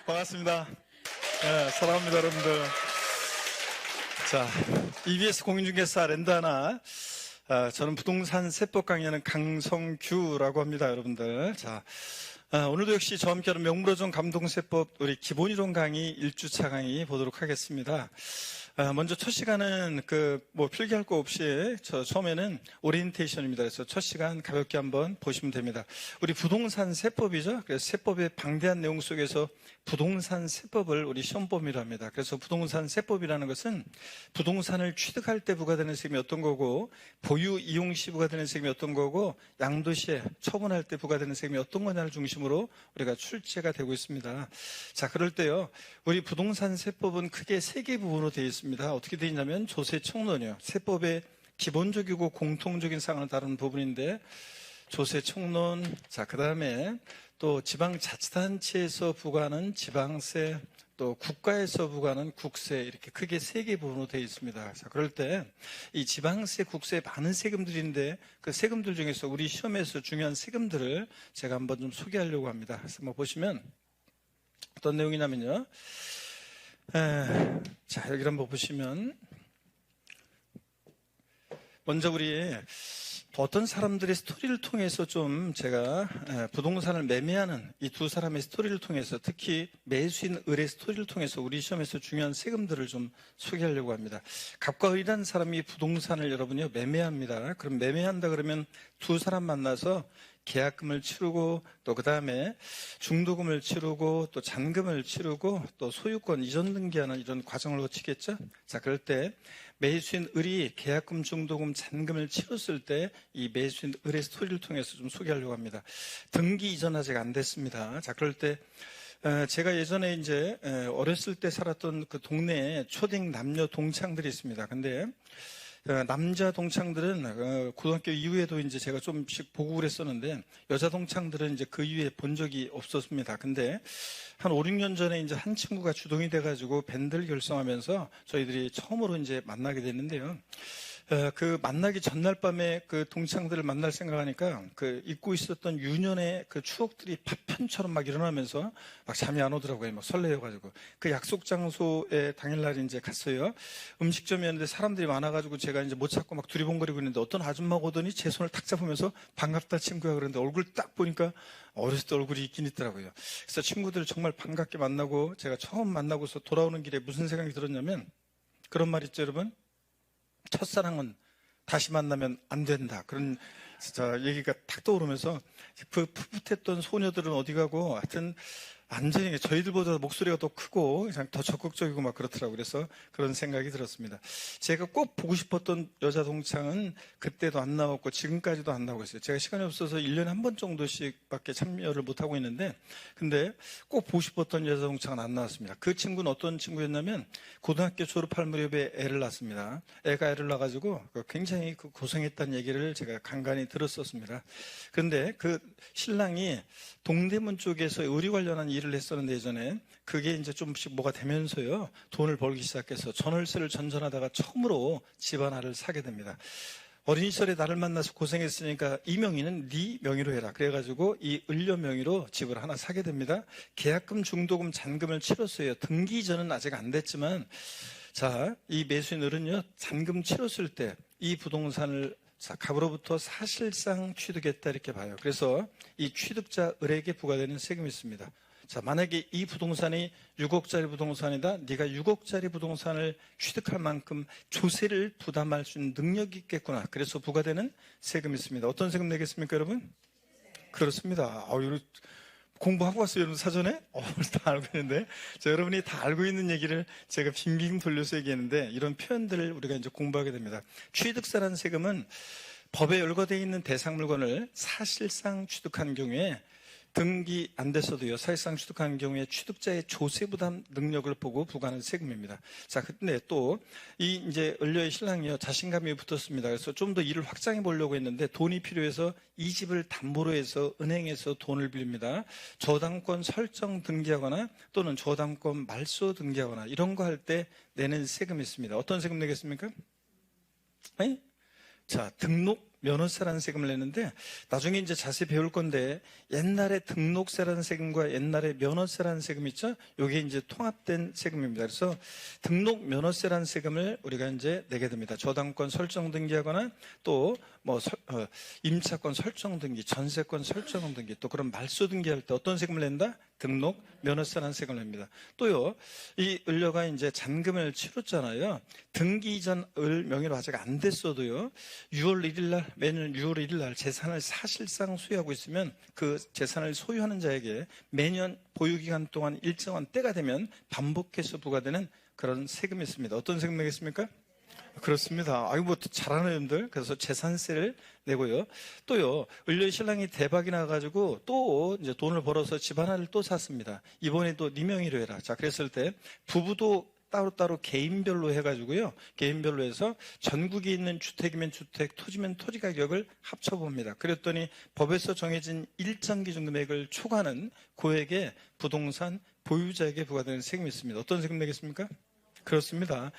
반갑습니다. 네, 사랑합니다, 여러분들. 자, EBS 공인중개사 렌다나. 저는 부동산 세법 강의하는 강성규라고 합니다, 여러분들. 자, 오늘도 역시 저와 함께하는 명불허전 감동세법 우리 기본이론 강의 1주차 강의 보도록 하겠습니다. 먼저 첫 시간은 필기할 거 없이 처음에는 오리엔테이션입니다. 그래서 첫 시간 가볍게 한번 보시면 됩니다. 우리 부동산 세법이죠. 그래서 세법의 방대한 내용 속에서 부동산 세법을 우리 시험범위로 합니다. 그래서 부동산 세법이라는 것은 부동산을 취득할 때 부과되는 세금이 어떤 거고, 보유 이용 시 부과되는 세금이 어떤 거고, 양도시에 처분할 때 부과되는 세금이 어떤 거냐를 중심으로 우리가 출제가 되고 있습니다. 자, 그럴 때요, 우리 부동산 세법은 크게 세 개 부분으로 되어 있습니다. 어떻게 되어 있냐면 조세 총론이요. 세법의 기본적이고 공통적인 사항을 다루는 부분인데, 조세 총론, 자, 그 다음에 또 지방자치단체에서 부과하는 지방세, 또 국가에서 부과하는 국세, 이렇게 크게 세 개 부분으로 되어 있습니다. 자, 그럴 때 이 지방세, 국세 많은 세금들인데 그 세금들 중에서 우리 시험에서 중요한 세금들을 제가 한번 좀 소개하려고 합니다. 그래서 한번 보시면 어떤 내용이냐면요. 자, 여기를 한번 보시면 먼저 우리 어떤 사람들의 스토리를 통해서 좀 제가 부동산을 매매하는 이 두 사람의 스토리를 통해서, 특히 매수인 을의 스토리를 통해서 우리 시험에서 중요한 세금들을 좀 소개하려고 합니다. 갑과 을이라는 사람이 부동산을 여러분이요 매매합니다. 그럼 매매한다 그러면 두 사람 만나서 계약금을 치르고, 또 그 다음에 중도금을 치르고, 또 잔금을 치르고, 또 소유권 이전 등기하는 이런 과정을 거치겠죠. 자, 그럴 때 매수인 을이 계약금, 중도금, 잔금을 치렀을 때 이 매수인 을의 스토리를 통해서 좀 소개하려고 합니다. 등기 이전 아직 안 됐습니다. 자, 그럴 때 제가 예전에 이제 어렸을 때 살았던 그 동네에 초딩 남녀 동창들이 있습니다. 근데 남자 동창들은 고등학교 이후에도 이제 제가 좀씩 보고 그랬었는데, 여자 동창들은 이제 그 이후에 본 적이 없었습니다. 근데 한 5, 6년 전에 이제 한 친구가 주동이 돼가지고 밴드를 결성하면서 저희들이 처음으로 이제 만나게 됐는데요. 그 만나기 전날 밤에 그 동창들을 만날 생각하니까 그 잊고 있었던 유년의 그 추억들이 파편처럼 막 일어나면서 막 잠이 안 오더라고요. 막 설레여가지고. 그 약속 장소에 당일날 이제 갔어요. 음식점이었는데 사람들이 많아가지고 제가 이제 못 찾고 막 두리번거리고 있는데 어떤 아줌마가 오더니 제 손을 탁 잡으면서 반갑다 친구야 그러는데, 얼굴 딱 보니까 어렸을 때 얼굴이 있긴 있더라고요. 그래서 친구들 정말 반갑게 만나고, 제가 처음 만나고서 돌아오는 길에 무슨 생각이 들었냐면, 그런 말 있죠, 여러분? 첫사랑은 다시 만나면 안 된다. 그런 진짜 얘기가 탁 떠오르면서 그 풋풋했던 소녀들은 어디 가고, 하여튼 완전히 저희들보다 목소리가 더 크고 그냥 더 적극적이고 막 그렇더라고요. 그래서 그런 생각이 들었습니다. 제가 꼭 보고 싶었던 여자 동창은 그때도 안 나왔고 지금까지도 안 나오고 있어요. 제가 시간이 없어서 1년에 한 번 정도씩 밖에 참여를 못하고 있는데, 근데 꼭 보고 싶었던 여자 동창은 안 나왔습니다. 그 친구는 어떤 친구였냐면 고등학교 졸업할 무렵에 애를 낳았습니다. 애가 애를 낳아가지고 굉장히 고생했다는 얘기를 제가 간간히 들었었습니다. 그런데 그 신랑이 동대문 쪽에서 의료 관련한 일을 했었는데 예전에 그게 이제 좀씩 뭐가 되면서요 돈을 벌기 시작해서 전월세를 전전하다가 처음으로 집 하나를 사게 됩니다. 어린 시절에 나를 만나서 고생했으니까 이 명의는 네 명의로 해라. 그래가지고 이 을료 명의로 집을 하나 사게 됩니다. 계약금, 중도금, 잔금을 치렀어요. 등기 이전은 아직 안 됐지만, 자, 이 매수인 을은요 잔금 치렀을 때 이 부동산을 갑으로부터 사실상 취득했다 이렇게 봐요. 그래서 이 취득자 을에게 부과되는 세금이 있습니다. 자, 만약에 이 부동산이 6억짜리 부동산이다. 네가 6억짜리 부동산을 취득할 만큼 조세를 부담할 수 있는 능력이 있겠구나. 그래서 부과되는 세금이 있습니다. 어떤 세금 내겠습니까, 여러분? 그렇습니다. 공부하고 왔어요, 여러분, 사전에? 다 알고 있는데. 자, 여러분이 다 알고 있는 얘기를 제가 빙빙 돌려서 얘기했는데, 이런 표현들을 우리가 이제 공부하게 됩니다. 취득세라는 세금은 법에 열거되어 있는 대상 물건을 사실상 취득한 경우에, 등기 안 됐어도요, 사실상 취득한 경우에 취득자의 조세 부담 능력을 보고 부과하는 세금입니다. 자, 근데 또 이 이제 을려의 신랑이요 자신감이 붙었습니다. 그래서 좀 더 일을 확장해 보려고 했는데 돈이 필요해서 이 집을 담보로 해서 은행에서 돈을 빌립니다. 저당권 설정 등기하거나 또는 저당권 말소 등기하거나 이런 거 할 때 내는 세금이 있습니다. 어떤 세금 내겠습니까? 자, 등록 면허세라는 세금을 내는데 나중에 이제 자세히 배울 건데 옛날에 등록세라는 세금과 옛날에 면허세라는 세금 있죠? 이게 이제 통합된 세금입니다. 그래서 등록 면허세라는 세금을 우리가 이제 내게 됩니다. 저당권 설정 등기하거나 또 뭐 임차권 설정 등기, 전세권 설정 등기, 또 그런 말소 등기할 때 어떤 세금을 낸다? 등록 면허세라는 세금을 냅니다. 또요, 이 을려가 이제 잔금을 치렀잖아요. 등기 이전 을 명의로 아직 안 됐어도요, 6월 1일 날, 매년 6월 1일 날 재산을 사실상 소유하고 있으면 그 재산을 소유하는 자에게 매년 보유기간 동안 일정한 때가 되면 반복해서 부과되는 그런 세금이 있습니다. 어떤 세금 내겠습니까? 그렇습니다. 아이고, 뭐, 잘하는 분들. 그래서 재산세를 내고요. 또요, 을려의 신랑이 대박이 나가지고 또 이제 돈을 벌어서 집 하나를 또 샀습니다. 이번에 또 네 명의로 해라. 자, 그랬을 때 부부도 따로따로 개인별로 해가지고요. 개인별로 해서 전국에 있는 주택이면 주택, 토지면 토지 가격을 합쳐봅니다. 그랬더니 법에서 정해진 일정 기준 금액을 초과하는 고액의 부동산 보유자에게 부과되는 세금이 있습니다. 어떤 세금 내겠습니까? 그렇습니다.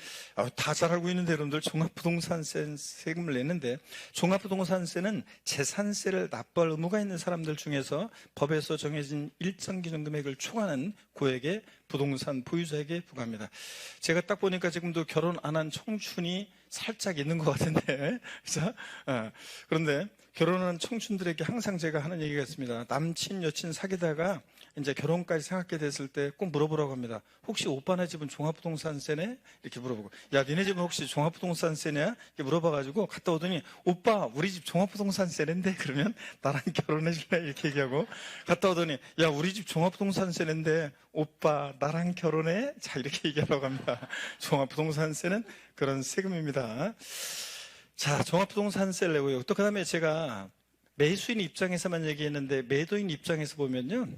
다 잘 알고 있는데 여러분들 종합부동산세 세금을 내는데 종합부동산세는 재산세를 납부할 의무가 있는 사람들 중에서 법에서 정해진 일정 기준 금액을 초과하는 고액의 부동산 보유자에게 부과합니다. 제가 딱 보니까 지금도 결혼 안 한 청춘이 살짝 있는 것 같은데 그래서 그런데 결혼한 청춘들에게 항상 제가 하는 얘기가 있습니다. 남친 여친 사귀다가 이제 결혼까지 생각하게 됐을 때 꼭 물어보라고 합니다. 혹시 오빠네 집은 종합부동산세네? 이렇게 물어보고, 야 니네 집은 혹시 종합부동산세냐? 이렇게 물어봐가지고 갔다 오더니 오빠 우리 집 종합부동산세인데 그러면 나랑 결혼해줄래? 이렇게 얘기하고 갔다 오더니 야 우리 집 종합부동산세인데 오빠 나랑 결혼해? 자 이렇게 얘기하라고 합니다. 종합부동산세는 그런 세금입니다. 자, 종합부동산세를 내고요. 또 그 다음에 제가 매수인 입장에서만 얘기했는데 매도인 입장에서 보면요.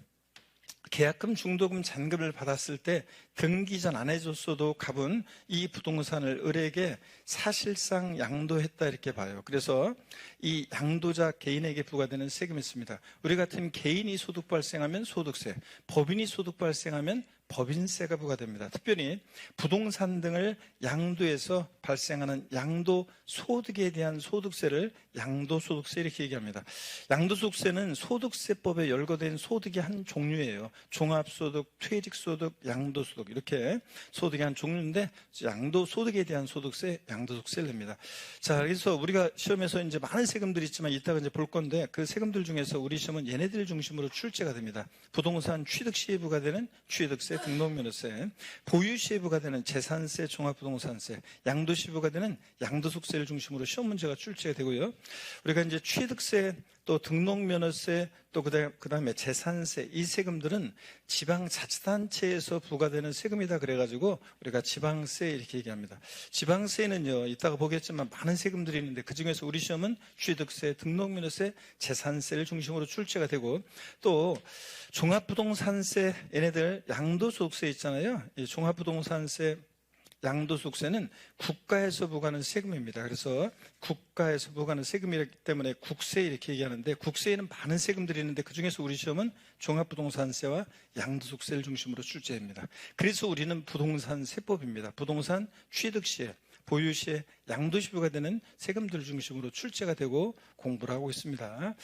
계약금, 중도금, 잔금을 받았을 때 등기 전 안 해줬어도 갑은 이 부동산을 을에게 사실상 양도했다 이렇게 봐요. 그래서 이 양도자 개인에게 부과되는 세금이 있습니다. 우리 같은 개인이 소득 발생하면 소득세, 법인이 소득 발생하면 법인세가 부과됩니다. 특별히 부동산 등을 양도해서 발생하는 양도소득에 대한 소득세를 양도소득세 이렇게 얘기합니다. 양도소득세는 소득세법에 열거된 소득의 한 종류예요. 종합소득, 퇴직소득, 양도소득 이렇게 소득의 한 종류인데 양도소득에 대한 소득세, 양도소득세를 냅니다. 자, 그래서 우리가 시험에서 이제 많은 세금들이 있지만 이따가 이제 볼 건데 그 세금들 중에서 우리 시험은 얘네들 중심으로 출제가 됩니다. 부동산 취득 시에 부과되는 취득세, 등록면허세, 보유 시에 부과되는 재산세, 종합부동산세, 양도 시에 부과되는 양도소득세를 중심으로 시험 문제가 출제가 되고요. 우리가 이제 취득세, 또 등록면허세, 또 그다음에 재산세, 이 세금들은 지방자치단체에서 부과되는 세금이다 그래가지고 우리가 지방세 이렇게 얘기합니다. 지방세는요, 이따가 보겠지만 많은 세금들이 있는데 그 중에서 우리 시험은 취득세, 등록면허세, 재산세를 중심으로 출제가 되고 또 종합부동산세, 얘네들 양도소득세 있잖아요. 이 종합부동산세, 양도소득세는 국가에서 부과하는 세금입니다. 그래서 국가에서 부과하는 세금이기 때문에 국세 이렇게 얘기하는데 국세에는 많은 세금들이 있는데 그중에서 우리 시험은 종합부동산세와 양도소득세를 중심으로 출제합니다. 그래서 우리는 부동산세법입니다. 부동산 취득시에, 보유시에, 양도시 부과되는 세금들을 중심으로 출제가 되고 공부를 하고 있습니다.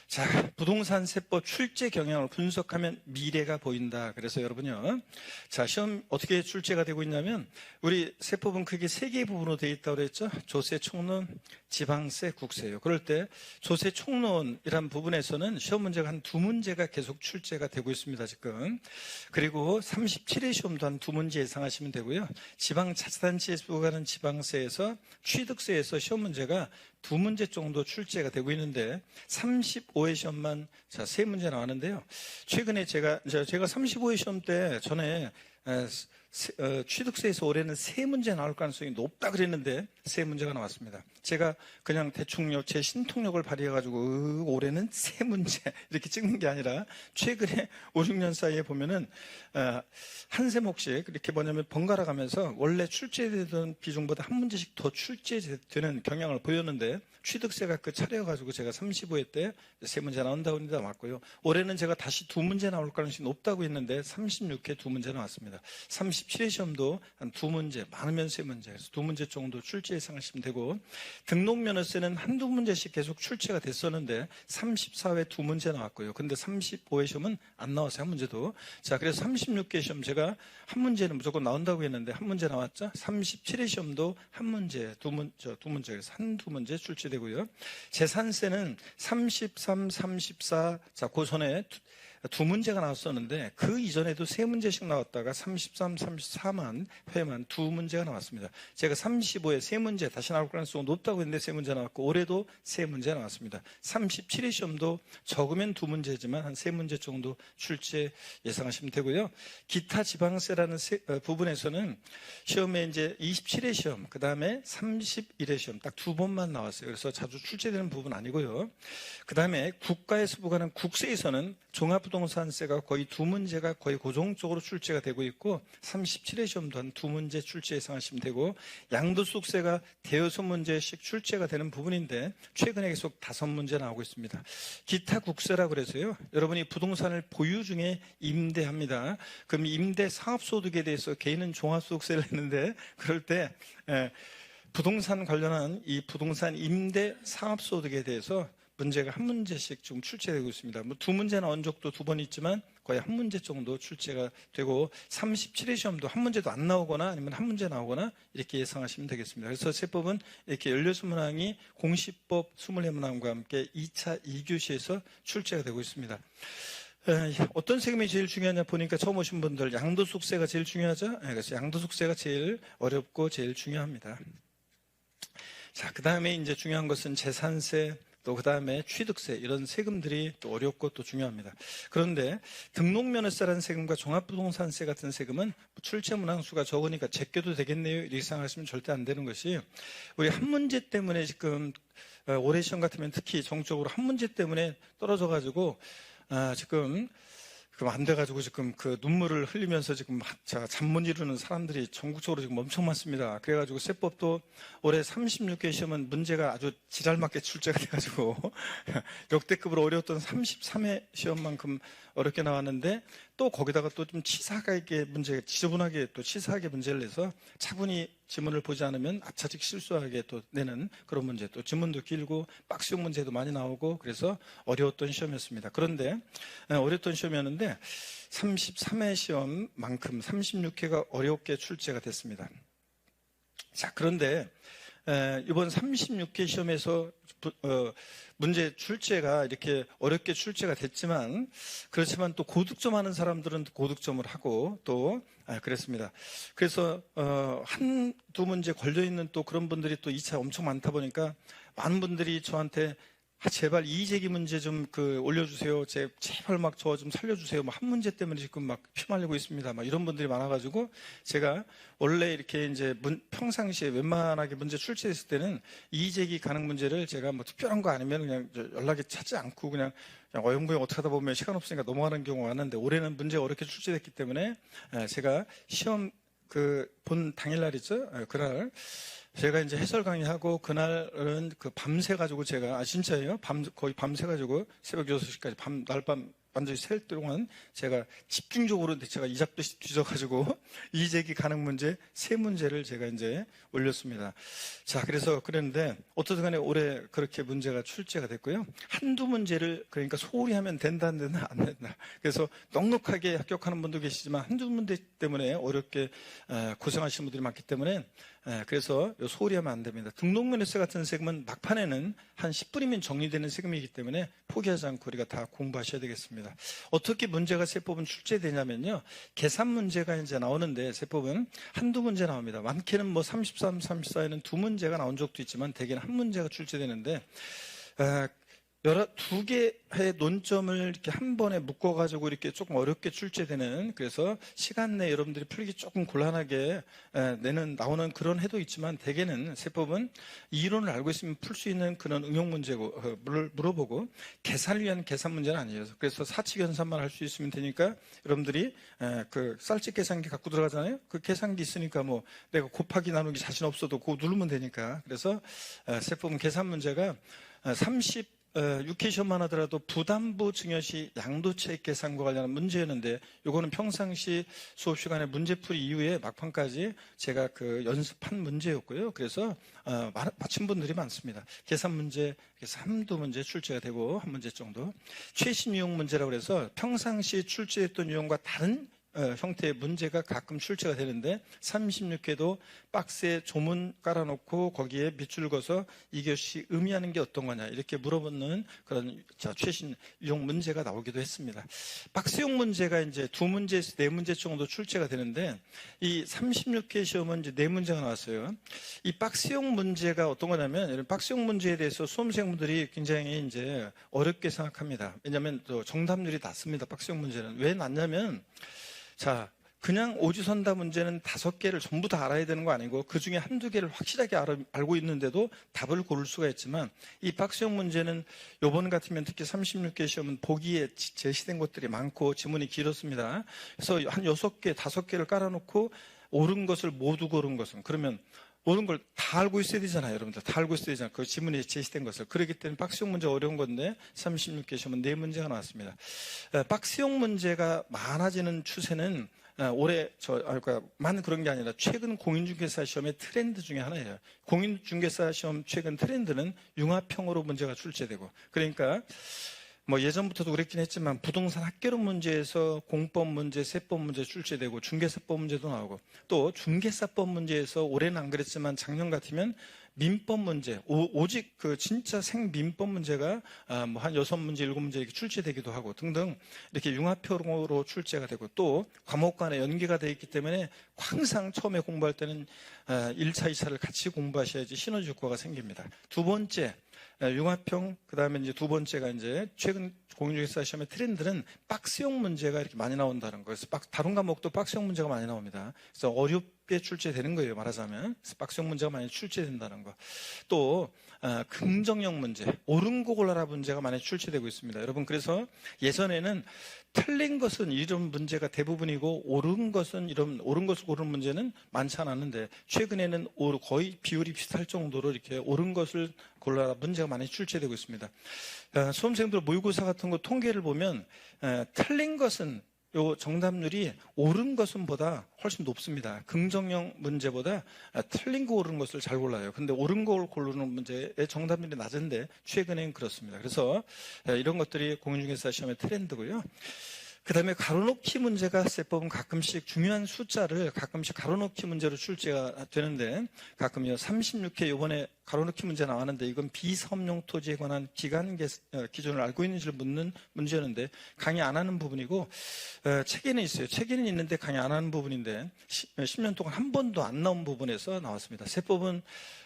자, 부동산세법 출제 경향을 분석하면 미래가 보인다. 그래서 여러분요. 자, 시험 어떻게 출제가 되고 있냐면 우리 세법은 크게 세 개의 부분으로 되어 있다고 그랬죠. 조세, 총론, 지방세, 국세예요. 그럴 때 조세, 총론이란 부분에서는 시험 문제가 한 두 문제가 계속 출제가 되고 있습니다. 지금. 그리고 37회 시험도 한 두 문제 예상하시면 되고요. 지방자치단체에서 부과하는 지방세에서 취득세에서 시험 문제가 두 문제 정도 출제가 되고 있는데 35회 시험만 자, 세 문제 나왔는데요. 최근에 제가 35회 시험 때 전에 취득세에서 올해는 세 문제 나올 가능성이 높다 그랬는데 세 문제가 나왔습니다. 제가 그냥 대충 제 신통력을 발휘해가지고 올해는 세 문제 이렇게 찍는 게 아니라 최근에 5, 6년 사이에 보면은 한 세목씩 이렇게 뭐냐면 번갈아 가면서 원래 출제되던 비중보다 한 문제씩 더 출제되는 경향을 보였는데 취득세가 그 차례여가지고 제가 35회 때 세 문제 나온다고 했는데 맞고요. 올해는 제가 다시 두 문제 나올 가능성이 높다고 했는데 36회 두 문제 나왔습니다. 나왔습니다. 37회 시험도 한 2문제, 많으면 3문제, 그래서 2문제 정도 출제 예상하시면 되고, 등록면허세는 한두 문제씩 계속 출제가 됐었는데 34회 2문제 나왔고요. 근데 35회 시험은 안 나왔어요, 한 문제도. 자, 그래서 36개 시험 제가 한 문제는 무조건 나온다고 했는데 한 문제 나왔죠. 37회 시험도 한 문제, 두 문제, 그래서 한두 문제 출제되고요. 재산세는 33, 34, 자, 그 전에 2문제가 나왔었는데 그 이전에도 3문제씩 나왔다가 33, 34만 회만 2문제가 나왔습니다. 제가 35에 3문제 다시 나올 가능성이 높다고 했는데 3문제 나왔고 올해도 3문제 나왔습니다. 37회 시험도 적으면 2문제지만 한 3문제 정도 출제 예상하시면 되고요. 기타 지방세라는 부분에서는 시험에 이제 27회 시험, 그 다음에 31회 시험 딱 2번만 나왔어요. 그래서 자주 출제되는 부분 아니고요. 그 다음에 국가에서 부과하는 국세에서는 종합부동산세가 거의 2문제가 거의 고정적으로 출제가 되고 있고 37회 시험도 한 2문제 출제 예상하시면 되고 양도소득세가 대여섯 문제씩 출제가 되는 부분인데 최근에 계속 5문제 나오고 있습니다. 기타 국세라고 그래서요. 여러분이 부동산을 보유 중에 임대합니다. 그럼 임대 사업소득에 대해서 개인은 종합소득세를 내는데 그럴 때 부동산 관련한 이 부동산 임대 사업소득에 대해서 문제가 한 문제씩 지금 출제되고 있습니다. 뭐 2문제 나온 적도 2번 있지만 거의 한 문제 정도 출제가 되고 37회 시험도 한 문제도 안 나오거나 아니면 한 문제 나오거나 이렇게 예상하시면 되겠습니다. 그래서 세법은 이렇게 16문항이 공시법 24문항과 함께 2차 2교시에서 출제가 되고 있습니다. 어떤 세금이 제일 중요하냐 보니까 처음 오신 분들 양도소득세가 제일 중요하죠. 그래서 양도소득세가 제일 어렵고 제일 중요합니다. 자, 그 다음에 이제 중요한 것은 재산세, 또 그 다음에 취득세 이런 세금들이 또 어렵고 또 중요합니다. 그런데 등록면허세라는 세금과 종합부동산세 같은 세금은 출제 문항수가 적으니까 제껴도 되겠네요 이렇게 생각하시면 절대 안 되는 것이 우리 한 문제 때문에 지금 올해 시험 같으면 특히 전국적으로 한 문제 때문에 떨어져가지고 지금 안 돼가지고 지금 그 눈물을 흘리면서 지금 잠 못 이루는 사람들이 전국적으로 지금 엄청 많습니다. 그래가지고 세법도 올해 36개 시험은 문제가 아주 지랄맞게 출제가 돼가지고 역대급으로 어려웠던 33회 시험만큼 어렵게 나왔는데 또 거기다가 또 좀 치사하게 지저분하게 또 치사하게 문제를 내서 차분히 지문을 보지 않으면 아차직 실수하게 또 내는 그런 문제, 또 지문도 길고 박스형 문제도 많이 나오고 그래서 어려웠던 시험이었습니다. 그런데 어려웠던 시험이었는데 33회 시험만큼 36회가 어렵게 출제가 됐습니다. 자, 그런데 이번 36회 시험에서 문제 출제가 이렇게 어렵게 출제가 됐지만 그렇지만 또 고득점 하는 사람들은 고득점을 하고 또 그랬습니다. 그래서 한두 문제 걸려있는 또 그런 분들이 또 2차 엄청 많다 보니까 많은 분들이 저한테 제발 이의제기 문제 좀 올려주세요. 제발 막 저 좀 살려주세요. 한 문제 때문에 지금 막 피말리고 있습니다. 막 이런 분들이 많아가지고 제가 원래 이렇게 이제 평상시에 웬만하게 문제 출제했을 때는 이의제기 가능 문제를 제가 뭐 특별한 거 아니면 그냥 연락이 차지 않고 그냥 어영부영 어떻게 하다 보면 시간 없으니까 넘어가는 경우가 많은데 올해는 문제가 어렵게 출제됐기 때문에 제가 시험 본 당일날이죠. 그날 제가 이제 해설 강의하고 그날은 밤새가지고 제가 진짜예요. 거의 밤새가지고 새벽 6시까지 날밤 완전히 셀 동안 제가 집중적으로 제가 이 잡듯이 뒤져가지고 이의제기 가능 문제 3문제를 제가 이제 올렸습니다. 자, 그래서 그랬는데 어떻든 간에 올해 그렇게 문제가 출제가 됐고요. 한두 문제를 그러니까 소홀히 하면 된다 안 된다 안 된다. 그래서 넉넉하게 합격하는 분도 계시지만 한두 문제 때문에 어렵게 고생하시는 분들이 많기 때문에 그래서 소홀히 하면 안 됩니다. 등록면허세 같은 세금은 막판에는 한 10분이면 정리되는 세금이기 때문에 포기하지 않고 우리가 다 공부하셔야 되겠습니다. 어떻게 문제가 세법은 출제되냐면요. 계산 문제가 이제 나오는데 세법은 한두 문제 나옵니다. 많게는 뭐 33, 34에는 2문제가 나온 적도 있지만 대개는 한 문제가 출제되는데 2개의 논점을 이렇게 한 번에 묶어가지고 이렇게 조금 어렵게 출제되는 그래서 시간 내에 여러분들이 풀기 조금 곤란하게 나오는 그런 해도 있지만 대개는 세법은 이론을 알고 있으면 풀 수 있는 그런 응용 문제고 물어보고 계산을 위한 계산 문제는 아니에요. 그래서 사칙연산만 할 수 있으면 되니까 여러분들이 쌀집 계산기 갖고 들어가잖아요. 그 계산기 있으니까 뭐 내가 곱하기 나누기 자신 없어도 그거 누르면 되니까 그래서 세법은 계산 문제가 육회 시험만 하더라도 부담부 증여시 양도차익 계산과 관련한 문제였는데 요거는 평상시 수업 시간에 문제풀이 이후에 막판까지 제가 그 연습한 문제였고요. 그래서 맞힌 분들이 많습니다. 계산 문제, 3도 문제 출제가 되고 한 문제 정도. 최신 유형 문제라고 해서 평상시 출제했던 유형과 다른 형태의 문제가 가끔 출제가 되는데 36회도 박스에 조문 깔아놓고 거기에 밑줄 그어서 이것이 의미하는 게 어떤 거냐 이렇게 물어보는 그런 최신 유형 문제가 나오기도 했습니다. 박스형 문제가 이제 2문제에서 4문제 정도 출제가 되는데 이 36회 시험은 이제 4문제가 나왔어요. 이 박스형 문제가 어떤 거냐면 이런 박스형 문제에 대해서 수험생분들이 굉장히 이제 어렵게 생각합니다. 왜냐하면 또 정답률이 낮습니다. 박스형 문제는 왜 낮냐면 자, 그냥 오지선다 문제는 5개를 전부 다 알아야 되는 거 아니고 그 중에 한두 개를 확실하게 알고 있는데도 답을 고를 수가 있지만 이 박스형 문제는 요번 같으면 특히 36개 시험은 보기에 제시된 것들이 많고 지문이 길었습니다. 그래서 한 6개, 5개를 깔아놓고 옳은 것을 모두 고른 것은 그러면 옳은 걸 다 알고 있어야 되잖아요. 여러분들 다 알고 있어야 되잖아요. 그 지문에 제시된 것을. 그렇기 때문에 박스형 문제 어려운 건데 36개 시험은 4문제가 나왔습니다. 박스형 문제가 많아지는 추세는 올해 만 그런 게 아니라 최근 공인중개사 시험의 트렌드 중에 하나예요. 공인중개사 시험 최근 트렌드는 융합형으로 문제가 출제되고 그러니까 뭐 예전부터도 그랬긴 했지만 부동산 합계론 문제에서 공법 문제, 세법 문제 출제되고 중개사법 문제도 나오고 또 중개사법 문제에서 올해는 안 그랬지만 작년 같으면 민법 문제, 오직 그 진짜 생민법 문제가 뭐 한 6문제, 7문제 이렇게 출제되기도 하고 등등 이렇게 융합형으로 출제가 되고 또 과목 간에 연계가 되어 있기 때문에 항상 처음에 공부할 때는 1차, 2차를 같이 공부하셔야지 시너지 효과가 생깁니다. 두 번째, 융합형, 그 다음에 이제 두 번째가 이제 최근 공인중개사 시험의 트렌드는 박스형 문제가 이렇게 많이 나온다는 거예요. 그래서 다른 과목도 박스형 문제가 많이 나옵니다. 그래서 어렵게 출제되는 거예요, 말하자면. 그래서 박스형 문제가 많이 출제된다는 거. 또, 긍정형 문제, 옳은 거 골라라 문제가 많이 출제되고 있습니다. 여러분, 그래서 예전에는 틀린 것은 이런 문제가 대부분이고 옳은 것은 옳은 것을 고르는 문제는 많지 않았는데 최근에는 거의 비율이 비슷할 정도로 이렇게 옳은 것을 골라라 문제가 많이 출제되고 있습니다. 수험생들 모의고사 같은 거 통계를 보면 틀린 것은 요 정답률이 옳은 것은 보다 훨씬 높습니다. 긍정형 문제보다 틀린 거 고르는 것을 잘 골라요. 근데 옳은 걸 고르는 문제의 정답률이 낮은데 최근엔 그렇습니다. 그래서 이런 것들이 공인중개사 시험의 트렌드고요. 그 다음에 가로놓기 문제가 세법은 가끔씩 중요한 숫자를 가끔씩 가로놓기 문제로 출제가 되는데 가끔요 36회 이번에 가로놓기 문제 나왔는데 이건 비사업용 토지에 관한 기준을 알고 있는지를 묻는 문제였는데 강의 안 하는 부분이고 책에는 있어요. 책에는 있는데 강의 안 하는 부분인데 10년 동안 한 번도 안 나온 부분에서 나왔습니다. 세법은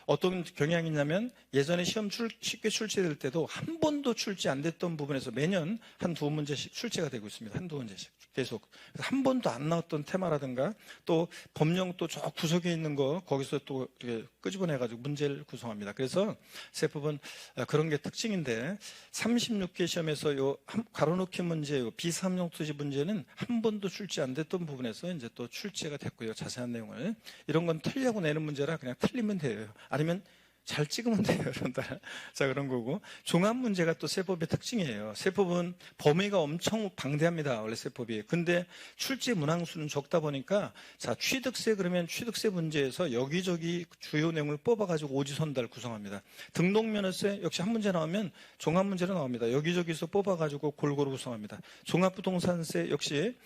어떤 경향이 있냐면 예전에 시험 쉽게 출제될 때도 한 번도 출제 안 됐던 부분에서 매년 한두 문제씩 출제가 되고 있습니다. 한두 문제씩 계속. 한 번도 안 나왔던 테마라든가 또 법령 또 저 구석에 있는 거 거기서 또 이렇게 끄집어내가지고 문제를 구성합니다. 그래서 세법은 그런 게 특징인데 36개 시험에서 요 가로놓기 문제, 요 비사업용 토지 문제는 한 번도 출제 안 됐던 부분에서 이제 또 출제가 됐고요. 자세한 내용을. 이런 건 틀리려고 내는 문제라 그냥 틀리면 돼요. 아니면 잘 찍으면 돼요, 여러분들. 자, 그런 거고. 종합 문제가 또 세법의 특징이에요. 세법은 범위가 엄청 방대합니다, 원래 세법이. 근데 출제 문항수는 적다 보니까, 자, 취득세 그러면 취득세 문제에서 여기저기 주요 내용을 뽑아가지고 오지선다를 구성합니다. 등록면허세 역시 한 문제 나오면 종합 문제로 나옵니다. 여기저기서 뽑아가지고 골고루 구성합니다. 종합부동산세 역시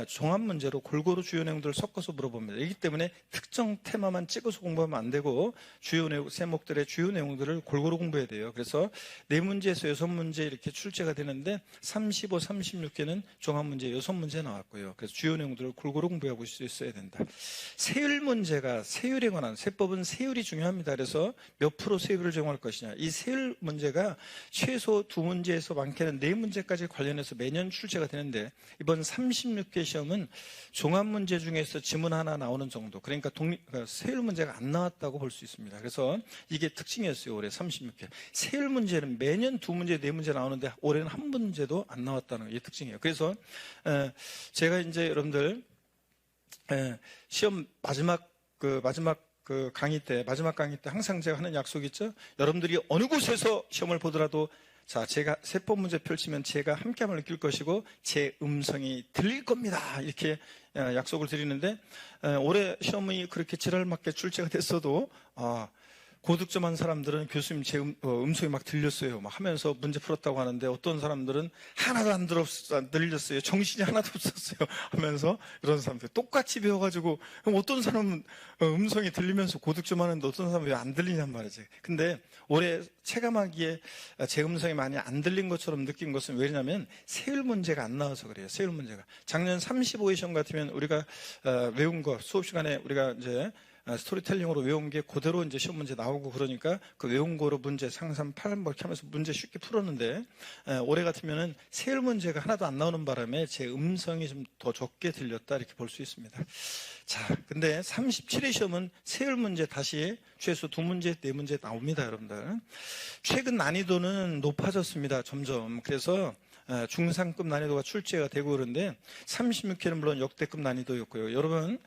종합 문제로 골고루 주요 내용들을 섞어서 물어봅니다. 이기 때문에 특정 테마만 찍어서 공부하면 안 되고, 주요 내용, 세목 들의 주요 내용들을 골고루 공부해야 돼요. 그래서 4문제에서 6문제 이렇게 출제가 되는데 35, 36개는 종합문제 6문제 나왔고요. 그래서 주요 내용들을 골고루 공부하고 있어야 된다. 세율 문제가 세율에 관한 세법은 세율이 중요합니다. 그래서 몇 프로 세율을 적용할 것이냐. 이 세율 문제가 최소 2문제에서 많게는 4문제까지 관련해서 매년 출제가 되는데 이번 36개 시험은 종합문제 중에서 지문 하나 나오는 정도. 그러니까 세율 문제가 안 나왔다고 볼 수 있습니다. 그래서 이게 특징이었어요. 올해 36회. 세율 문제는 매년 2문제, 4문제 나오는데 올해는 한 문제도 안 나왔다는 게 특징이에요. 그래서 제가 이제 여러분들 시험 마지막 강의 때 항상 제가 하는 약속이 있죠. 여러분들이 어느 곳에서 시험을 보더라도 자, 제가 세법 문제 펼치면 제가 함께함을 느낄 것이고 제 음성이 들릴 겁니다. 이렇게 약속을 드리는데, 올해 시험이 그렇게 지랄맞게 출제가 됐어도 고득점한 사람들은 교수님 제 음성이 막 들렸어요 막 하면서 문제 풀었다고 하는데, 어떤 사람들은 하나도 안 들렸어요, 정신이 하나도 없었어요 하면서, 이런 사람들 똑같이 배워가지고, 그럼 어떤 사람은 음성이 들리면서 고득점하는데 어떤 사람은 왜 안 들리냔 말이지. 근데 올해 체감하기에 제 음성이 많이 안 들린 것처럼 느낀 것은 왜냐면 세율 문제가 안 나와서 그래요. 세율 문제가 작년 35회 시험 같으면 우리가 외운 거 수업 시간에 우리가 이제 스토리텔링으로 외운 게 그대로 이제 시험 문제 나오고, 그러니까 그 외운 거로 문제 상상 8 뭐 이렇게 하면서 문제 쉽게 풀었는데, 올해 같으면은 세율 문제가 하나도 안 나오는 바람에 제 음성이 좀 더 적게 들렸다, 이렇게 볼 수 있습니다. 자, 근데 37회 시험은 세율 문제 다시 최소 2문제, 4문제 나옵니다, 여러분들. 최근 난이도는 높아졌습니다, 점점. 그래서 중상급 난이도가 출제가 되고 그러는데, 36회는 물론 역대급 난이도였고요. 여러분,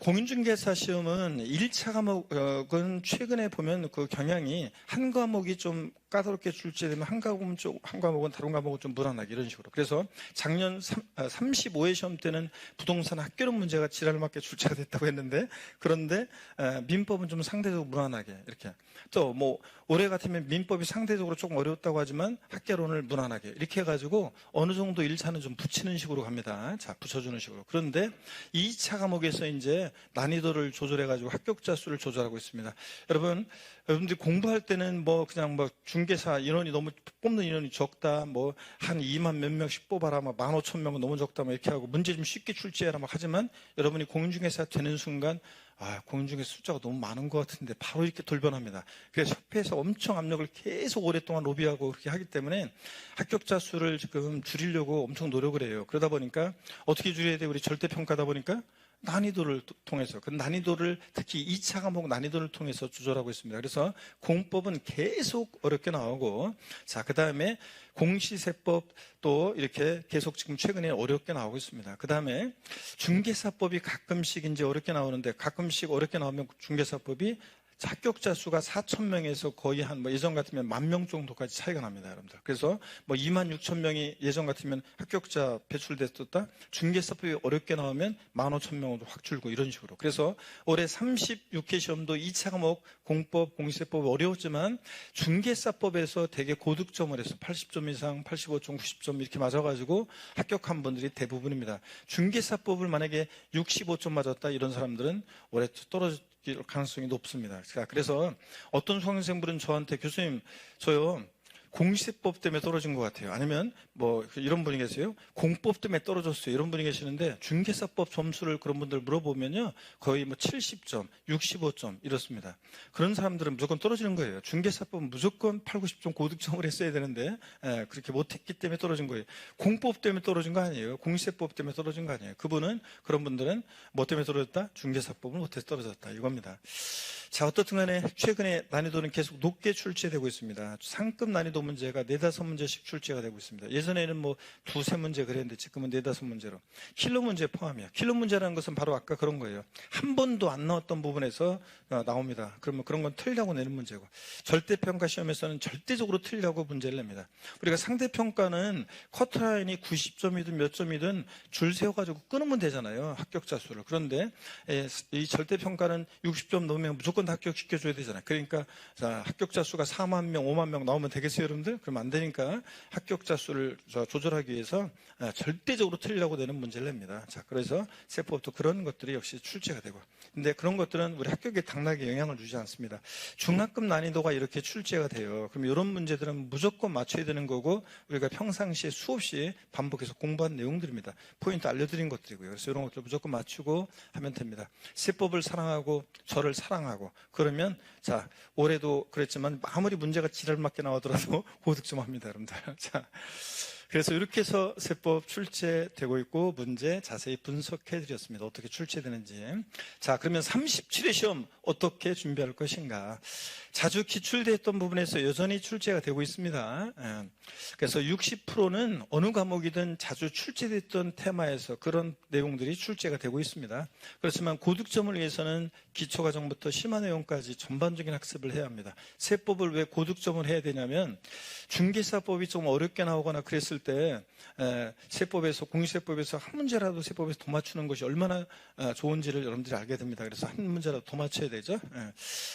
공인중개사 시험은 1차 과목은 최근에 보면 그 경향이 한 과목이 좀 까다롭게 출제되면 한 과목은 다른 과목은 좀 무난하게, 이런 식으로. 그래서 작년 35회 시험 때는 부동산 학교론 문제가 지랄맞게 출제가 됐다고 했는데, 그런데 민법은 좀 상대적으로 무난하게 이렇게. 또 뭐 올해 같으면 민법이 상대적으로 조금 어려웠다고 하지만 학교론을 무난하게 이렇게 해가지고 어느 정도 1차는 좀 붙이는 식으로 갑니다. 자, 붙여주는 식으로. 그런데 2차 과목에서 이제 난이도를 조절해가지고 합격자 수를 조절하고 있습니다. 여러분들이 공부할 때는 뭐 그냥 뭐 중개사 인원이 너무 뽑는 인원이 적다, 뭐 한 2만 몇 명씩 뽑아라, 막 15,000명은 너무 적다, 뭐 이렇게 하고 문제 좀 쉽게 출제해라 막 하지만, 여러분이 공인중개사 되는 순간 공인중개사 숫자가 너무 많은 것 같은데 바로 이렇게 돌변합니다. 그래서 협회에서 엄청 압력을 계속 오랫동안 로비하고 그렇게 하기 때문에 합격자 수를 지금 줄이려고 엄청 노력을 해요. 그러다 보니까 어떻게 줄여야 돼? 우리 절대평가다 보니까 난이도를 통해서, 그 난이도를 특히 2차 과목 난이도를 통해서 조절하고 있습니다. 그래서 공법은 계속 어렵게 나오고, 자, 그 다음에 공시세법 또 이렇게 계속 지금 최근에 어렵게 나오고 있습니다. 그 다음에 중개사법이 가끔씩 이제 어렵게 나오는데, 가끔씩 어렵게 나오면 중개사법이 합격자 수가 4,000명에서 거의 한 예전 같으면 10,000명 정도까지 차이가 납니다, 여러분들. 그래서 26,000명이 예전 같으면 합격자 배출됐었다. 중개사법이 어렵게 나오면 15,000명으로 확 줄고, 이런 식으로. 그래서 올해 36회 시험도 2차 과목 공법, 공시세법이 어려웠지만 중개사법에서 되게 고득점을 해서 80점 이상, 85점, 90점 이렇게 맞아가지고 합격한 분들이 대부분입니다. 중개사법을 만약에 65점 맞았다, 이런 사람들은 올해 떨어질 가능성이 높습니다. 그래서 어떤 수강생분은 저한테, 교수님, 저요 공시법 때문에 떨어진 것 같아요. 아니면 뭐 이런 분이 계세요. 공법 때문에 떨어졌어요. 이런 분이 계시는데, 중개사법 점수를 그런 분들 물어보면요, 거의 뭐 70점, 65점 이렇습니다. 그런 사람들은 무조건 떨어지는 거예요. 중개사법은 무조건 8, 90점 고득점을 했어야 되는데 그렇게 못했기 때문에 떨어진 거예요. 공법 때문에 떨어진 거 아니에요. 공시세법 때문에 떨어진 거 아니에요. 그런 분들은 뭐 때문에 떨어졌다? 중개사법은 못해서 떨어졌다, 이겁니다. 자, 어떻든 간에 최근에 난이도는 계속 높게 출제되고 있습니다. 상급 난이도 문제가 4-5문제씩 출제가 되고 있습니다. 예전에는 뭐 2-3문제 그랬는데 지금은 4-5문제로. 킬러 문제 포함이야. 킬러 문제라는 것은 바로 아까 그런 거예요. 한 번도 안 나왔던 부분에서 나옵니다. 그러면 그런 건 틀리라고 내는 문제고, 절대평가 시험에서는 절대적으로 틀리라고 문제를 냅니다. 우리가 상대평가는 커트라인이 90점이든 몇 점이든 줄 세워가지고 끊으면 되잖아요, 합격자 수를. 그런데 이 절대평가는 60점 넘으면 무조건 합격시켜줘야 되잖아요. 그러니까 합격자 수가 4만 명, 5만 명 나오면 되겠어요, 여러분들? 그러면 안 되니까 합격자 수를 조절하기 위해서 절대적으로 틀리라고 되는 문제를 냅니다. 자, 그래서 세법도 그런 것들이 역시 출제가 되고. 근데 그런 것들은 우리 합격에 당락에 영향을 주지 않습니다. 중학급 난이도가 이렇게 출제가 돼요. 그럼 이런 문제들은 무조건 맞춰야 되는 거고, 우리가 평상시에 수없이 반복해서 공부한 내용들입니다. 포인트 알려드린 것들이고요. 그래서 이런 것들 무조건 맞추고 하면 됩니다. 세법을 사랑하고 저를 사랑하고 그러면, 자, 올해도 그랬지만 아무리 문제가 지랄맞게 나오더라도 고득점 합니다, 여러분들. 자, 그래서 이렇게 해서 세법 출제되고 있고 문제 자세히 분석해 드렸습니다. 어떻게 출제되는지. 자, 그러면 37회 시험 어떻게 준비할 것인가? 자주 기출됐던 부분에서 여전히 출제가 되고 있습니다. 그래서 60%는 어느 과목이든 자주 출제됐던 테마에서 그런 내용들이 출제가 되고 있습니다. 그렇지만 고득점을 위해서는 기초과정부터 심화 내용까지 전반적인 학습을 해야 합니다. 세법을 왜 고득점을 해야 되냐면 중개사법이 좀 어렵게 나오거나 그랬을 때 세법에서 공시세법에서 한 문제라도 세법에서 더 맞추는 것이 얼마나 좋은지를 여러분들이 알게 됩니다. 그래서 한 문제라도 더 맞춰야 되죠.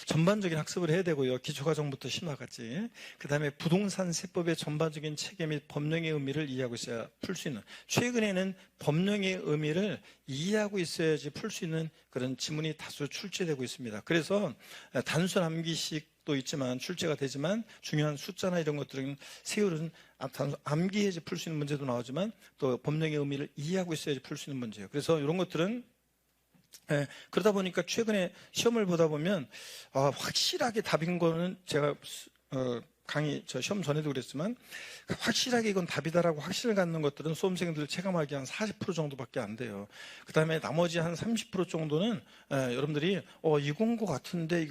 전반적인 학습을 해야 되고요. 기초과정부터 심화까지. 그 다음에 부동산 세법의 전반적인 체계 및 법령의 의미를 이해하고 있어야 풀 수 있는, 최근에는 법령의 의미를 이해하고 있어야지 풀 수 있는 그런 지문이 다수 출제되고 있습니다. 그래서 단순 암기식도 있지만 출제가 되지만 중요한 숫자나 이런 것들은 세율은 암기해야지 풀 수 있는 문제도 나오지만 또 법령의 의미를 이해하고 있어야지 풀 수 있는 문제예요. 그래서 이런 것들은 그러다 보니까 최근에 시험을 보다 보면 확실하게 답인 거는 제가 저 시험 전에도 그랬지만 확실하게 이건 답이다라고 확신을 갖는 것들은 수험생들 체감하기 한 40% 정도밖에 안 돼요. 그 다음에 나머지 한 30% 정도는 여러분들이 이건 것 같은데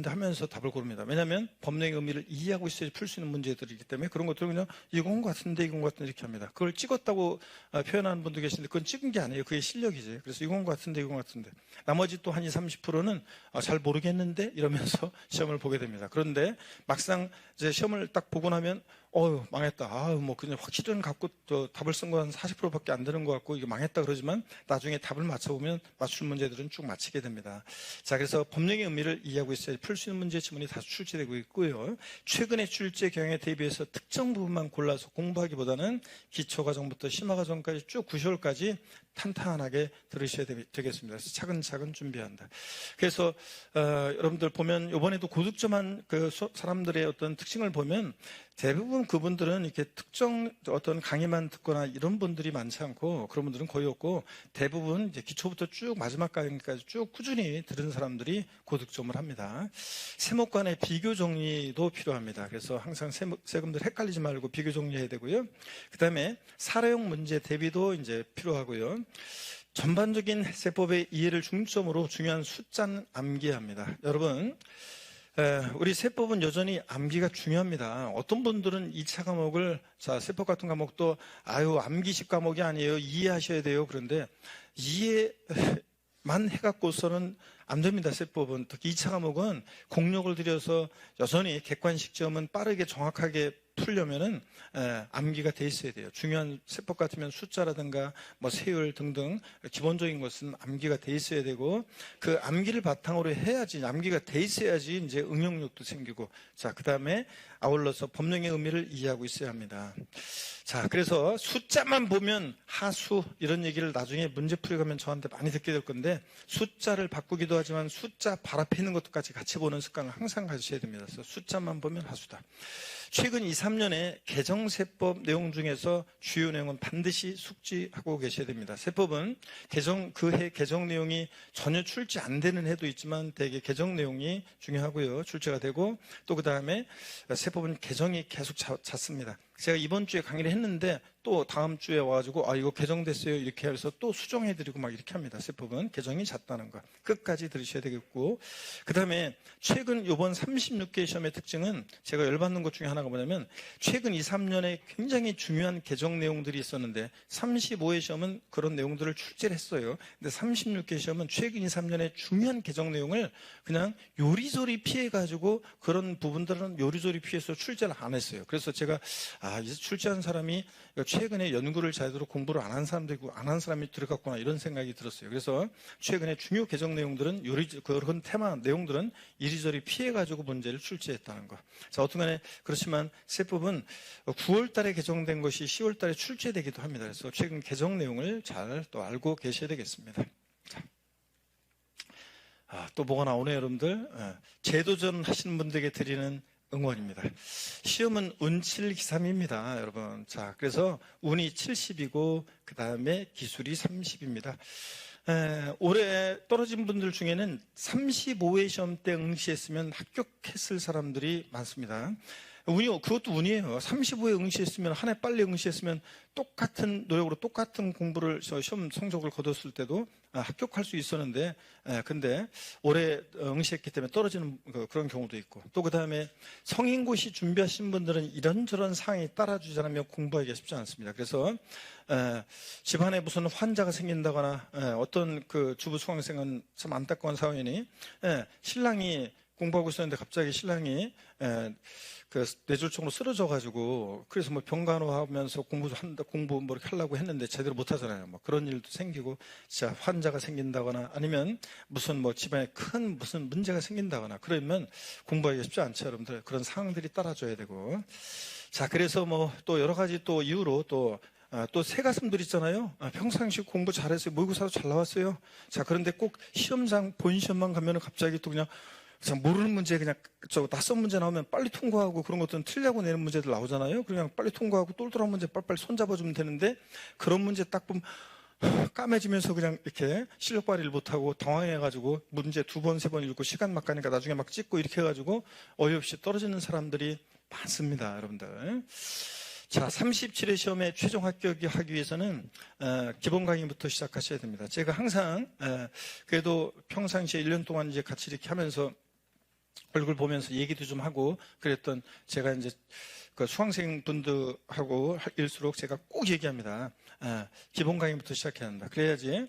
하면서 답을 고릅니다. 왜냐하면 법령의 의미를 이해하고 있어야지 풀 수 있는 문제들이기 때문에 그런 것들은 그냥 이건 것 같은데 이렇게 합니다. 그걸 찍었다고 표현하는 분도 계시는데 그건 찍은 게 아니에요. 그게 실력이지. 그래서 이건 것 같은데 나머지 또 한 20, 30%는 잘 모르겠는데 이러면서 시험을 보게 됩니다. 그런데 막상 이제 시험을 딱 보고 나면 망했다. 그냥 확실히는 갖고 답을 쓴 거 한 40%밖에 안 되는 것 같고 이게 망했다 그러지만 나중에 답을 맞춰보면 맞출 문제들은 쭉 맞히게 됩니다. 자, 그래서 법령의 의미를 이해하고 있어야 풀 수 있는 문제 지문이 다수 출제되고 있고요. 최근의 출제 경향에 대비해서 특정 부분만 골라서 공부하기보다는 기초과정부터 심화과정까지 쭉 9시월까지 탄탄하게 들으셔야 되겠습니다. 그래서 차근차근 준비한다. 그래서 여러분들 보면 이번에도 고득점한 그 사람들의 어떤 특징을 보면 대부분 그분들은 이렇게 특정 어떤 강의만 듣거나 이런 분들이 많지 않고 그런 분들은 거의 없고 대부분 이제 기초부터 쭉 마지막 강의까지 쭉 꾸준히 들은 사람들이 고득점을 합니다. 세목 간의 비교 정리도 필요합니다. 그래서 항상 세금들 헷갈리지 말고 비교 정리해야 되고요. 그 다음에 사례형 문제 대비도 이제 필요하고요. 전반적인 세법의 이해를 중점으로 중요한 숫자는 암기해야 합니다. 여러분, 우리 세법은 여전히 암기가 중요합니다. 어떤 분들은 2차 과목을, 세법 같은 과목도 암기식 과목이 아니에요. 이해하셔야 돼요. 그런데 이해만 해갖고서는 안 됩니다. 세법은. 특히 2차 과목은 공력을 들여서 여전히 객관식 시험은 빠르게 정확하게 풀려면은 암기가 돼 있어야 돼요. 중요한 세법 같으면 숫자라든가 세율 등등 기본적인 것은 암기가 돼 있어야 되고 그 암기를 바탕으로 해야지 암기가 돼 있어야지 이제 응용력도 생기고 그 다음에 아울러서 법령의 의미를 이해하고 있어야 합니다. 자, 그래서 숫자만 보면 하수 이런 얘기를 나중에 문제 풀이 가면 저한테 많이 듣게 될 건데 숫자를 바꾸기도 하지만 숫자 발 앞에 있는 것까지 같이 보는 습관을 항상 가지셔야 됩니다. 그래서 숫자만 보면 하수다. 최근 2, 3년의 개정세법 내용 중에서 주요 내용은 반드시 숙지하고 계셔야 됩니다. 세법은 그해 개정 내용이 전혀 출제 안 되는 해도 있지만 대개 개정 내용이 중요하고요. 출제가 되고 또 그 다음에 세법은 개정이 계속 잦습니다. 제가 이번 주에 강의를 했는데 또 다음 주에 와가지고 이거 개정됐어요 이렇게 해서 또 수정해드리고 막 이렇게 합니다. 세법은 개정이 잦다는 거 끝까지 들으셔야 되겠고 그 다음에 최근 이번 36개 시험의 특징은 제가 열받는 것 중에 하나가 뭐냐면 최근 2, 3년에 굉장히 중요한 개정 내용들이 있었는데 35회 시험은 그런 내용들을 출제를 했어요. 근데 36개 시험은 최근 2, 3년에 중요한 개정 내용을 그냥 요리조리 피해가지고 그런 부분들은 요리조리 피해서 출제를 안 했어요. 그래서 제가 이제 출제한 사람이 최근에 연구를 제대로 공부를 안 한 사람도 있고 안 한 사람이 들어갔구나 이런 생각이 들었어요. 그래서 최근에 중요 개정 내용들은 그런 테마 내용들은 이리저리 피해가지고 문제를 출제했다는 거. 자, 어떻게 그렇지만 세법은 9월 달에 개정된 것이 10월 달에 출제되기도 합니다. 그래서 최근 개정 내용을 잘 또 알고 계셔야 되겠습니다. 자. 또 뭐가 나오네요, 여러분들. 재도전 하시는 분들에게 드리는 응원입니다. 시험은 운칠기삼입니다, 여러분. 자, 그래서 운이 70이고 그 다음에 기술이 30입니다. 올해 떨어진 분들 중에는 35회 시험 때 응시했으면 합격했을 사람들이 많습니다. 그것도 운이에요. 35에 응시했으면, 한 해 빨리 응시했으면 똑같은 노력으로 똑같은 공부를, 시험 성적을 거뒀을 때도 합격할 수 있었는데, 근데 올해 응시했기 때문에 떨어지는 그런 경우도 있고, 또 그 다음에 성인고시 준비하신 분들은 이런저런 상황이 따라주지 않으면 공부하기가 쉽지 않습니다. 그래서 집안에 무슨 환자가 생긴다거나, 어떤 그 주부 수강생은 참 안타까운 상황이니, 신랑이 공부하고 있었는데 갑자기 신랑이 그 뇌졸중으로 쓰러져가지고, 그래서 뭐 병간호하면서 공부 뭐 이렇게 하려고 했는데 제대로 못하잖아요. 뭐 그런 일도 생기고, 진짜 환자가 생긴다거나, 아니면 무슨 뭐 집안에 큰 무슨 문제가 생긴다거나, 그러면 공부하기가 쉽지 않죠, 여러분들. 그런 상황들이 따라줘야 되고. 자, 그래서 뭐 또 여러 가지 또 이유로 또 새가슴들 있잖아요. 평상시 공부 잘했어요. 모의고사도 잘 나왔어요. 자, 그런데 꼭 시험장, 본 시험만 가면은 갑자기 또 그냥 모르는 문제, 그냥 낯선 문제 나오면 빨리 통과하고, 그런 것들은 틀리고 내는 문제들 나오잖아요. 그냥 빨리 통과하고 똘똘한 문제 빨리빨리 손잡아주면 되는데, 그런 문제 딱 보면 까매지면서 그냥 이렇게 실력 발휘를 못하고 당황해가지고 문제 2번, 3번 읽고 시간 막 가니까 나중에 막 찍고 이렇게 해가지고 어이없이 떨어지는 사람들이 많습니다, 여러분들. 자, 37회 시험에 최종 합격하기 위해서는 기본 강의부터 시작하셔야 됩니다. 제가 항상 그래도 평상시에 1년 동안 이제 같이 이렇게 하면서 얼굴 보면서 얘기도 좀 하고 그랬던, 제가 이제 그 수강생분들하고 일수록 제가 꼭 얘기합니다. 기본 강의부터 시작해야 한다. 그래야지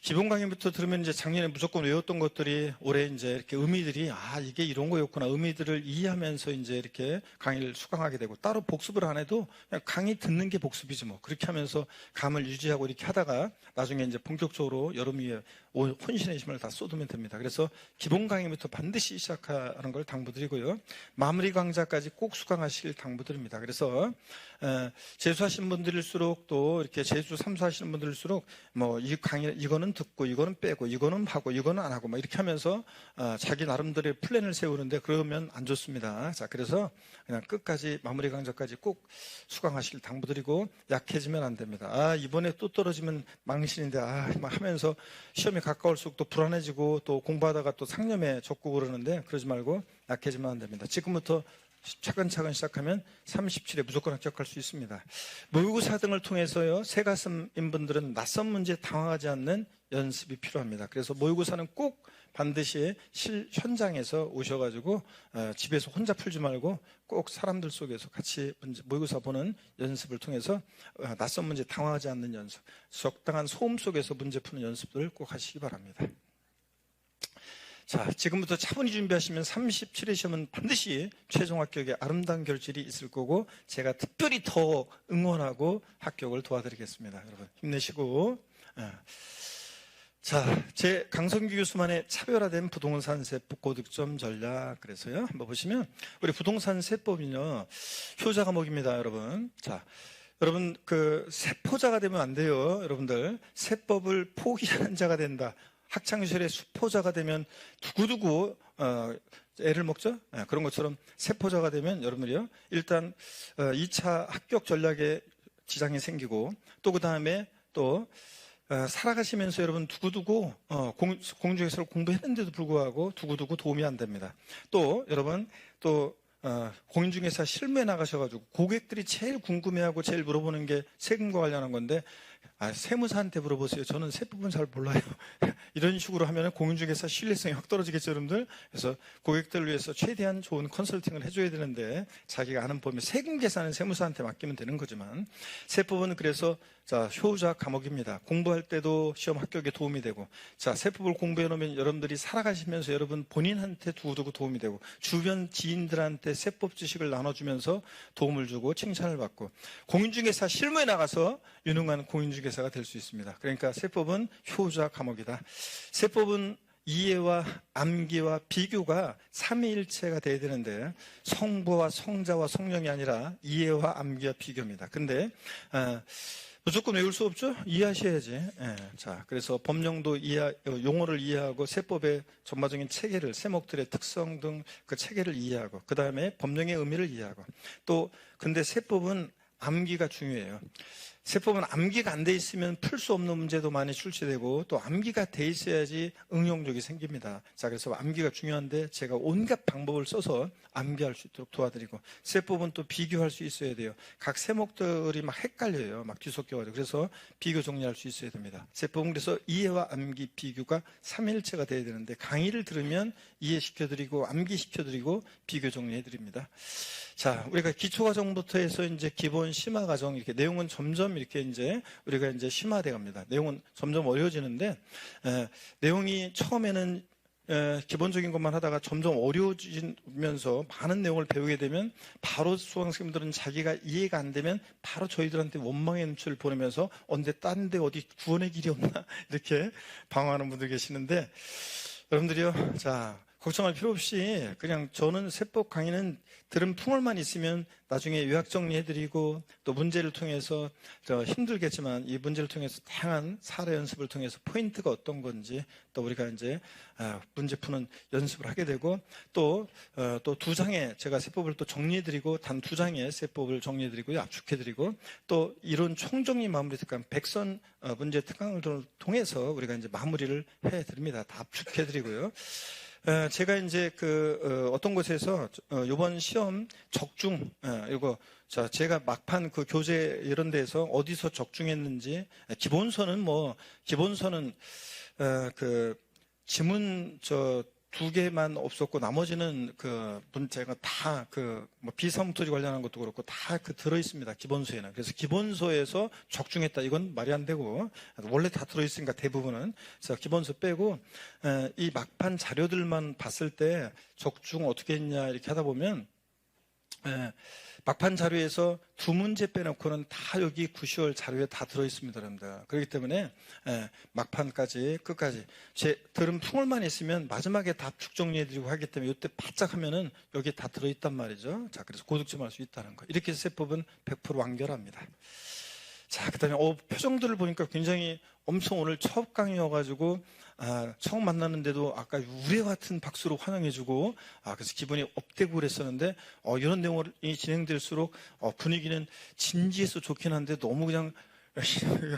기본 강의부터 들으면 이제 작년에 무조건 외웠던 것들이 올해 이제 이렇게 의미들이, 이게 이런 거였구나, 의미들을 이해하면서 이제 이렇게 강의를 수강하게 되고, 따로 복습을 안 해도 그냥 강의 듣는 게 복습이지 뭐. 그렇게 하면서 감을 유지하고 이렇게 하다가 나중에 이제 본격적으로 여름 위에 혼신의 힘을 다 쏟으면 됩니다. 그래서 기본 강의부터 반드시 시작하는 걸 당부드리고요. 마무리 강좌까지 꼭 수강하시길 당부드립니다. 그래서 재수하신 분들일수록, 또 이렇게 재수 3수 하시는 분들일수록 뭐 이 강의 이거는 듣고 이거는 빼고 이거는 하고 이거는 안 하고 막 이렇게 하면서 자기 나름대로의 플랜을 세우는데, 그러면 안 좋습니다. 자, 그래서 그냥 끝까지 마무리 강좌까지 꼭 수강하시길 당부드리고, 약해지면 안 됩니다. 이번에 또 떨어지면 망신인데 막 하면서 시험이 가까울수록 또 불안해지고, 또 공부하다가 또 상념에 젖고 그러는데, 그러지 말고 약해지면 안 됩니다. 지금부터 차근차근 시작하면 37에 무조건 합격할 수 있습니다. 모의고사 등을 통해서요, 새가슴인 분들은 낯선 문제에 당황하지 않는 연습이 필요합니다. 그래서 모의고사는 꼭 반드시 현장에서 오셔가지고 집에서 혼자 풀지 말고 꼭 사람들 속에서 같이 모의고사 보는 연습을 통해서 낯선 문제에 당황하지 않는 연습, 적당한 소음 속에서 문제 푸는 연습들을 꼭 하시기 바랍니다. 자, 지금부터 차분히 준비하시면 37회 시험은 반드시 최종 합격에 아름다운 결실이 있을 거고, 제가 특별히 더 응원하고 합격을 도와드리겠습니다. 여러분 힘내시고. 자, 제 강성규 교수만의 차별화된 부동산 세법 고득점 전략. 그래서요, 한번 보시면 우리 부동산 세법은요, 효자 과목입니다, 여러분. 자, 여러분 그 세포자가 되면 안 돼요, 여러분들. 세법을 포기하는 자가 된다. 학창시절에 수포자가 되면 두고두고 애를 먹죠. 그런 것처럼 세포자가 되면 여러분들이요, 일단 2차 합격 전략에 지장이 생기고, 또 그 다음에 또 살아가시면서 여러분 두고두고 공중에서 공부했는데도 불구하고 두고두고 도움이 안 됩니다. 또 여러분 또 공인중개사 실무에 나가셔가지고 고객들이 제일 궁금해하고 제일 물어보는 게 세금과 관련한 건데, 세무사한테 물어보세요. 저는 세법은 잘 몰라요. 이런 식으로 하면 공인중개사 신뢰성이 확 떨어지겠죠, 여러분들. 그래서 고객들을 위해서 최대한 좋은 컨설팅을 해줘야 되는데, 자기가 아는 법에 세금 계산은 세무사한테 맡기면 되는 거지만, 세법은 그래서 효자 과목입니다. 공부할 때도 시험 합격에 도움이 되고, 세법을 공부해 놓으면 여러분들이 살아가시면서 여러분 본인한테 두고두고 도움이 되고, 주변 지인들한테 세법 지식을 나눠주면서 도움을 주고 칭찬을 받고, 공인중개사 실무에 나가서 유능한 공인중개사가 될 수 있습니다. 그러니까 세법은 효자 과목이다. 세법은 이해와 암기와 비교가 삼위일체가 돼야 되는데, 성부와 성자와 성령이 아니라 이해와 암기와 비교입니다. 근데 무조건 외울 수 없죠? 이해하셔야지. 자, 그래서 법령도 용어를 이해하고, 세법의 전반적인 체계를, 세목들의 특성 등 그 체계를 이해하고, 그 다음에 법령의 의미를 이해하고, 또 근데 세법은 암기가 중요해요. 세법은 암기가 안 돼 있으면 풀 수 없는 문제도 많이 출제되고 또 암기가 돼 있어야지 응용력이 생깁니다. 자, 그래서 암기가 중요한데 제가 온갖 방법을 써서 암기할 수 있도록 도와드리고, 세법은 또 비교할 수 있어야 돼요. 각 세목들이 막 헷갈려요. 막 뒤섞여가지고. 그래서 비교 정리할 수 있어야 됩니다. 세법은 그래서 이해와 암기, 비교가 삼일체가 돼야 되는데, 강의를 들으면 이해시켜드리고 암기시켜드리고 비교 정리해드립니다. 자, 우리가 기초과정부터 해서 이제 기본 심화과정, 이렇게 내용은 점점 이렇게 이제 우리가 이제 심화돼 갑니다. 내용은 점점 어려워지는데, 내용이 처음에는 기본적인 것만 하다가 점점 어려워지면서 많은 내용을 배우게 되면 바로 수강생들은 자기가 이해가 안 되면 바로 저희들한테 원망의 눈치를 보내면서 언제 딴 데 어디 구원의 길이 없나 이렇게 방황하는 분들 계시는데, 여러분들이요, 자, 걱정할 필요 없이 그냥 저는 세법 강의는 들은 풍월만 있으면 나중에 요약 정리해드리고 또 문제를 통해서 힘들겠지만 이 문제를 통해서 다양한 사례 연습을 통해서 포인트가 어떤 건지 또 우리가 이제 문제 푸는 연습을 하게 되고, 또 두 장에 제가 세법을 또 정리해드리고 단 두 장의 세법을 정리해드리고 압축해드리고 또 이론 총정리 마무리 특강 100선 문제 특강을 통해서 우리가 이제 마무리를 해드립니다. 다 압축해드리고요. 제가 이제 어떤 곳에서 이번 시험 적중, 이거, 자, 제가 막판 그 교재 이런 데서 어디서 적중했는지, 기본서는 지문 두 개만 없었고 나머지는 문제가 다 비상투지 관련한 것도 그렇고 다 들어 있습니다. 기본서에는. 그래서 기본서에서 적중했다, 이건 말이 안 되고, 원래 다 들어 있으니까 대부분은. 그래서 기본서 빼고 이 막판 자료들만 봤을 때 적중 어떻게 했냐 이렇게 하다 보면, 막판 자료에서 두 문제 빼놓고는 다 여기 9시월 자료에 다 들어있습니다, 여러분들. 그렇기 때문에 막판까지 끝까지 들은 풍월만 있으면 마지막에 다 압축 정리해드리고 하기 때문에 이때 바짝 하면은 여기 다 들어있단 말이죠. 자, 그래서 고득점할 수 있다는 거. 이렇게 해서 세법은 100% 완결합니다. 자, 그 다음에 표정들을 보니까 굉장히 엄청 오늘 첫 강의여가지고 처음 만났는데도 아까 우레 같은 박수로 환영해주고, 그래서 기분이 업되고 그랬었는데, 이런 내용이 진행될수록 분위기는 진지해서 좋긴 한데 너무 그냥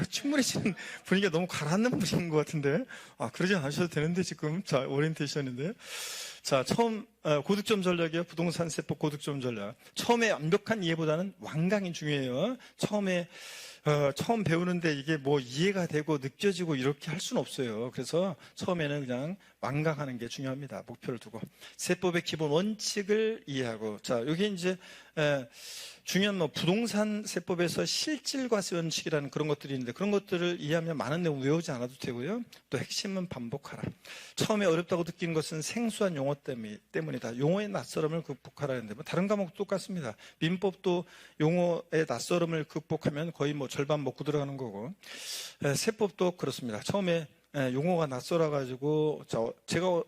침울해지는 분위기가 너무 가라앉는 분위기인 것 같은데, 그러지 않으셔도 되는데 지금. 자, 오리엔테이션인데, 자, 처음 고득점 전략이요. 부동산 세법 고득점 전략. 처음에 완벽한 이해보다는 완강이 중요해요. 처음 배우는데 이게 뭐 이해가 되고 느껴지고 이렇게 할 수는 없어요. 그래서 처음에는 그냥 완강하는 게 중요합니다. 목표를 두고. 세법의 기본 원칙을 이해하고. 자, 여기 이제 중요한 부동산 세법에서 실질과세 원칙이라는 그런 것들이 있는데, 그런 것들을 이해하면 많은 내용 외우지 않아도 되고요. 또 핵심은 반복하라. 처음에 어렵다고 느낀 것은 생소한 용어 때문이다. 용어의 낯설음을 극복하라는데, 다른 과목도 똑같습니다. 민법도 용어의 낯설음을 극복하면 거의 절반 먹고 들어가는 거고, 세법도 그렇습니다. 처음에 용어가 낯설어가지고, 제가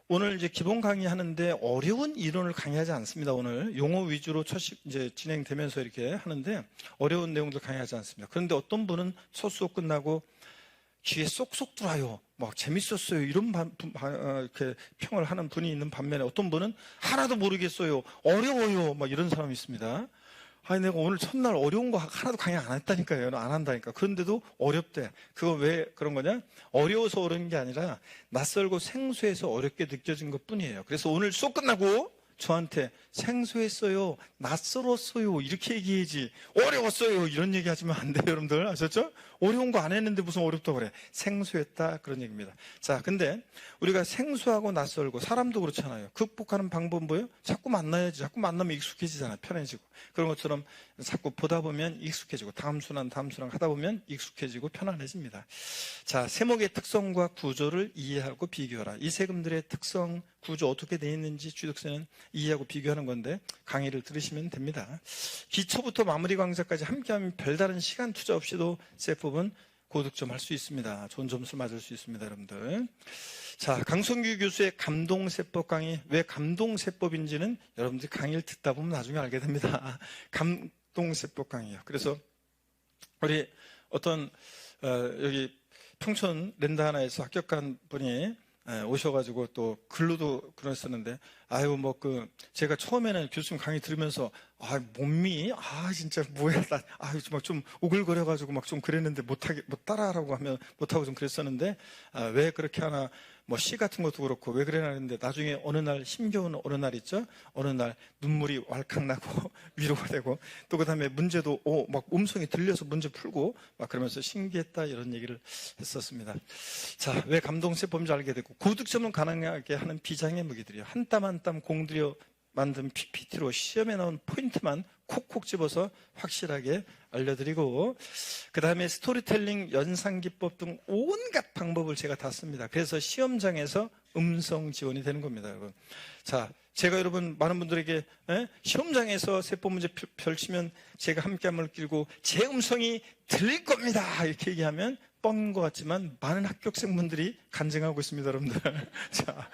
오늘 이제 기본 강의 하는데 어려운 이론을 강의하지 않습니다. 오늘 용어 위주로 이제 진행되면서 이렇게 하는데 어려운 내용들 강의하지 않습니다. 그런데 어떤 분은 첫 수업 끝나고 귀에 쏙쏙 들어와요. 막 재밌었어요. 이런 이렇게 평을 하는 분이 있는 반면에 어떤 분은 하나도 모르겠어요. 어려워요. 막 이런 사람이 있습니다. 내가 오늘 첫날 어려운 거 하나도 강의 안 했다니까요. 안 한다니까. 그런데도 어렵대. 그거 왜 그런 거냐? 어려워서 어려운 게 아니라 낯설고 생소해서 어렵게 느껴진 것 뿐이에요. 그래서 오늘 수업 끝나고 저한테 생소했어요, 낯설었어요 이렇게 얘기해야지 어려웠어요 이런 얘기 하시면 안 돼요. 여러분들 아셨죠? 어려운 거 안 했는데 무슨 어렵다고 그래. 생소했다 그런 얘기입니다. 자, 근데 우리가 생소하고 낯설고 사람도 그렇잖아요. 극복하는 방법은 뭐예요? 자꾸 만나야지. 자꾸 만나면 익숙해지잖아요. 편해지고. 그런 것처럼 자꾸 보다 보면 익숙해지고 다음 순환 하다 보면 익숙해지고 편안해집니다. 자, 세목의 특성과 구조를 이해하고 비교하라. 이 세금들의 특성, 구조 어떻게 되어 있는지 취득세는 이해하고 비교하는 건데 강의를 들으시면 됩니다. 기초부터 마무리 강좌까지 함께하면 별다른 시간 투자 없이도 세법은 고득점 할 수 있습니다. 좋은 점수를 맞을 수 있습니다, 여러분들. 자, 강성규 교수의 감동세법 강의, 왜 감동세법인지는 여러분들이 강의를 듣다 보면 나중에 알게 됩니다. 감동세법 강의요. 그래서 우리 어떤 여기 평촌 랜드 하나에서 합격한 분이 오셔가지고 또 글로도 그랬었는데, 아유, 뭐, 제가 처음에는 교수님 강의 들으면서, 몸이, 진짜 뭐야, 막 좀 오글거려가지고 막 좀 그랬는데 못 따라하라고 하면 못하고 좀 그랬었는데, 왜 그렇게 하나, 뭐 시 같은 것도 그렇고 왜 그러나 했는데, 나중에 어느 날 힘겨운 어느 날 있죠? 어느 날 눈물이 왈칵 나고 위로가 되고, 또 그 다음에 문제도 막 음성이 들려서 문제 풀고 막 그러면서 신기했다, 이런 얘기를 했었습니다. 자, 왜 감동세법인지 알게 되고, 고득점을 가능하게 하는 비장의 무기들이요. 한 땀 한 땀 공들여 만든 PPT로 시험에 나온 포인트만 콕콕 집어서 확실하게 알려드리고, 그 다음에 스토리텔링, 연상기법 등 온갖 방법을 제가 다 씁니다. 그래서 시험장에서 음성 지원이 되는 겁니다, 여러분. 자, 제가 여러분 많은 분들에게 시험장에서 세법 문제 펼치면 제가 함께함을 끼고 제 음성이 들릴 겁니다, 이렇게 얘기하면 뻥인 것 같지만 많은 합격생분들이 간증하고 있습니다, 여러분들. 자,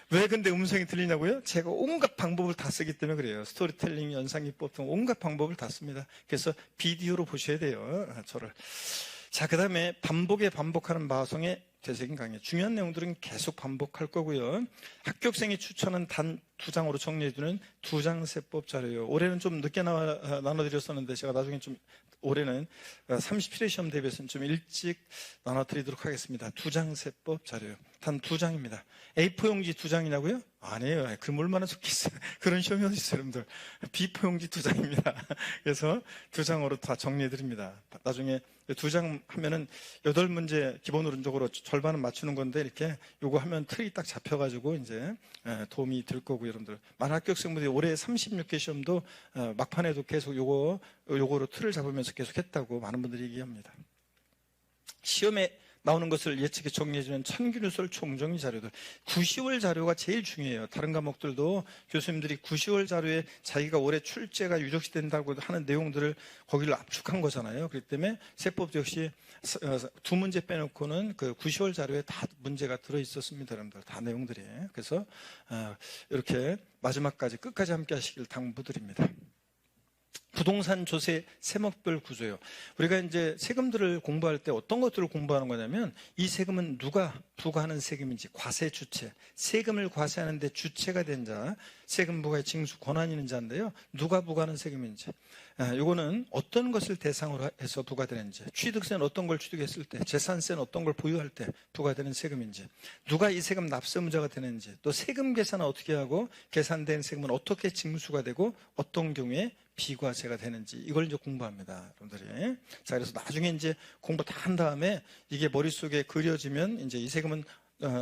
왜 근데 음성이 들리냐고요? 제가 온갖 방법을 다 쓰기 때문에 그래요. 스토리텔링, 연상기법 등 온갖 방법을 다 씁니다. 그래서 비디오로 보셔야 돼요, 저를. 자, 그 다음에 반복하는 마성의 되새긴 강의. 중요한 내용들은 계속 반복할 거고요. 합격생이 추천한 단 2장으로 정리해두는 2장 세법 자료요. 올해는 좀 늦게 나눠드렸었는데 제가 나중에 좀 올해는 37회 시험 대비해서는 좀 일찍 나눠드리도록 하겠습니다. 2장 세법 자료요. 단 2장입니다. A4 용지 2장이냐고요? 아니에요. 얼마나 좋겠어요. 그런 시험이 어디 있어요, 여러분들. B4 용지 2장입니다. 그래서 2장으로 다 정리해드립니다. 나중에 2장 하면은 8문제 기본으로적으로 절반은 맞추는 건데, 이렇게 요거 하면 틀이 딱 잡혀가지고 이제 도움이 될 거고, 여러분들. 많은 합격생분들이 올해 36개 시험도 막판에도 계속 요거로 틀을 잡으면서 계속 했다고 많은 분들이 얘기합니다. 시험에 나오는 것을 예측해 정리해주는 천기누설 총정리 자료들. 9, 10월 자료가 제일 중요해요. 다른 과목들도 교수님들이 9, 10월 자료에 자기가 올해 출제가 유적시 된다고 하는 내용들을 거기를 압축한 거잖아요. 그렇기 때문에 세법 역시 2문제 빼놓고는 그 9, 10월 자료에 다 문제가 들어있었습니다, 여러분들. 다 내용들이. 그래서 이렇게 마지막까지 끝까지 함께 하시길 당부드립니다. 부동산 조세 세목별 구조요. 우리가 이제 세금들을 공부할 때 어떤 것들을 공부하는 거냐면, 이 세금은 누가 부과하는 세금인지, 과세 주체, 세금을 과세하는데 주체가 된 자, 세금 부과의 징수 권한이 있는 자인데요. 누가 부과하는 세금인지, 이거는 어떤 것을 대상으로 해서 부과되는지, 취득세는 어떤 걸 취득했을 때, 재산세는 어떤 걸 보유할 때 부과되는 세금인지, 누가 이 세금 납세문자가 되는지, 또 세금 계산은 어떻게 하고 계산된 세금은 어떻게 징수가 되고 어떤 경우에 비과세가 되는지, 이걸 이제 공부합니다, 여러분들이. 자, 그래서 나중에 이제 공부 다 한 다음에 이게 머릿속에 그려지면, 이제 이 세금은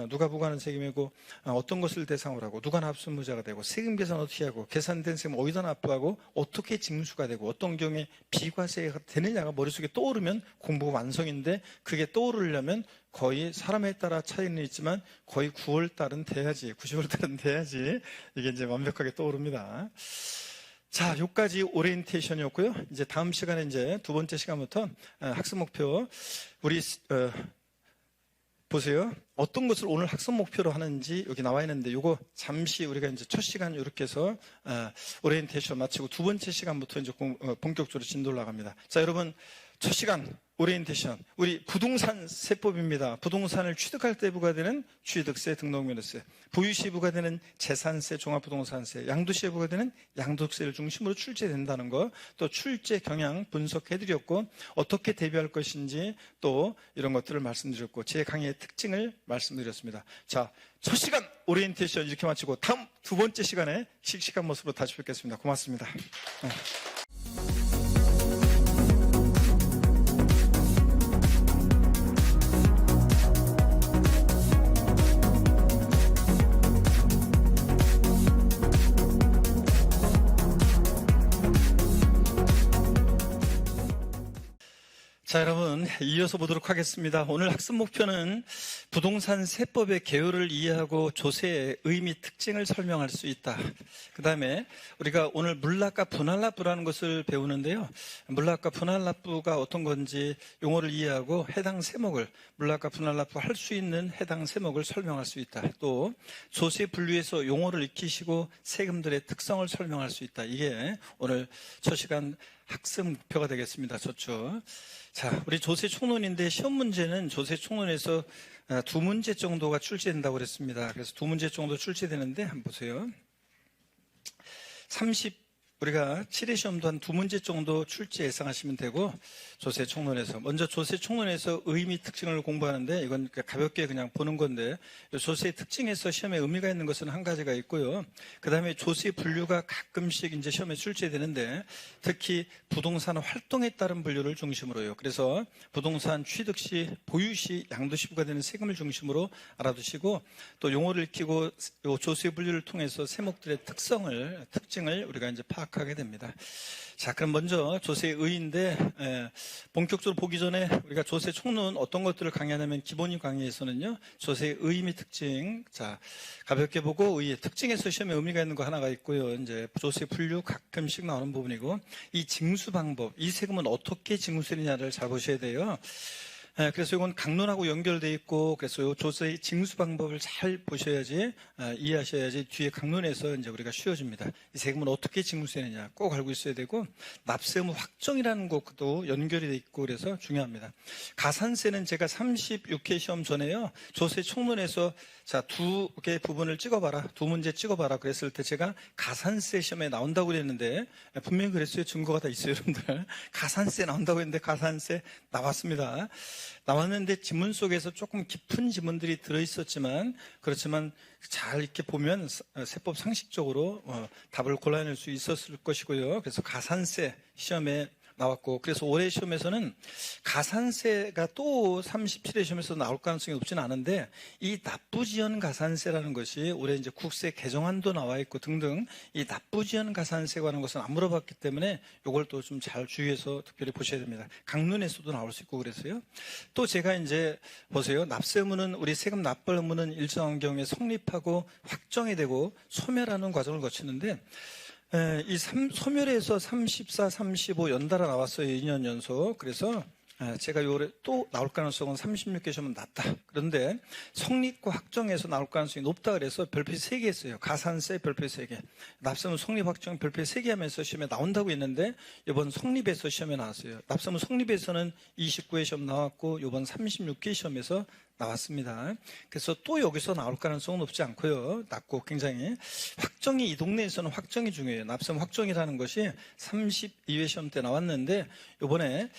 누가 부과하는 세금이고, 어떤 것을 대상으로 하고, 누가 납세무자가 되고, 세금 계산 어떻게 하고, 계산된 세금 어디다 납부하고, 어떻게 징수가 되고, 어떤 경우에 비과세가 되느냐가 머릿속에 떠오르면 공부가 완성인데, 그게 떠오르려면 거의 사람에 따라 차이는 있지만 거의 9월 달은 돼야지, 90월 달은 돼야지 이게 이제 완벽하게 떠오릅니다. 자, 여기까지 오리엔테이션이었고요. 이제 다음 시간에 이제 2번째 시간부터 학습 목표, 우리 보세요. 어떤 것을 오늘 학습 목표로 하는지 여기 나와 있는데, 요거 잠시 우리가 이제 첫 시간 이렇게 해서 오리엔테이션 마치고 2번째 시간부터 이제 본격적으로 진도를 나갑니다. 자, 여러분, 첫 시간 오리엔테이션, 우리 부동산 세법입니다. 부동산을 취득할 때 부과되는 취득세, 등록면허세, 보유시 부과되는 재산세, 종합부동산세, 양도시에 부과되는 양도세를 중심으로 출제된다는 거, 또 출제 경향 분석해드렸고, 어떻게 대비할 것인지 또 이런 것들을 말씀드렸고, 제 강의의 특징을 말씀드렸습니다. 자, 첫 시간 오리엔테이션 이렇게 마치고 다음 2번째 시간에 씩씩한 모습으로 다시 뵙겠습니다. 고맙습니다. 자, 여러분, 이어서 보도록 하겠습니다. 오늘 학습 목표는 부동산 세법의 개요를 이해하고 조세의 의미, 특징을 설명할 수 있다. 그 다음에 우리가 오늘 물납과 분할납부라는 것을 배우는데요. 물납과 분할납부가 어떤 건지 용어를 이해하고 해당 세목을, 물납과 분할납부 할 수 있는 해당 세목을 설명할 수 있다. 또 조세 분류에서 용어를 익히시고 세금들의 특성을 설명할 수 있다. 이게 오늘 첫 시간 학습 목표가 되겠습니다. 저쪽. 자, 우리 조세 총론인데 시험 문제는 조세 총론에서 두 문제 정도가 출제된다고 그랬습니다. 그래서 두 문제 정도 출제되는데 한번 보세요. 우리가 7회 시험도 한 두 문제 정도 출제 예상하시면 되고, 조세 총론에서. 먼저 조세 총론에서 의미 특징을 공부하는데, 이건 가볍게 그냥 보는 건데, 조세의 특징에서 시험에 의미가 있는 것은 한 가지가 있고요. 그 다음에 조세 분류가 가끔씩 이제 시험에 출제되는데, 특히 부동산 활동에 따른 분류를 중심으로요. 그래서 부동산 취득 시, 보유 시, 양도시 부과되는 세금을 중심으로 알아두시고, 또 용어를 익히고 조세 분류를 통해서 세목들의 특징을 우리가 이제 파악하게 됩니다. 자, 그럼 먼저 조세의 의의인데, 본격적으로 보기 전에 우리가 조세 총론 어떤 것들을 강의하냐면, 기본인 강의에서는요, 조세의 의의 및 특징, 자, 가볍게 보고 의의 특징에서 시험에 의미가 있는 거 하나가 있고요. 이제 조세 분류 가끔씩 나오는 부분이고, 이 징수 방법, 이 세금은 어떻게 징수되느냐를 잘 보셔야 돼요. 그래서 이건 강론하고 연결되어 있고, 그래서 이 조세의 징수 방법을 잘 보셔야지, 이해하셔야지 뒤에 강론에서 이제 우리가 쉬워집니다. 이 세금은 어떻게 징수되느냐 꼭 알고 있어야 되고, 납세의무 확정이라는 것도 연결이 되어 있고, 그래서 중요합니다. 가산세는 제가 36회 시험 전에요, 조세 총론에서 자, 두 개 부분을 찍어봐라, 두 문제 찍어봐라 그랬을 때 제가 가산세 시험에 나온다고 그랬는데, 분명히 그랬어요. 증거가 다 있어요, 여러분들. 가산세 나온다고 했는데 가산세 나왔습니다. 나왔는데 지문 속에서 조금 깊은 지문들이 들어있었지만, 그렇지만 잘 이렇게 보면 세법 상식적으로 답을 골라낼 수 있었을 것이고요. 그래서 가산세 시험에 나왔고, 그래서 올해 시험에서는 가산세가 또 37회 시험에서 나올 가능성이 높지는 않은데, 이 납부지연 가산세라는 것이 올해 이제 국세 개정안도 나와 있고 등등, 이 납부지연 가산세에 관한 것은 안 물어봤기 때문에 이걸 또 좀 잘 주의해서 특별히 보셔야 됩니다. 강론에서도 나올 수 있고 그래서요. 또 제가 이제 보세요. 납세 의무는, 우리 세금 납부 의무는 일정한 경우에 성립하고 확정이 되고 소멸하는 과정을 거치는데, 이 소멸에서 34, 35 연달아 나왔어요. 2년 연속. 그래서 제가 올해 또 나올 가능성은 36개 시험은 낮다. 그런데 성립과 확정에서 나올 가능성이 높다 그래서 별표 3개 했어요. 가산세 별표 3개. 납세의무 성립 확정 별표 3개 하면서 시험에 나온다고 했는데, 이번 성립에서 시험에 나왔어요. 납세의무 성립에서는 29회 시험 나왔고, 이번 36회 시험에서 나왔습니다. 그래서 또 여기서 나올 가능성은 높지 않고요. 낮고 굉장히. 확정이, 이 동네에서는 확정이 중요해요. 납세의무 확정이라는 것이 32회 시험 때 나왔는데, 이번에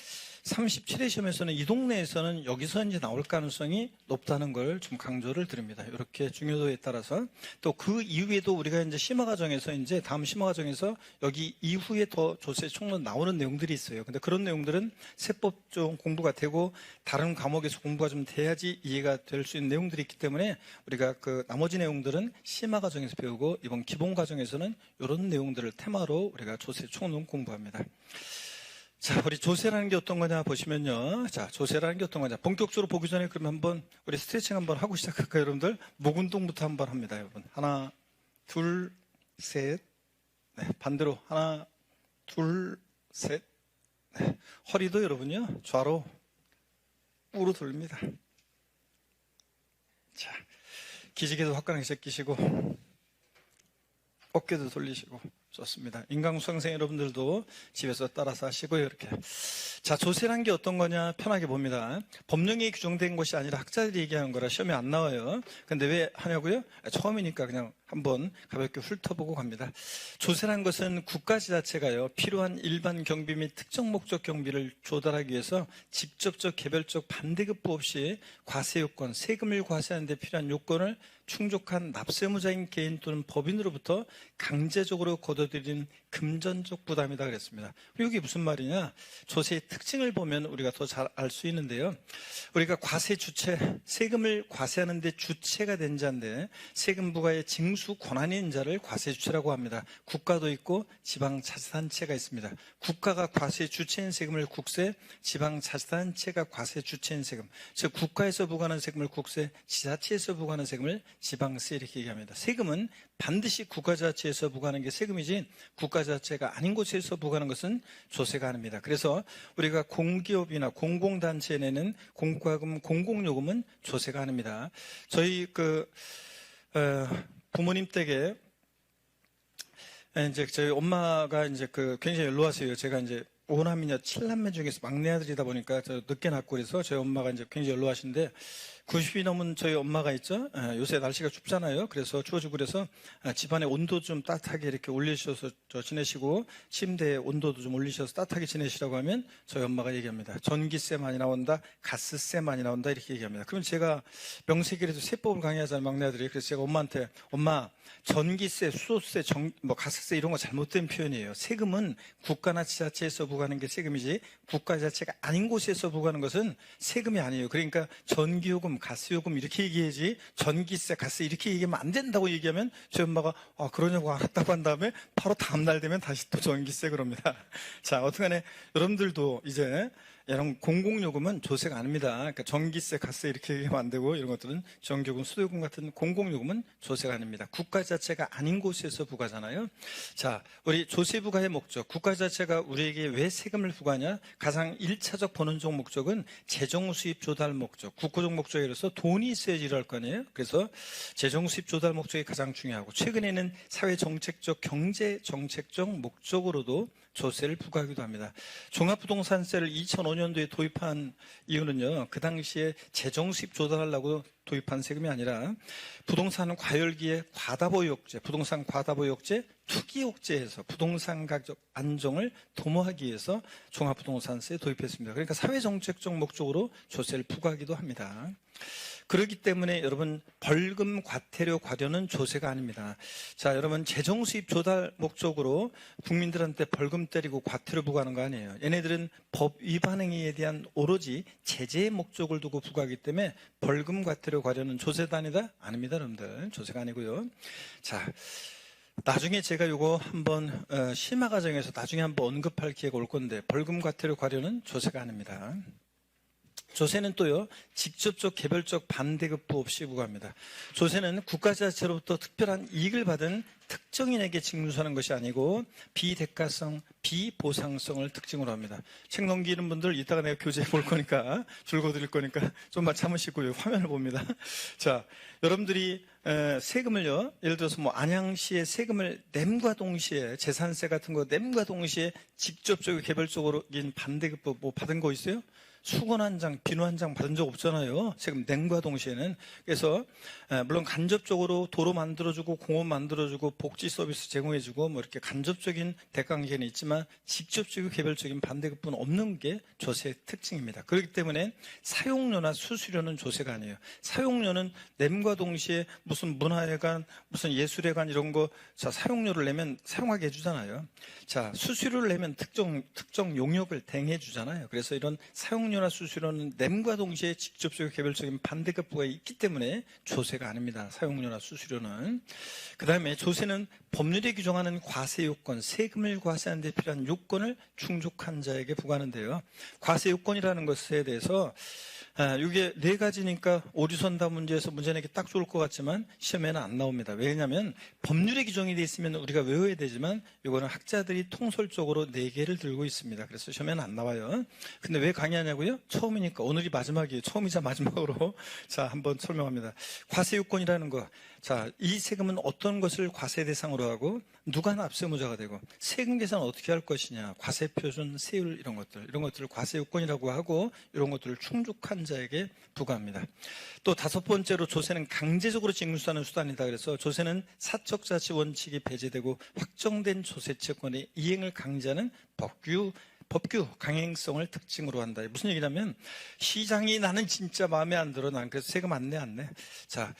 37회 시험에서는 이 동네에서는 여기서 이제 나올 가능성이 높다는 걸 좀 강조를 드립니다. 이렇게 중요도에 따라서. 또 그 이후에도 우리가 이제 심화 과정에서, 이제 다음 심화 과정에서 여기 이후에 더 조세 총론 나오는 내용들이 있어요. 근데 그런 내용들은 세법 좀 공부가 되고 다른 과목에서 공부가 좀 돼야지 이해가 될 수 있는 내용들이 있기 때문에, 우리가 그 나머지 내용들은 심화 과정에서 배우고, 이번 기본 과정에서는 이런 내용들을 테마로 우리가 조세 총론 공부합니다. 자, 우리 조세라는 게 어떤 거냐 보시면요. 자, 조세라는 게 어떤 거냐. 본격적으로 보기 전에 그러면 한번 우리 스트레칭 한번 하고 시작할까요, 여러분들? 목 운동부터 한번 합니다, 여러분. 하나, 둘, 셋. 네, 반대로. 하나, 둘, 셋. 네, 허리도 여러분요, 좌로 우로 돌립니다. 자, 기지개도 화끈하게 제끼시고, 어깨도 돌리시고. 좋습니다. 인강수강생 여러분들도 집에서 따라서 하시고요. 이렇게. 자, 조세란 게 어떤 거냐 편하게 봅니다. 법령에 규정된 것이 아니라 학자들이 얘기하는 거라 시험에 안 나와요. 근데 왜 하냐고요? 처음이니까 그냥 한번 가볍게 훑어보고 갑니다. 조세란 것은 국가 지자체가요, 필요한 일반 경비 및 특정 목적 경비를 조달하기 위해서 직접적 개별적 반대급부 없이 과세 요건, 세금을 과세하는 데 필요한 요건을 충족한 납세무자인 개인 또는 법인으로부터 강제적으로 거둬들인 금전적 부담이다 그랬습니다. 이게 무슨 말이냐? 조세의 특징을 보면 우리가 더 잘 알 수 있는데요. 우리가 과세 주체, 세금을 과세하는 데 주체가 된 자인데, 세금 부과의 징수 권한이 있는 자를 과세 주체라고 합니다. 국가도 있고 지방자치단체가 있습니다. 국가가 과세 주체인 세금을 국세, 지방자치단체가 과세 주체인 세금, 즉 국가에서 부과하는 세금을 국세, 지자체에서 부과하는 세금을 지방세 이렇게 얘기합니다. 세금은 반드시 국가자치에서 부과하는 게 세금이지, 국가자치가 아닌 곳에서 부과하는 것은 조세가 아닙니다. 그래서 우리가 공기업이나 공공단체에 내는 공과금, 공공요금은 조세가 아닙니다. 저희 부모님 댁에 이제 저희 엄마가 이제 굉장히 연로하세요. 제가 이제 5남이녀 7남매 중에서 막내 아들이다 보니까 저 늦게 낳고 그래서 저희 엄마가 이제 굉장히 연로하신데 90이 넘은 저희 엄마가 있죠. 요새 날씨가 춥잖아요. 그래서 추워지고 그래서 집안의 온도 좀 따뜻하게 이렇게 올리셔서 지내시고 침대에 온도도 좀 올리셔서 따뜻하게 지내시라고 하면 저희 엄마가 얘기합니다. 전기세 많이 나온다, 가스세 많이 나온다 이렇게 얘기합니다. 그럼 제가 명세기에도 세법을 강의하자는 막내 아들이 그래서 제가 엄마한테 엄마 전기세, 수도세, 가스세 이런 거 잘못된 표현이에요. 세금은 국가나 지자체에서 부과하는 게 세금이지 국가 자체가 아닌 곳에서 부과하는 것은 세금이 아니에요. 그러니까 전기요금, 가스요금 이렇게 얘기해야지 전기세, 가스 이렇게 얘기하면 안 된다고 얘기하면 저희 엄마가 그러냐고 알았다고 한 다음에 바로 다음날 되면 다시 또 전기세 그럽니다. 자, 어떡하네. 여러분들도 이제 이런 공공요금은 조세가 아닙니다. 그러니까 전기세, 가스 이렇게 얘기하면 안 되고 이런 것들은 전기요금, 수도요금 같은 공공요금은 조세가 아닙니다. 국가 자체가 아닌 곳에서 부과잖아요. 자, 우리 조세 부과의 목적, 국가 자체가 우리에게 왜 세금을 부과하냐? 가장 1차적 본원적 목적은 재정 수입 조달 목적, 국고적 목적에 이르러서 돈이 있어야지 일할 거 아니에요. 그래서 재정 수입 조달 목적이 가장 중요하고 최근에는 사회 정책적, 경제 정책적 목적으로도 조세를 부과하기도 합니다. 종합부동산세를 2005년도에 도입한 이유는요, 그 당시에 재정 수입 조달하려고 도입한 세금이 아니라 부동산 과열기에 과다보유옥제, 부동산 과다보유옥제, 투기옥제에서 부동산 가격 안정을 도모하기 위해서 종합부동산세 도입했습니다. 그러니까 사회정책적 목적으로 조세를 부과하기도 합니다. 그렇기 때문에 여러분 벌금, 과태료, 과료는 조세가 아닙니다. 자, 여러분 재정 수입 조달 목적으로 국민들한테 벌금 때리고 과태료 부과하는 거 아니에요. 얘네들은 법 위반 행위에 대한 오로지 제재의 목적을 두고 부과하기 때문에 벌금, 과태료, 과료는 조세가 아니다? 아닙니다, 여러분들. 조세가 아니고요. 자, 나중에 제가 요거 한번 심화 과정에서 나중에 한번 언급할 기회가 올 건데 벌금, 과태료, 과료는 조세가 아닙니다. 조세는 또요, 직접적 개별적 반대급부 없이 부과합니다. 조세는 국가 자체로부터 특별한 이익을 받은 특정인에게 징수하는 것이 아니고 비대가성, 비보상성을 특징으로 합니다. 책 넘기는 분들 이따가 내가 교재에 볼 거니까 줄거 드릴 거니까 좀만 참으시고요. 화면을 봅니다. 자, 여러분들이 세금을요, 예를 들어서 뭐 안양시의 세금을 냄과 동시에 재산세 같은 거 냄과 동시에 직접적으로 개별적으로 반대급부 뭐 받은 거 있어요? 수건 한 장, 비누 한 장 받은 적 없잖아요. 세금 낸과 동시에는. 그래서 물론 간접적으로 도로 만들어주고 공원 만들어주고 복지 서비스 제공해주고 뭐 이렇게 간접적인 대가관계는 있지만 직접적이고 개별적인 반대급부는 없는 게 조세의 특징입니다. 그렇기 때문에 사용료나 수수료는 조세가 아니에요. 사용료는 냄과 동시에 무슨 문화회관, 무슨 예술회관 이런 거 자, 사용료를 내면 사용하게 해주잖아요. 자, 수수료를 내면 특정 용역을 대행해주잖아요. 그래서 이런 사용료나 수수료는 냄과 동시에 직접적이고 개별적인 반대급부가 있기 때문에 조세가 아닙니다. 사용료나 수수료는. 그 다음에 조세는 법률에 규정하는 과세 요건, 세금을 과세하는 데 필요한 요건을 충족한 자에게 부과하는데요. 과세 요건이라는 것에 대해서 이게 네 가지니까 오류선다 문제에서 문제 내기 딱 좋을 것 같지만 시험에는 안 나옵니다. 왜냐하면 법률에 규정이 되어 있으면 우리가 외워야 되지만 이거는 학자들이 통설적으로 네 개를 들고 있습니다. 그래서 시험에는 안 나와요. 근데 왜 강의하냐고요? 처음이니까 오늘이 마지막이에요. 처음이자 마지막으로 자 한번 설명합니다. 과세 요건이라는 거. 자, 이 세금은 어떤 것을 과세 대상으로 하고 누가 납세무자가 되고 세금 계산 어떻게 할 것이냐, 과세 표준, 세율 이런 것들을 과세 요건이라고 하고 이런 것들을 충족한 자에게 부과합니다. 또 다섯 번째로 조세는 강제적으로 징수하는 수단이다. 그래서 조세는 사적자치 원칙이 배제되고 확정된 조세채권의 이행을 강제하는 법규 강행성을 특징으로 한다. 무슨 얘기냐면 시장이 나는 진짜 마음에 안 들어. 난 그래서 세금 안 내. 자,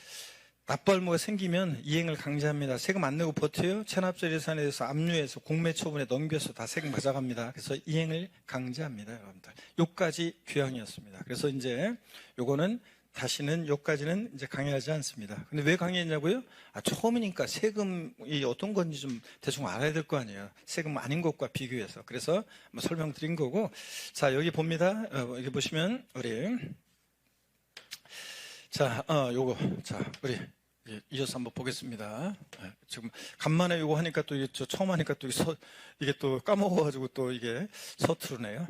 납부할무가 생기면 이행을 강제합니다. 세금 안 내고 버텨요? 체납자 예산에 대해서 압류해서 공매 처분에 넘겨서 다 세금 가져갑니다. 그래서 이행을 강제합니다, 여러분들. 요까지 규양이었습니다. 그래서 이제 요거는 다시는 요까지는 이제 강의하지 않습니다. 근데 왜 강의했냐고요? 처음이니까 세금이 어떤 건지 좀 대충 알아야 될 거 아니에요. 세금 아닌 것과 비교해서. 그래서 한번 설명드린 거고. 자, 여기 봅니다. 여기 보시면 우리 자, 우리 이어서 한번 보겠습니다. 지금 간만에 이거 하니까 또 처음 하니까 또 이게 또 까먹어가지고 또 이게 서투르네요.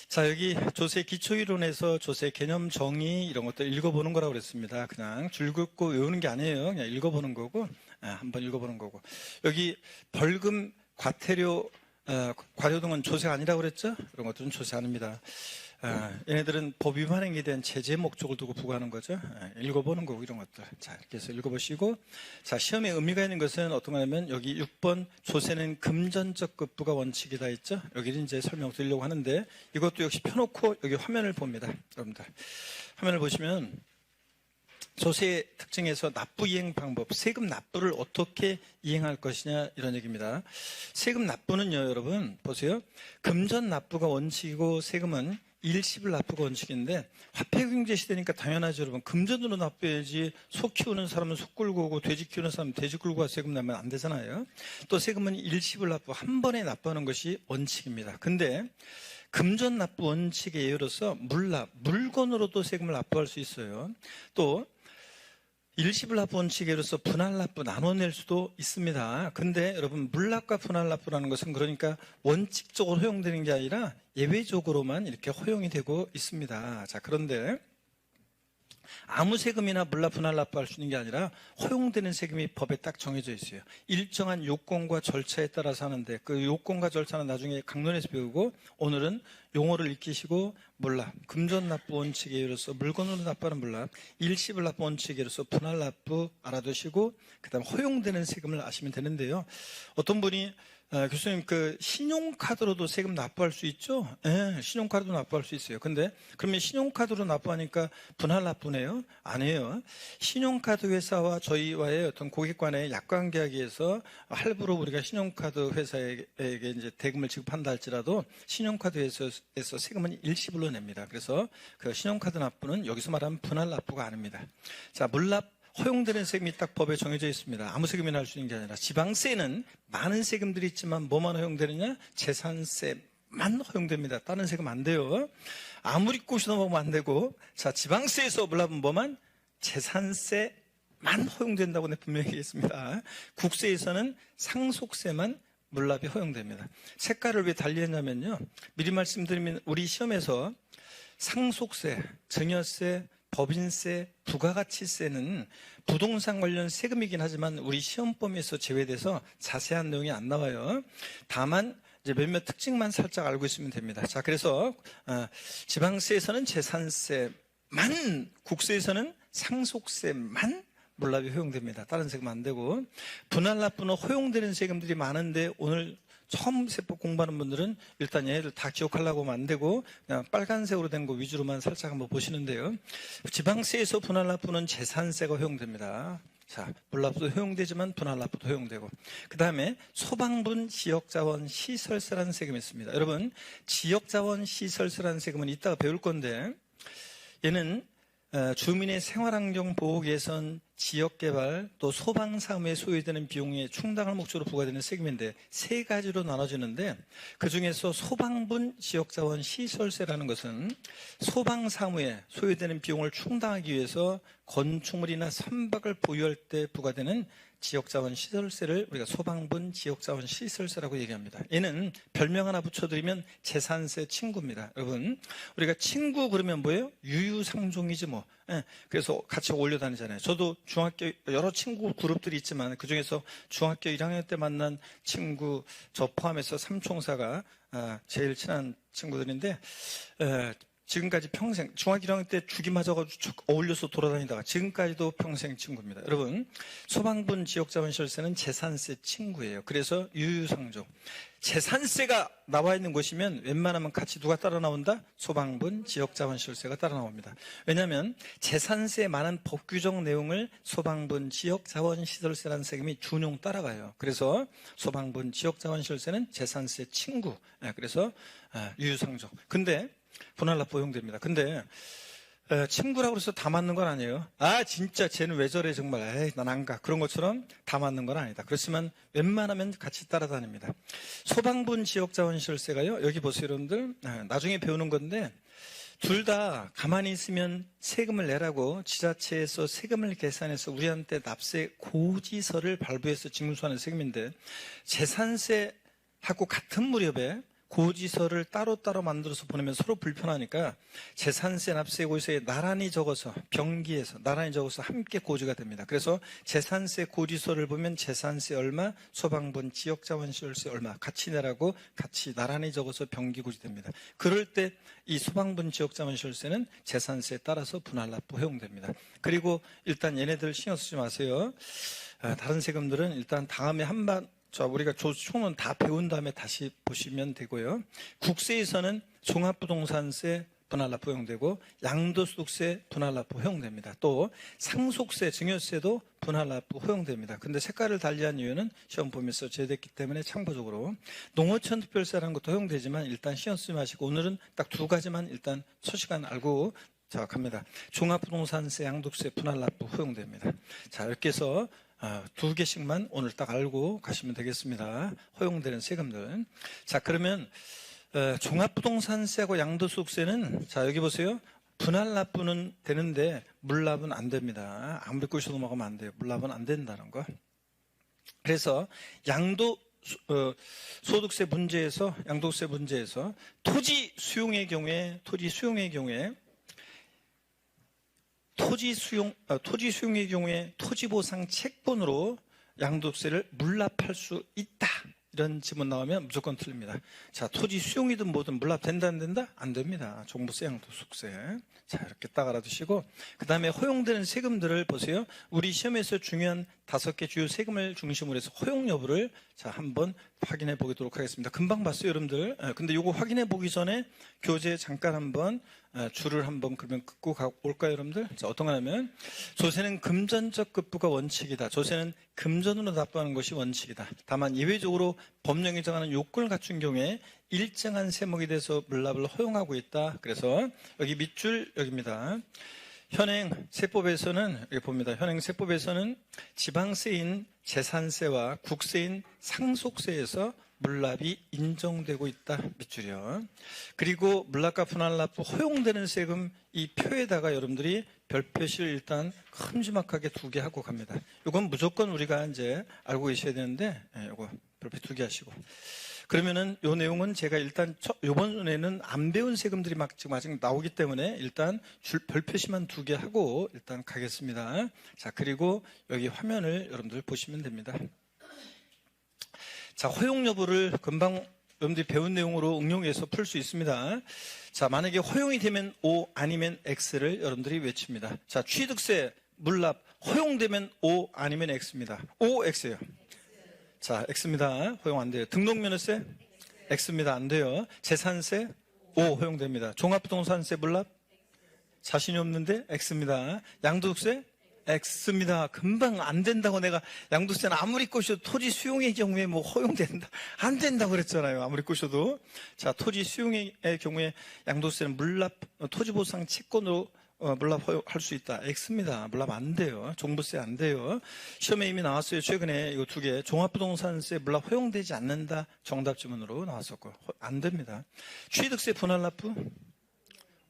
자, 여기 조세 기초이론에서 조세 개념 정의 이런 것들 읽어보는 거라고 그랬습니다. 그냥 줄 긋고 외우는 게 아니에요. 그냥 읽어보는 거고, 한번 읽어보는 거고. 여기 벌금, 과태료, 과료등은 조세가 아니라고 그랬죠? 이런 것들은 조세 아닙니다. 얘네들은 법 위반 행위에 대한 제재 목적을 두고 부과하는 거죠. 읽어보는 거고 이런 것들. 자, 이렇게 해서 읽어보시고, 자, 시험에 의미가 있는 것은 어떤 거냐면 여기 6번 조세는 금전적 급부가 원칙이다 있죠. 여기를 이제 설명드리려고 하는데 이것도 역시 펴놓고 여기 화면을 봅니다. 여러분들 화면을 보시면 조세의 특징에서 납부 이행 방법, 세금 납부를 어떻게 이행할 것이냐 이런 얘기입니다. 세금 납부는요, 여러분 보세요. 금전 납부가 원칙이고 세금은 일시불 납부가 원칙인데 화폐경제 시대니까 당연하죠, 여러분. 금전으로 납부해야지. 소 키우는 사람은 소 끌고 오고 돼지 키우는 사람은 돼지 끌고 와 세금 내면 안 되잖아요. 또 세금은 일시불 납부, 한 번에 납부하는 것이 원칙입니다. 근데 금전 납부 원칙의 예로서 물납, 물건으로도 세금을 납부할 수 있어요. 또 일시불 납부 원칙으로서 분할 납부 나눠낼 수도 있습니다. 근데 여러분 물납과 분할 납부라는 것은 그러니까 원칙적으로 허용되는 게 아니라 예외적으로만 이렇게 허용이 되고 있습니다. 자, 그런데 아무 세금이나 물납 분할 납부할 수 있는 게 아니라 허용되는 세금이 법에 딱 정해져 있어요. 일정한 요건과 절차에 따라서 하는데 그 요건과 절차는 나중에 강론에서 배우고 오늘은 용어를 익히시고 물납, 금전 납부 원칙에 의해서 물건으로 납부하는 물납, 일시불 납부 원칙에 의해서 분할 납부 알아두시고 그다음 허용되는 세금을 아시면 되는데요. 어떤 분이 교수님 그 신용카드로도 세금 납부할 수 있죠? 네, 신용카드로 납부할 수 있어요. 근데 그러면 신용카드로 납부하니까 분할 납부네요? 아니에요. 신용카드 회사와 저희와의 어떤 고객 간의 약관 계약에서 할부로 우리가 신용카드 회사에게 이제 대금을 지급한다 할지라도 신용카드 회사에서 세금은 일시불로 냅니다. 그래서 그 신용카드 납부는 여기서 말하면 분할 납부가 아닙니다. 자, 물납 허용되는 세금이 딱 법에 정해져 있습니다. 아무 세금이나 할 수 있는 게 아니라 지방세는 많은 세금들이 있지만 뭐만 허용되느냐? 재산세만 허용됩니다. 다른 세금 안 돼요. 아무리 꼬시 넘어가면 안 되고 자, 지방세에서 물납은 뭐만? 재산세만 허용된다고 분명히 얘기했습니다. 국세에서는 상속세만 물납이 허용됩니다. 색깔을 왜 달리했냐면요. 미리 말씀드리면 우리 시험에서 상속세, 증여세, 법인세, 부가가치세는 부동산 관련 세금이긴 하지만 우리 시험 범위에서 제외돼서 자세한 내용이 안 나와요. 다만 이제 몇몇 특징만 살짝 알고 있으면 됩니다. 자, 그래서 지방세에서는 재산세만, 국세에서는 상속세만 물납이 허용됩니다. 다른 세금 안 되고 분할 납부는 허용되는 세금들이 많은데 오늘 처음 세법 공부하는 분들은 일단 얘네들 다 기억하려고 하면 안 되고 그냥 빨간색으로 된 거 위주로만 살짝 한번 보시는데요. 지방세에서 분할 납부는 재산세가 허용됩니다. 자, 물납부도 허용되지만 분할 납부도 허용되고 그 다음에 소방분 지역자원 시설세라는 세금이 있습니다. 여러분 지역자원 시설세라는 세금은 이따가 배울 건데 얘는 주민의 생활환경 보호 개선, 지역개발, 또 소방사무에 소요되는 비용에 충당할 목적으로 부과되는 세금인데 세 가지로 나눠지는데 그중에서 소방분 지역자원 시설세라는 것은 소방사무에 소요되는 비용을 충당하기 위해서 건축물이나 선박을 보유할 때 부과되는 지역자원 시설세를 우리가 소방분 지역자원 시설세라고 얘기합니다. 얘는 별명 하나 붙여드리면 재산세 친구입니다. 여러분 우리가 친구 그러면 뭐예요? 유유상종이지 뭐. 그래서 같이 어울려 다니잖아요. 저도 중학교 여러 친구 그룹들이 있지만 그중에서 중학교 1학년 때 만난 친구 저 포함해서 삼총사가 제일 친한 친구들인데 지금까지 평생 중학교 1학년 때 죽이 맞아가지고 어울려서 돌아다니다가 지금까지도 평생 친구입니다. 여러분 소방분 지역자원시설세는 재산세 친구예요. 그래서 유유상종. 재산세가 나와 있는 곳이면 웬만하면 같이 누가 따라 나온다? 소방분 지역자원시설세가 따라 나옵니다. 왜냐하면 재산세에 많은 법 규정 내용을 소방분 지역자원시설세라는 세금이 준용 따라가요. 그래서 소방분 지역자원시설세는 재산세 친구. 그래서 유유상종. 근데 분할 납부 허용됩니다. 근데 친구라고 해서 다 맞는 건 아니에요. 아 진짜 쟤는 왜 저래 정말 에이 난 안 가. 그런 것처럼 다 맞는 건 아니다. 그렇지만 웬만하면 같이 따라다닙니다. 소방분 지역자원시설세가요. 여기 보세요 여러분들. 나중에 배우는 건데 둘 다 가만히 있으면 세금을 내라고 지자체에서 세금을 계산해서 우리한테 납세 고지서를 발부해서 징수하는 세금인데 재산세하고 같은 무렵에 고지서를 따로따로 만들어서 보내면 서로 불편하니까 재산세, 납세, 고지서에 나란히 적어서 병기해서 나란히 적어서 함께 고지가 됩니다. 그래서 재산세 고지서를 보면 재산세 얼마, 소방분 지역자원시설세 얼마 같이 내라고 같이 나란히 적어서 병기 고지됩니다. 그럴 때 이 소방분 지역자원시설세는 재산세에 따라서 분할납부 허용됩니다. 그리고 일단 얘네들 신경 쓰지 마세요. 다른 세금들은 일단 다음에 한번 우리가 총은 다 배운 다음에 다시 보시면 되고요. 국세에서는 종합부동산세 분할납부 허용되고 양도소득세 분할납부 허용됩니다. 또 상속세, 증여세도 분할납부 허용됩니다. 근데 색깔을 달리한 이유는 시험 보면서 제외됐기 때문에 참고적으로 농어촌 특별세라는 것도 허용되지만 일단 신경 쓰지 마시고 오늘은 딱 두 가지만 일단 소시간 알고 자 갑니다. 종합부동산세, 양도세 분할납부 허용됩니다. 자 이렇게 해서 두 개씩만 오늘 딱 알고 가시면 되겠습니다. 허용되는 세금들. 자 그러면 종합부동산세하고 양도소득세는 자 여기 보세요. 분할납부는 되는데 물납은 안 됩니다. 아무리 꼬셔 넘어가면 안 돼요. 물납은 안 된다는 거. 그래서 소득세 문제에서 양도세 문제에서 토지 수용의 경우에 토지 수용의 경우에 토지보상 채권으로 양도세를 물납할 수 있다. 이런 지문 나오면 무조건 틀립니다. 자, 토지 수용이든 뭐든 물납된다 안 된다? 안 됩니다. 종부세, 양도소득세. 자, 이렇게 딱 알아두시고 그 다음에 허용되는 세금들을 보세요. 우리 시험에서 중요한 5개 주요 세금을 중심으로 해서 허용 여부를 자 한번 확인해 보도록 하겠습니다. 금방 봤어요, 여러분들. 근데 이거 확인해 보기 전에 교재 잠깐 한번 줄을 한번 그러면 긋고 가볼까요, 여러분들? 자, 어떤 거냐면 조세는 금전적 급부가 원칙이다. 조세는 금전으로 납부하는 것이 원칙이다. 다만 예외적으로 법령이 정하는 요건을 갖춘 경우에 일정한 세목에 대해서 물납을 허용하고 있다. 그래서 여기 밑줄 여기입니다. 현행세법에서는 여기 봅니다. 현행세법에서는 지방세인 재산세와 국세인 상속세에서 물납이 인정되고 있다. 밑줄이요. 그리고 물납과 분할납부 허용되는 세금 이 표에다가 여러분들이 별표시를 일단 큼지막하게 2개 하고 갑니다. 이건 무조건 우리가 이제 알고 계셔야 되는데 이거 별표 2개 하시고. 그러면은 요 내용은 제가 일단 요번에는 안 배운 세금들이 지금 아직 나오기 때문에 일단 별표시만 2개 하고 일단 가겠습니다. 자, 그리고 여기 화면을 여러분들 보시면 됩니다. 자, 허용 여부를 금방 여러분들이 배운 내용으로 응용해서 풀 수 있습니다. 자, 만약에 허용이 되면 O 아니면 X를 여러분들이 외칩니다. 자, 취득세, 물납, 허용되면 O 아니면 X입니다. O, X예요. 자, X입니다. 허용 안 돼요. 등록면허세? X입니다. 안 돼요. 재산세? O 허용됩니다. 종합부동산세 물납? 자신이 없는데 X입니다. 양도소득세? X입니다. 금방 안 된다고 내가 양도세는 아무리 꼬셔도 토지 수용의 경우에 뭐 허용된다. 안 된다고 그랬잖아요. 아무리 꼬셔도. 자, 토지 수용의 경우에 양도세는 물납, 토지보상 채권으로 물납할 수 있다. X입니다. 물납 안 돼요. 종부세 안 돼요. 시험에 이미 나왔어요. 최근에 이거 2개. 종합부동산세 물납 허용되지 않는다. 정답 지문으로 나왔었고. 안 됩니다. 취득세 분할납부?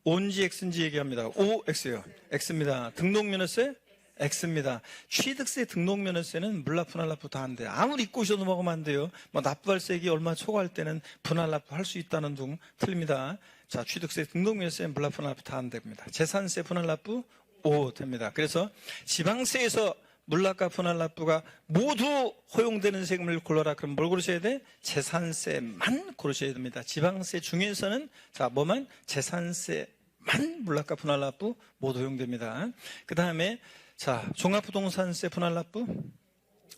O인지 X인지 얘기합니다. O, X예요. X입니다. 등록면허세? X입니다. 취득세, 등록면허세는 물납, 분할납부 다 안 돼요. 아무리 꼬셔도 먹으면 안 돼요. 뭐 납부할세액이 얼마 초과할 때는 분할납부 할 수 있다는 등 틀립니다. 자, 취득세, 등록면허세, 물납, 분할납부 다 안 됩니다. 재산세, 분할납부 O 됩니다. 그래서 지방세에서 물납과 분할납부가 모두 허용되는 세금을 골라라. 그럼 뭘 고르셔야 돼? 재산세만 고르셔야 됩니다. 지방세 중에서는 자, 뭐만? 재산세만 물납과 분할납부 모두 허용됩니다. 그 다음에 자, 종합부동산세 분할납부?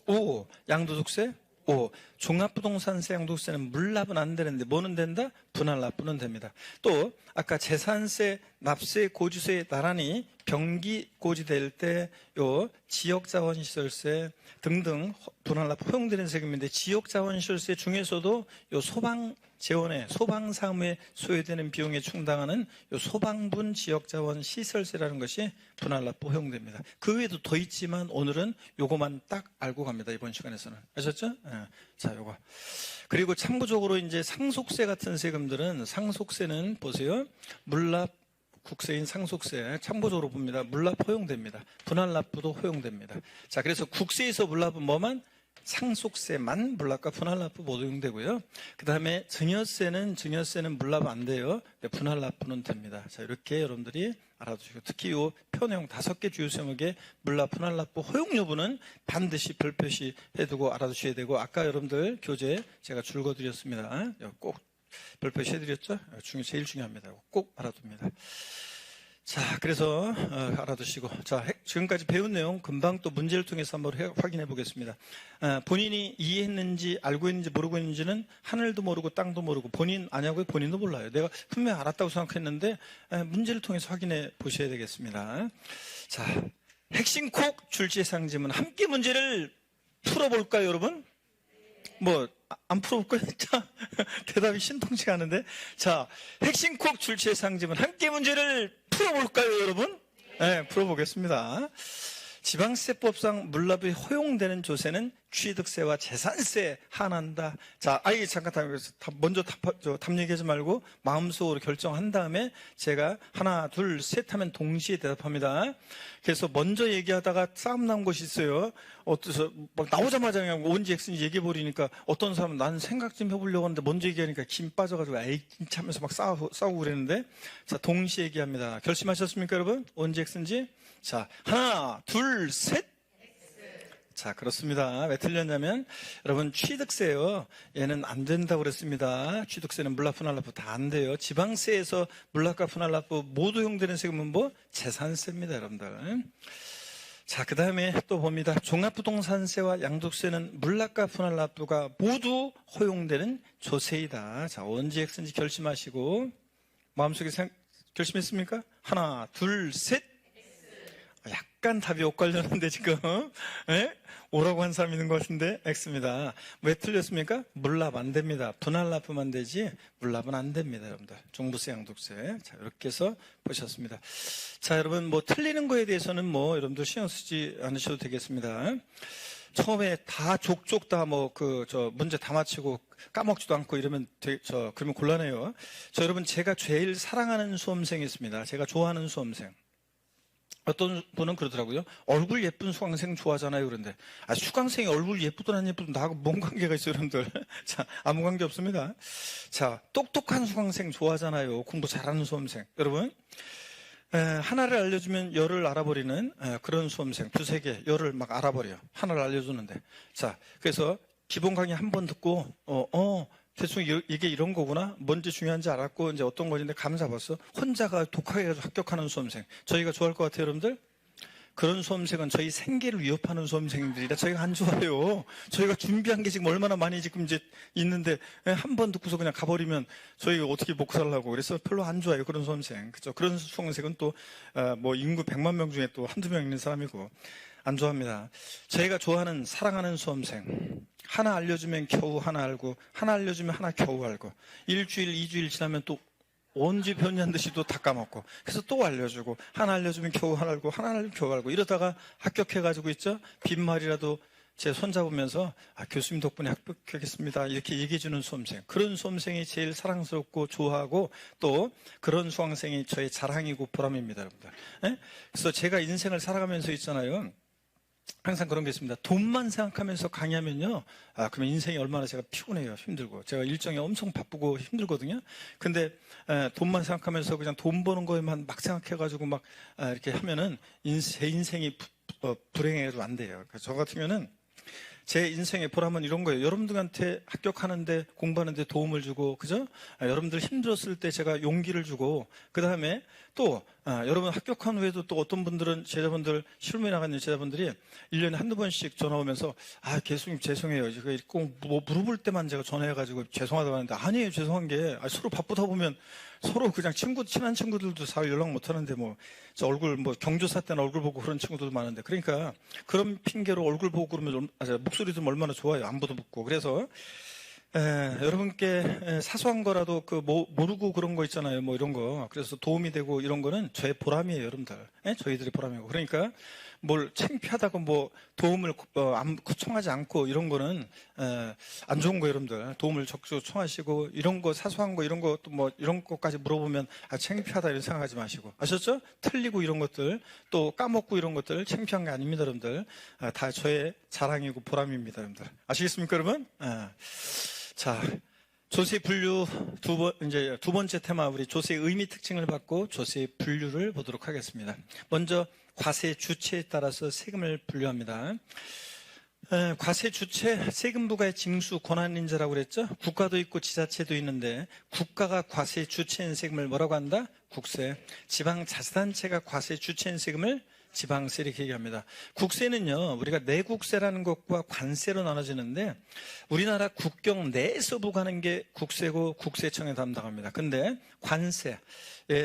O. 양도소득세? O. 종합부동산세, 양도소득세는 물납은 안 되는데 뭐는 된다? 분할납부는 됩니다. 또 아까 재산세, 납세, 고지서에 나란히 병기 고지될 때 요 지역자원시설세 등등 분할납부 허용되는 세금인데 지역자원시설세 중에서도 요 소방재원에 소방사무에 소요되는 비용에 충당하는 요 소방분 지역자원시설세라는 것이 분할납부 허용됩니다. 그 외에도 더 있지만 오늘은 요거만 딱 알고 갑니다. 이번 시간에서는. 아셨죠? 자, 요거. 그리고 참고적으로 이제 상속세 같은 세금들은 상속세는 보세요. 물납 국세인 상속세 참고적으로 봅니다. 물납 허용됩니다. 분할납부도 허용됩니다. 자, 그래서 국세에서 물납은 뭐만? 상속세만 물납과 분할납부 모두 용되고요. 그 다음에 증여세는 물납 안 돼요. 분할납부는 됩니다. 자, 이렇게 여러분들이 알아두시고, 특히 이 표내용 5개 주요 세목의 물납, 분할납부 허용 여부는 반드시 별표시 해두고 알아두셔야 되고, 아까 여러분들 교재 제가 줄거드렸습니다. 꼭 별표시 해드렸죠? 제일 중요합니다. 꼭 알아둡니다. 자, 그래서 알아두시고, 자, 지금까지 배운 내용 금방 또 문제를 통해서 한번 확인해 보겠습니다. 본인이 이해했는지 알고 있는지 모르고 있는지는 하늘도 모르고 땅도 모르고, 본인 아냐고요? 본인도 몰라요. 내가 분명히 알았다고 생각했는데 문제를 통해서 확인해 보셔야 되겠습니다. 자, 핵심 콕 출제상지문 함께 문제를 풀어볼까요, 여러분? 안 풀어볼까요? 자, 대답이 신통치가 않은데. 자, 핵심 콕 출제상지문 함께 문제를 풀어볼까요, 여러분? 네, 풀어보겠습니다. 지방세법상 물납이 허용되는 조세는 취득세와 재산세 한한다. 자, 잠깐 먼저 답 얘기하지 말고 마음속으로 결정한 다음에 제가 하나, 둘, 셋 하면 동시에 대답합니다. 그래서 먼저 얘기하다가 싸움 난 곳이 있어요. 막 나오자마자 그냥 온지 X인지 얘기해버리니까 어떤 사람은 나는 생각 좀 해보려고 하는데 먼저 얘기하니까 김 빠져가지고 에이 진짜 하면서 막 싸우고 그랬는데, 자, 동시에 얘기합니다. 결심하셨습니까, 여러분? 온지 X인지? 자, 하나, 둘, 셋. 자, 그렇습니다. 왜 틀렸냐면, 여러분, 취득세요. 얘는 안 된다고 그랬습니다. 취득세는 물납, 분할납부 다 안 돼요. 지방세에서 물납과 분할납부 모두 용되는 세금은 재산세입니다, 여러분들. 자, 그 다음에 또 봅니다. 종합부동산세와 양도세는 물납과 분할납부가 모두 허용되는 조세이다. 자, 언제 X인지 결심하시고, 마음속에 결심했습니까? 하나, 둘, 셋. 약간 답이 엇갈렸는데 지금 오라고 한 사람 있는 것 같은데 X입니다. 왜 틀렸습니까? 물납 안 됩니다. 분할납부만 되지 물납은 안 됩니다, 여러분들. 종부세, 양도세. 자, 이렇게 해서 보셨습니다. 자, 여러분 틀리는 거에 대해서는 여러분들 신경 쓰지 않으셔도 되겠습니다. 처음에 다 족족 다 문제 다 마치고 까먹지도 않고 이러면 그러면 곤란해요. 여러분, 제가 제일 사랑하는 수험생이 있습니다. 제가 좋아하는 수험생. 어떤 분은 그러더라고요. 얼굴 예쁜 수강생 좋아하잖아요. 그런데 수강생이 얼굴 예쁘든 안 예쁘든 나하고 뭔 관계가 있어요, 여러분들. 자, 아무 관계 없습니다. 자, 똑똑한 수강생 좋아하잖아요. 공부 잘하는 수험생. 여러분, 하나를 알려주면 열을 알아버리는 그런 수험생. 두세 개 열을 막 알아버려요. 하나를 알려주는데. 자, 그래서 기본 강의 한 번 듣고 대충 이게 이런 거구나. 뭔지 중요한지 알았고 이제 어떤 건지 감 잡았어. 혼자가 독하게 합격하는 수험생. 저희가 좋아할 것 같아요, 여러분들? 그런 수험생은 저희 생계를 위협하는 수험생들이라 저희가 안 좋아해요. 저희가 준비한 게 지금 얼마나 많이 지금 이제 있는데 한 번 듣고서 그냥 가버리면 저희가 어떻게 먹고 살라고. 그래서 별로 안 좋아해요, 그런 수험생. 그죠? 그런 수험생은 또 인구 100만 명 중에 또 한두 명 있는 사람이고 안 좋아합니다. 저희가 좋아하는 사랑하는 수험생. 하나 알려주면 겨우 하나 알고, 하나 알려주면 하나 겨우 알고, 일주일, 2주일 지나면 또 언제 변한 듯이 또 다 까먹고, 그래서 또 알려주고, 하나 알려주면 겨우 하나 알고, 하나 알려주면 겨우 알고, 이러다가 합격해가지고 있죠? 빈말이라도 제 손잡으면서 교수님 덕분에 합격하겠습니다. 이렇게 얘기해주는 수험생. 그런 수험생이 제일 사랑스럽고 좋아하고 또 그런 수강생이 저의 자랑이고 보람입니다, 여러분들. 그래서 제가 인생을 살아가면서 있잖아요. 항상 그런 게 있습니다. 돈만 생각하면서 강의하면요. 그러면 인생이 얼마나 제가 피곤해요. 힘들고. 제가 일정이 엄청 바쁘고 힘들거든요. 근데 돈만 생각하면서 그냥 돈 버는 거에만 막 생각해가지고 막 이렇게 하면은 제 인생이 불행해도 안 돼요. 그래서 저 같으면은 제 인생의 보람은 이런 거예요. 여러분들한테 합격하는데 공부하는데 도움을 주고, 그죠? 여러분들 힘들었을 때 제가 용기를 주고, 그 다음에 또 여러분 합격한 후에도 또 어떤 분들은 제자분들 실무에 나가 있는 제자분들이 1년에 한두 번씩 전화 오면서 교수님 죄송해요. 제가 꼭 물어볼 때만 제가 전화해가지고 죄송하다고 하는데 아니에요. 죄송한 게 서로 바쁘다 보면 서로 그냥 친한 친구들도 잘 연락 못 하는데 저 얼굴 경조사 때는 얼굴 보고 그런 친구들도 많은데, 그러니까 그런 핑계로 얼굴 보고 그러면 목소리 들으면 얼마나 좋아요. 안부도 묻고. 그래서 여러분께 사소한 거라도 모르고 그런 거 있잖아요. 이런 거. 그래서 도움이 되고 이런 거는 저의 보람이에요, 여러분들. 저희들의 보람이고. 그러니까 뭘 창피하다고 뭐 도움을 청하지 않고 이런 거는 안 좋은 거. 여러분들 도움을 적극 청하시고 이런 거 사소한 거 이런 거 또 뭐 이런 것까지 물어보면 창피하다 이런 생각하지 마시고, 아셨죠? 틀리고 이런 것들 또 까먹고 이런 것들 창피한 게 아닙니다. 여러분들 다 저의 자랑이고 보람입니다. 여러분들 아시겠습니까 여러분? 자, 조세 분류 두 번째 테마, 우리 조세의 의미 특징을 받고 조세의 분류를 보도록 하겠습니다. 먼저 과세 주체에 따라서 세금을 분류합니다. 과세 주체, 세금 부과의 징수 권한인자라고 그랬죠? 국가도 있고 지자체도 있는데, 국가가 과세 주체인 세금을 뭐라고 한다? 국세. 지방자치단체가 과세 주체인 세금을 지방세 이렇게 얘기합니다. 국세는요, 우리가 내국세라는 것과 관세로 나눠지는데, 우리나라 국경 내에서 부과하는 게 국세고 국세청에 담당합니다. 근데 관세,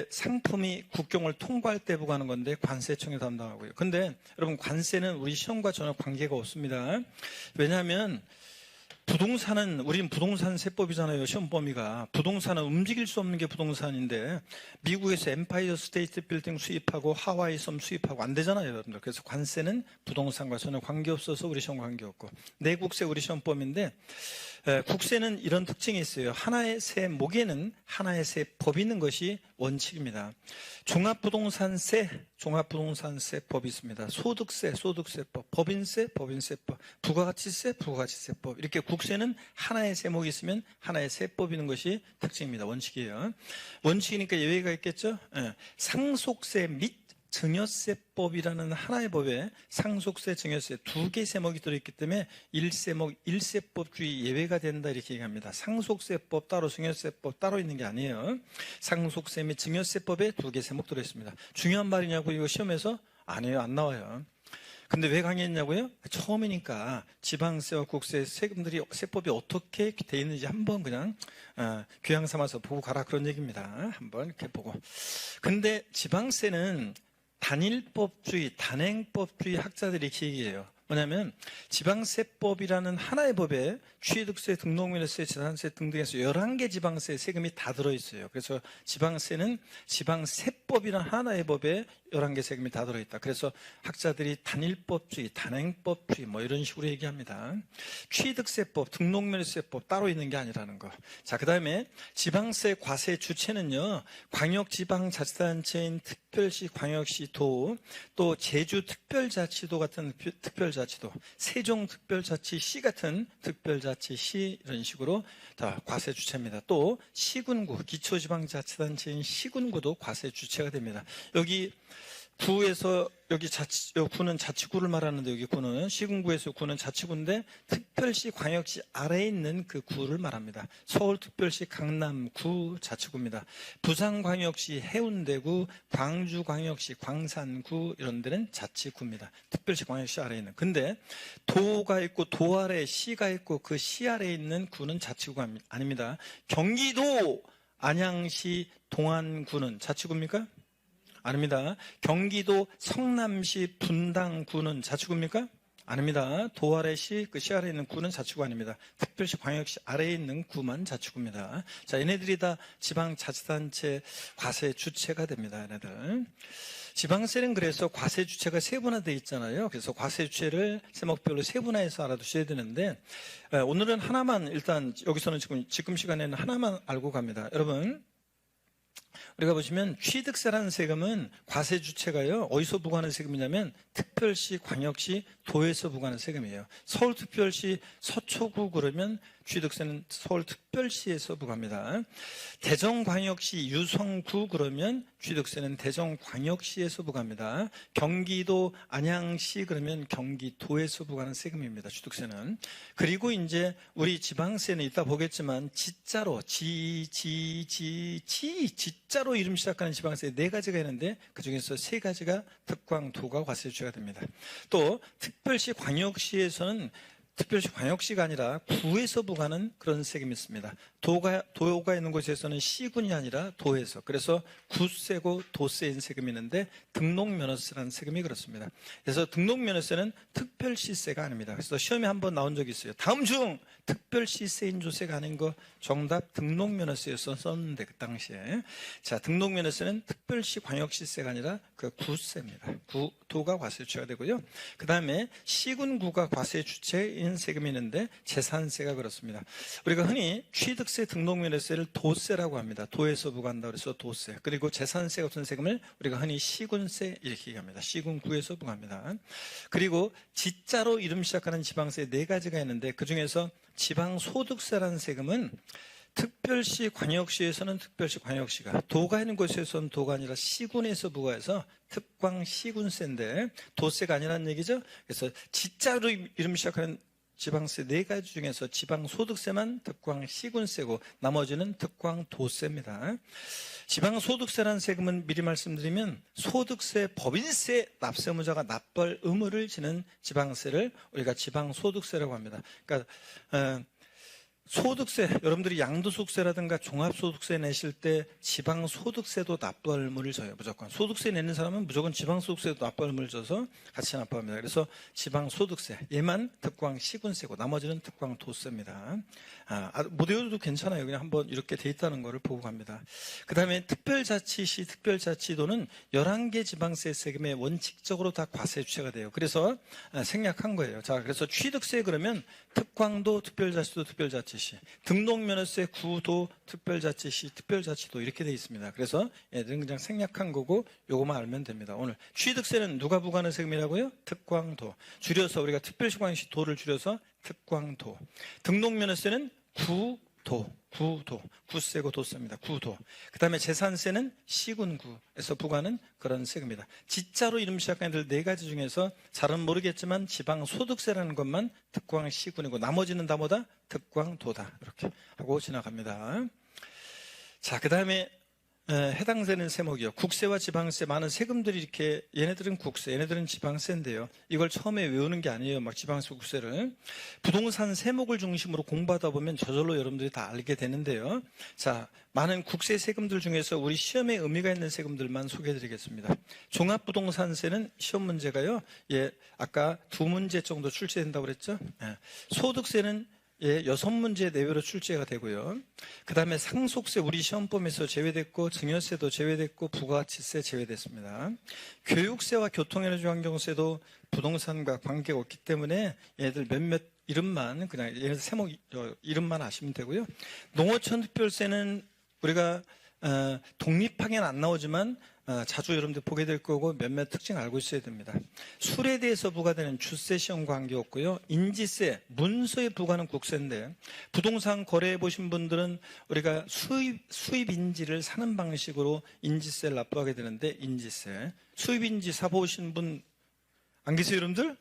상품이 국경을 통과할 때 부과하는 건데 관세청에 담당하고요. 근데 여러분, 관세는 우리 시험과 전혀 관계가 없습니다. 왜냐하면 우린 부동산 세법이잖아요. 시험 범위가. 부동산은 움직일 수 없는 게 부동산인데, 미국에서 엠파이어 스테이트 빌딩 수입하고 하와이 섬 수입하고 안 되잖아요, 여러분들. 그래서 관세는 부동산과 전혀 관계없어서 우리 시험 관계없고, 내국세 우리 시험 범위인데, 국세는 이런 특징이 있어요. 하나의 세목에는 하나의 세법이 있는 것이 원칙입니다. 종합부동산세법이 있습니다. 소득세법, 법인세법, 부가가치세법. 이렇게 국세는 하나의 세목이 있으면 하나의 세법이 있는 것이 특징입니다. 원칙이에요. 원칙이니까 예외가 있겠죠? 상속세 및 증여세법이라는 하나의 법에 상속세, 증여세 두 개의 세목이 들어있기 때문에 일세목, 일세법주의 예외가 된다 이렇게 얘기합니다. 상속세법 따로, 증여세법 따로 있는 게 아니에요. 상속세 및 증여세법에 두 개의 세목 들어있습니다. 중요한 말이냐고 이거 시험에서? 아니에요, 안 나와요. 근데 왜 강의했냐고요? 처음이니까 지방세와 국세 세금들이 세법이 어떻게 돼 있는지 한번 그냥 교양 삼아서 보고 가라 그런 얘기입니다. 한번 이렇게 보고. 근데 지방세는 단일법주의, 단행법주의 학자들이 이렇게 얘기해요. 뭐냐면 지방세법이라는 하나의 법에 취득세, 등록면허세, 재산세 등등해서 11개 지방세 세금이 다 들어있어요. 그래서 지방세는 지방세법이라는 하나의 법에 11개 세금이 다 들어있다. 그래서 학자들이 단일법주의, 단행법주의 뭐 이런 식으로 얘기합니다. 취득세법, 등록면허세법 따로 있는 게 아니라는 거. 자, 그 다음에 지방세 과세 주체는요, 광역지방자치단체인 특별시, 광역시도, 또 제주특별자치도 같은 특별자치도, 세종특별자치시 같은 특별자치시 이런 식으로 다 과세 주체입니다. 또 시군구, 기초지방자치단체인 시군구도 과세 주체가 됩니다. 여기 구에서 여기 구는 자치구를 말하는데, 여기 구는 시군구에서 구는 자치구인데 특별시, 광역시 아래에 있는 그 구를 말합니다. 서울특별시 강남구 자치구입니다. 부산광역시 해운대구, 광주광역시 광산구 이런 데는 자치구입니다. 특별시, 광역시 아래에 있는. 근데 도가 있고 도 아래에 시가 있고 그 시 아래에 있는 구는 자치구가 아닙니다. 경기도 안양시 동안구는 자치구입니까? 아닙니다. 경기도 성남시 분당구는 자치구입니까? 아닙니다. 도 아래시, 그 시 아래에 있는 구는 자치구 아닙니다. 특별시, 광역시 아래에 있는 구만 자치구입니다. 자, 얘네들이 다 지방자치단체 과세 주체가 됩니다. 얘네들. 지방세는 그래서 과세 주체가 세분화되어 있잖아요. 그래서 과세 주체를 세목별로 세분화해서 알아두셔야 되는데, 오늘은 하나만, 일단 여기서는 지금 시간에는 하나만 알고 갑니다. 여러분, 우리가 보시면 취득세라는 세금은 과세 주체가요, 어디서 부과하는 세금이냐면 특별시, 광역시, 도에서 부과하는 세금이에요. 서울특별시 서초구 그러면 취득세는 서울특별시에서 부과합니다. 대전광역시 유성구 그러면 취득세는 대전광역시에서 부과합니다. 경기도 안양시 그러면 경기도에서 부과하는 세금입니다. 취득세는. 그리고 이제 우리 지방세는 이따 보겠지만 지자로 지자로 이름 시작하는 지방세 4가지가 있는데 그중에서 3가지가 특광도가 과세 주체가 됩니다. 또 특별시, 광역시에서는 특별시, 광역시가 아니라 구에서 부과하는 그런 세금이 있습니다. 도가 있는 곳에서는 시군이 아니라 도에서. 그래서 구세고 도세인 세금이 있는데 등록면허세라는 세금이 그렇습니다. 그래서 등록면허세는 특별시세가 아닙니다. 그래서 시험에 한번 나온 적이 있어요. 다음 중 특별시세인 조세가 아닌 거 정답 등록면허세였어 썼는데 그 당시에. 자, 등록면허세는 특별시 광역시세가 아니라 그 구세입니다. 도가 과세 주체가 되고요. 그 다음에 시군구가 과세 주체인 세금이 있는데 재산세가 그렇습니다. 우리가 흔히 취득세 등록면허세를 도세라고 합니다. 도에서 부과한다 그래서 도세. 그리고 재산세 같은 세금을 우리가 흔히 시군세 이렇게 얘기합니다. 시군구에서 부과합니다. 그리고 지자로 이름 시작하는 지방세 4가지가 있는데 그중에서 지방소득세라는 세금은 특별시 광역시에서는 특별시 광역시가, 도가 있는 곳에서는 도가 아니라 시군에서 부과해서 특광시군세인데 도세가 아니라는 얘기죠. 그래서 지자로 이름 시작하는 지방세 4가지 중에서 지방소득세만 특광시군세고 나머지는 특광도세입니다. 지방소득세라는 세금은 미리 말씀드리면 소득세, 법인세 납세무자가 납부할 의무를 지는 지방세를 우리가 지방소득세라고 합니다. 그러니까 소득세, 여러분들이 양도소득세라든가 종합소득세 내실 때 지방소득세도 납부할 의무를 져요. 무조건. 소득세 내는 사람은 무조건 지방소득세도 납부할 의무를 져서 같이 납부합니다. 그래서 지방소득세, 얘만 특광시군세고 나머지는 특광도세입니다. 못 외워도 괜찮아요. 그냥 한번 이렇게 돼 있다는 거를 보고 갑니다. 그 다음에 특별자치시, 특별자치도는 11개 지방세 세금에 원칙적으로 다 과세 주체가 돼요. 그래서 생략한 거예요. 자, 그래서 취득세 그러면 특광도, 특별자치도, 특별자치시, 등록면허세, 구도, 특별자치시, 특별자치도 이렇게 돼 있습니다. 그래서 얘들은 그냥 생략한 거고 요거만 알면 됩니다. 오늘 취득세는 누가 부과하는 세금이라고요? 특광도. 줄여서 우리가 특별시광역시 도를 줄여서 특광도. 등록면허세는 구세고 도세입니다. 구도. 그 다음에 재산세는 시군구에서 부과하는 그런 세금입니다. 지자로 이름 시작하는 애들 4가지 중에서 잘은 모르겠지만 지방소득세라는 것만 특광시군이고 나머지는 다 뭐다? 특광도다. 이렇게 하고 지나갑니다. 자, 그 다음에 해당되는 세목이요. 국세와 지방세, 많은 세금들이 이렇게, 얘네들은 국세, 얘네들은 지방세인데요. 이걸 처음에 외우는 게 아니에요. 막 지방세, 국세를. 부동산 세목을 중심으로 공부하다 보면 저절로 여러분들이 다 알게 되는데요. 자, 많은 국세 세금들 중에서 우리 시험에 의미가 있는 세금들만 소개해 드리겠습니다. 종합부동산세는 시험 문제가요. 아까 2문제 정도 출제된다고 그랬죠. 소득세는 6문제 내외로 출제가 되고요. 그 다음에 상속세 우리 시험범에서 제외됐고 증여세도 제외됐고 부가가치세 제외됐습니다. 교육세와 교통에너지환경세도 부동산과 관계가 없기 때문에 얘들 몇몇 이름만 그냥 얘네들 세목 이름만 아시면 되고요. 농어촌 특별세는 우리가 독립하게는 안 나오지만 자주 여러분들 보게 될 거고 몇몇 특징 알고 있어야 됩니다. 술에 대해서 부과되는 주세 시험과 관계없고요. 인지세, 문서에 부과하는 국세인데 부동산 거래해 보신 분들은 우리가 수입 인지를 사는 방식으로 인지세를 납부하게 되는데 인지세. 수입 인지 사보신 분 안 계세요, 여러분들?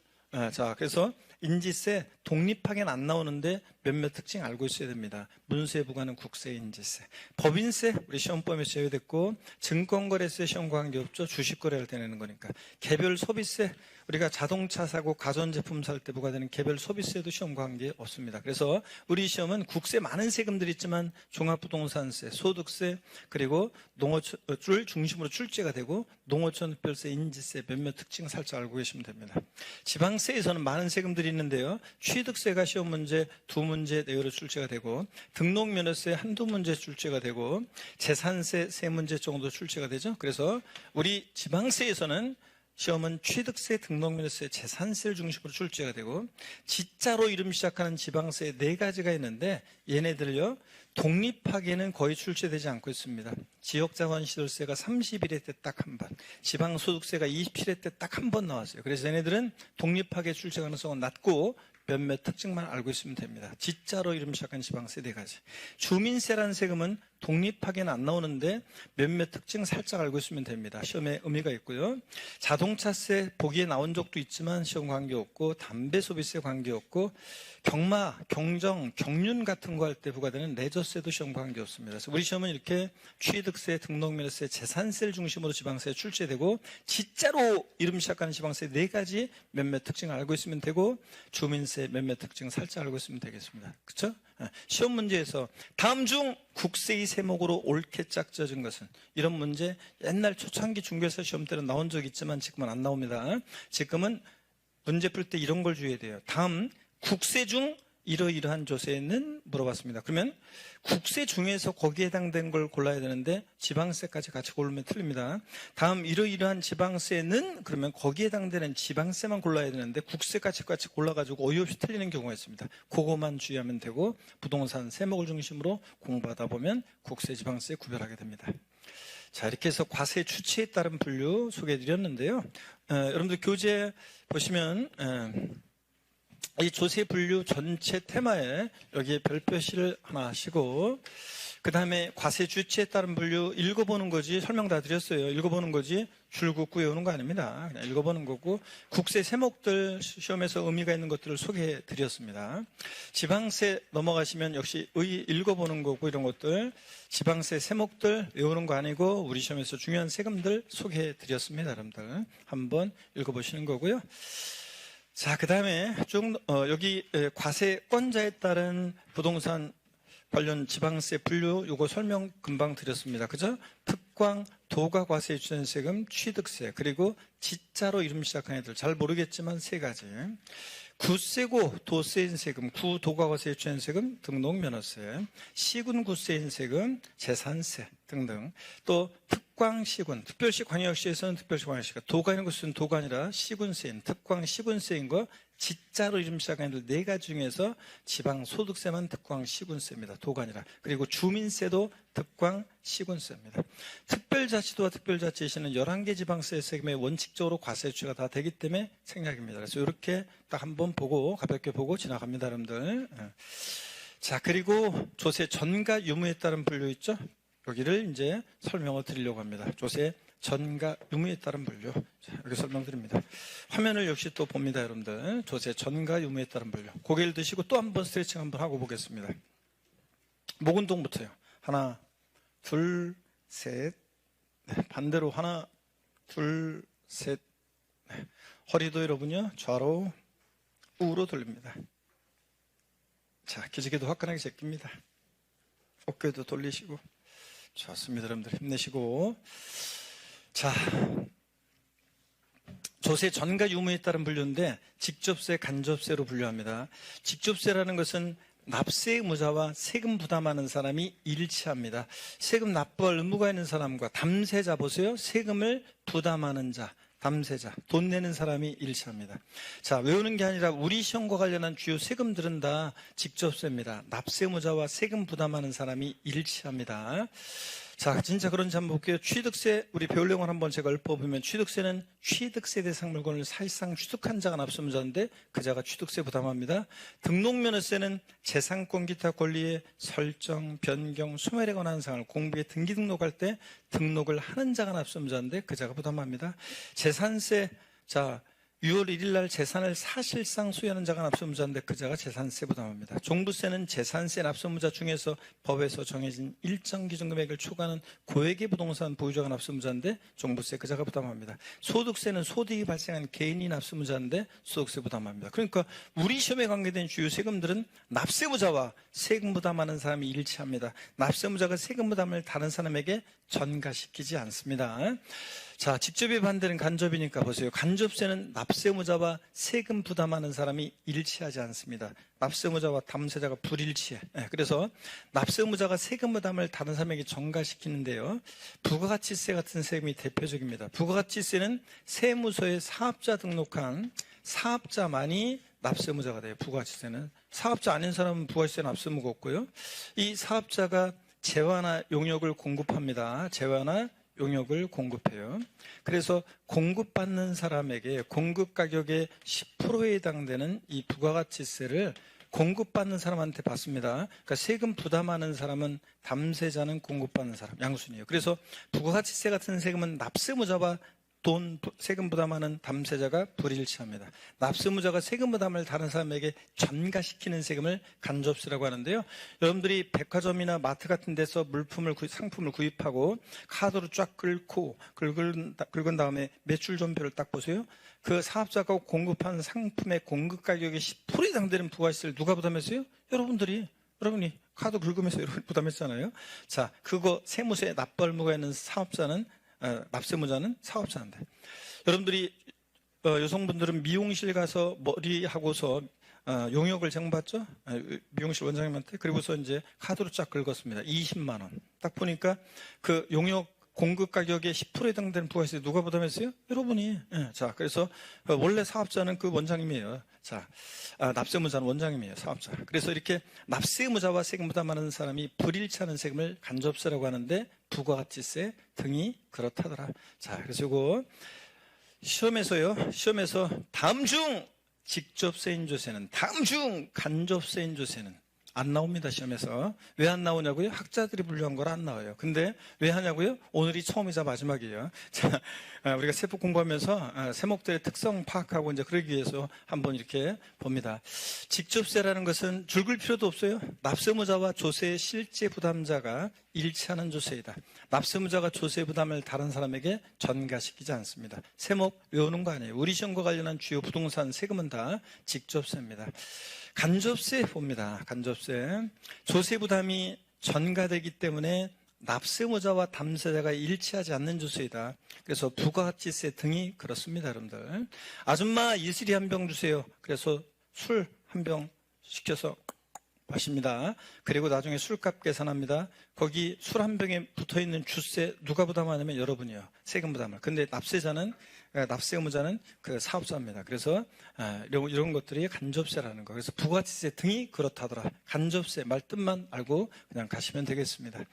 자, 그래서 인지세 독립하게는 안 나오는데 몇몇 특징 알고 있어야 됩니다. 문서에 부과하는 국세, 인지세. 법인세 우리 시험범에서 제외됐고 증권거래세 시험과 관계없죠. 주식거래를 되내는 거니까. 개별 소비세 우리가 자동차 사고 가전제품 살 때 부과되는 개별 소비세도 시험과 관계 없습니다. 그래서 우리 시험은 국세 많은 세금들이 있지만 종합부동산세, 소득세 그리고 농어촌을 중심으로 출제가 되고 농어촌 특별세, 인지세 몇몇 특징 살짝 알고 계시면 됩니다. 지방세에서는 많은 세금들이 있는데요. 취득세가 시험 문제 2문제 내외로 출제가 되고 등록면허세 1-2문제 출제가 되고 재산세 3문제 정도 출제가 되죠. 그래서 우리 지방세에서는 시험은 취득세, 등록면허세, 재산세를 중심으로 출제가 되고 지자로 이름 시작하는 지방세 4가지가 있는데 얘네들요 독립하게는 거의 출제되지 않고 있습니다. 지역자원시설세가 31회 때 딱 한 번, 지방소득세가 27회 때 딱 한 번 나왔어요. 그래서 얘네들은 독립하게 출제 가능성은 낮고 몇몇 특징만 알고 있으면 됩니다. 지자로 이름 시작한 지방세 4가지. 주민세라는 세금은 독립하게는 안 나오는데 몇몇 특징 살짝 알고 있으면 됩니다. 시험에 의미가 있고요. 자동차세 보기에 나온 적도 있지만 시험 관계없고 담배 소비세 관계없고 경마, 경정, 경륜 같은 거 할 때 부과되는 레저세도 시험 관계없습니다. 그래서 우리 시험은 이렇게 취득세, 등록면허세, 재산세를 중심으로 지방세에 출제되고 지자로 이름 시작하는 지방세 4가지 몇몇 특징을 알고 있으면 되고 주민세, 지방세 몇몇 특징 살짝 알고 있으면 되겠습니다. 그렇죠? 시험 문제에서 다음 중 국세의 세목으로 옳게 짝져진 것은, 이런 문제 옛날 초창기 중개사 시험 때는 나온 적 있지만 지금은 안 나옵니다. 지금은 문제 풀 때 이런 걸 주의해야 돼요. 다음 국세 중 이러이러한 조세는 물어봤습니다. 그러면 국세 중에서 거기에 해당된 걸 골라야 되는데 지방세까지 같이 고르면 틀립니다. 다음 이러이러한 지방세는 그러면 거기에 해당되는 지방세만 골라야 되는데 국세까지 같이 골라가지고 어이없이 틀리는 경우가 있습니다. 그거만 주의하면 되고 부동산 세목을 중심으로 공부하다 보면 국세, 지방세 구별하게 됩니다. 자, 이렇게 해서 과세 주체에 따른 분류 소개해드렸는데요. 여러분들 교재 보시면 이 조세 분류 전체 테마에 여기에 별표시를 하나 하시고, 그 다음에 과세 주체에 따른 분류 읽어보는 거지, 설명 다 드렸어요. 읽어보는 거지 줄 긋고 외우는 거 아닙니다. 그냥 읽어보는 거고, 국세 세목들 시험에서 의미가 있는 것들을 소개해 드렸습니다. 지방세 넘어가시면 역시 읽어보는 거고, 이런 것들 지방세 세목들 외우는 거 아니고 우리 시험에서 중요한 세금들 소개해 드렸습니다. 여러분들 한번 읽어보시는 거고요. 자, 그 다음에 여기 과세권자에 따른 부동산 관련 지방세 분류 요거 설명 금방 드렸습니다. 그죠? 특광, 도가 과세 유치된 세금, 취득세, 그리고 지자로 이름 시작한 애들 잘 모르겠지만 세 가지. 구세고 도세인 세금, 구도가 과세 유치된 세금, 등록면허세, 시군구세인 세금, 재산세 등등. 또 특광시군, 특별시 광역시에서는 특별시 광역시가, 도가 있는 곳은 도가 아니라 시군세인, 특광 시군세인 거, 지자로 이름 시작한 애들 네 가지 중에서 지방소득세만 특광시군세입니다. 도가 아니라. 그리고 주민세도 특광시군세입니다. 특별자치도와 특별자치시는 11개 지방세 세금에 원칙적으로 과세 유치가 다 되기 때문에 생략입니다. 그래서 이렇게 딱 한번 보고 가볍게 보고 지나갑니다, 여러분들. 자, 그리고 조세 전가 유무에 따른 분류 있죠? 여기를 이제 설명을 드리려고 합니다. 조세 전가 유무에 따른 분류. 자, 여기 설명드립니다. 화면을 역시 또 봅니다, 여러분들. 조세 전가 유무에 따른 분류. 고개를 드시고 또 한번 스트레칭 한번 하고 보겠습니다. 목 운동부터요. 하나, 둘, 셋. 네, 반대로 하나, 둘, 셋. 네, 허리도 여러분요, 좌로, 우로 돌립니다. 자, 기지개도 화끈하게 제낍니다. 어깨도 돌리시고. 좋습니다. 여러분들 힘내시고. 자, 조세 전가 유무에 따른 분류인데 직접세, 간접세로 분류합니다. 직접세라는 것은 납세 의무자와 세금 부담하는 사람이 일치합니다. 세금 납부할 의무가 있는 사람과 담세자, 보세요. 세금을 부담하는 자, 담세자, 돈 내는 사람이 일치합니다. 자, 외우는 게 아니라 우리 시험과 관련한 주요 세금들은 다 직접세입니다. 납세 의무자와 세금 부담하는 사람이 일치합니다. 자, 진짜 그런지 한번 볼게요. 취득세, 우리 배울 내용을 한번 제가 읊어보면, 취득세는 취득세 대상 물건을 사실상 취득한 자가 납세의무자인데 그 자가 취득세 부담합니다. 등록면허세는 재산권 기타 권리의 설정, 변경, 소멸에 관한 사항을 공부에 등기 등록할 때 등록을 하는 자가 납세의무자인데 그 자가 부담합니다. 재산세, 자, 6월 1일 날 재산을 사실상 소유하는 자가 납세의무자인데 그 자가 재산세 부담합니다. 종부세는 재산세 납세의무자 중에서 법에서 정해진 일정 기준 금액을 초과하는 고액의 부동산 보유자가 납세의무자인데 종부세 그 자가 부담합니다. 소득세는 소득이 발생한 개인이 납세의무자인데 소득세 부담합니다. 그러니까 우리 시험에 관계된 주요 세금들은 납세의무자와 세금 부담하는 사람이 일치합니다. 납세의무자가 세금 부담을 다른 사람에게 전가시키지 않습니다. 자, 직접의 반대는 간접이니까 보세요. 간접세는 납세의무자와 세금 부담하는 사람이 일치하지 않습니다. 납세의무자와 담세자가 불일치해. 그래서 납세의무자가 세금 부담을 다른 사람에게 전가시키는데요. 부가가치세 같은 세금이 대표적입니다. 부가가치세는 세무서에 사업자 등록한 사업자만이 납세의무자가 돼요. 부가가치세는. 사업자 아닌 사람은 부가가치세 납세의무가 없고요. 이 사업자가 재화나 용역을 공급합니다. 재화나 용역을 공급해요. 그래서 공급받는 사람에게 공급 가격의 10%에 해당되는 이 부가가치세를 공급받는 사람한테 받습니다. 그러니까 세금 부담하는 사람은 담세자는 공급받는 사람, 양순이에요. 그래서 부가가치세 같은 세금은 납세의무자와 세금 부담하는 담세자가 불일치합니다. 납세무자가 세금 부담을 다른 사람에게 전가시키는 세금을 간접세라고 하는데요. 여러분들이 백화점이나 마트 같은 데서 상품을 구입하고 카드로 쫙 긁은 다음에 매출 전표를 딱 보세요. 그 사업자가 공급한 상품의 공급 가격의 10% 이상 되는 부가세를 누가 부담했어요? 여러분이 카드 긁으면서 여러분이 부담했잖아요. 자, 그거 세무서에 납부 의무가 있는 납세무자는 사업자인데. 여러분들이 여성분들은 미용실 가서 머리하고서 용역을 제공받죠? 미용실 원장님한테. 그리고서 이제 카드로 쫙 긁었습니다. 20만 원. 딱 보니까 그 용역 공급 가격의 10%에 해당되는 부가세 누가 부담했어요? 여러분이. 자, 그래서 원래 사업자는 그 원장님이에요. 자, 납세무자는 원장님이에요. 사업자. 그래서 이렇게 납세무자와 세금 부담하는 사람이 불일치하는 세금을 간접세라고 하는데 부가가치세 등이 그렇다더라. 자, 그래서 이거 시험에서 다음 중 직접세인 조세는, 다음 중 간접세인 조세는 안 나옵니다. 시험에서. 왜 안 나오냐고요? 학자들이 분류한 거라 안 나와요. 근데 왜 하냐고요? 오늘이 처음이자 마지막이에요. 자, 우리가 세법 공부하면서 세목들의 특성 파악하고 이제 그러기 위해서 한번 이렇게 봅니다. 직접세라는 것은 줄글 필요도 없어요. 납세무자와 조세의 실제 부담자가 일치하는 조세이다. 납세무자가 조세 부담을 다른 사람에게 전가시키지 않습니다. 세목 외우는 거 아니에요. 우리 시험과 관련한 주요 부동산 세금은 다 직접세입니다. 간접세 봅니다. 간접세. 조세 부담이 전가되기 때문에 납세무자와 담세자가 일치하지 않는 조세이다. 그래서 부가가치세 등이 그렇습니다. 여러분들. 아줌마 이슬이 한 병 주세요. 그래서 술 한 병 시켜서 마십니다. 그리고 나중에 술값 계산합니다. 거기 술 한 병에 붙어있는 주세 누가 부담하냐면 여러분이요. 세금 부담을. 근데 납세무자는 그 사업자입니다. 그래서 이런 것들이 간접세라는 거. 그래서 부가가치세 등이 그렇다더라. 간접세 말뜻만 알고 그냥 가시면 되겠습니다.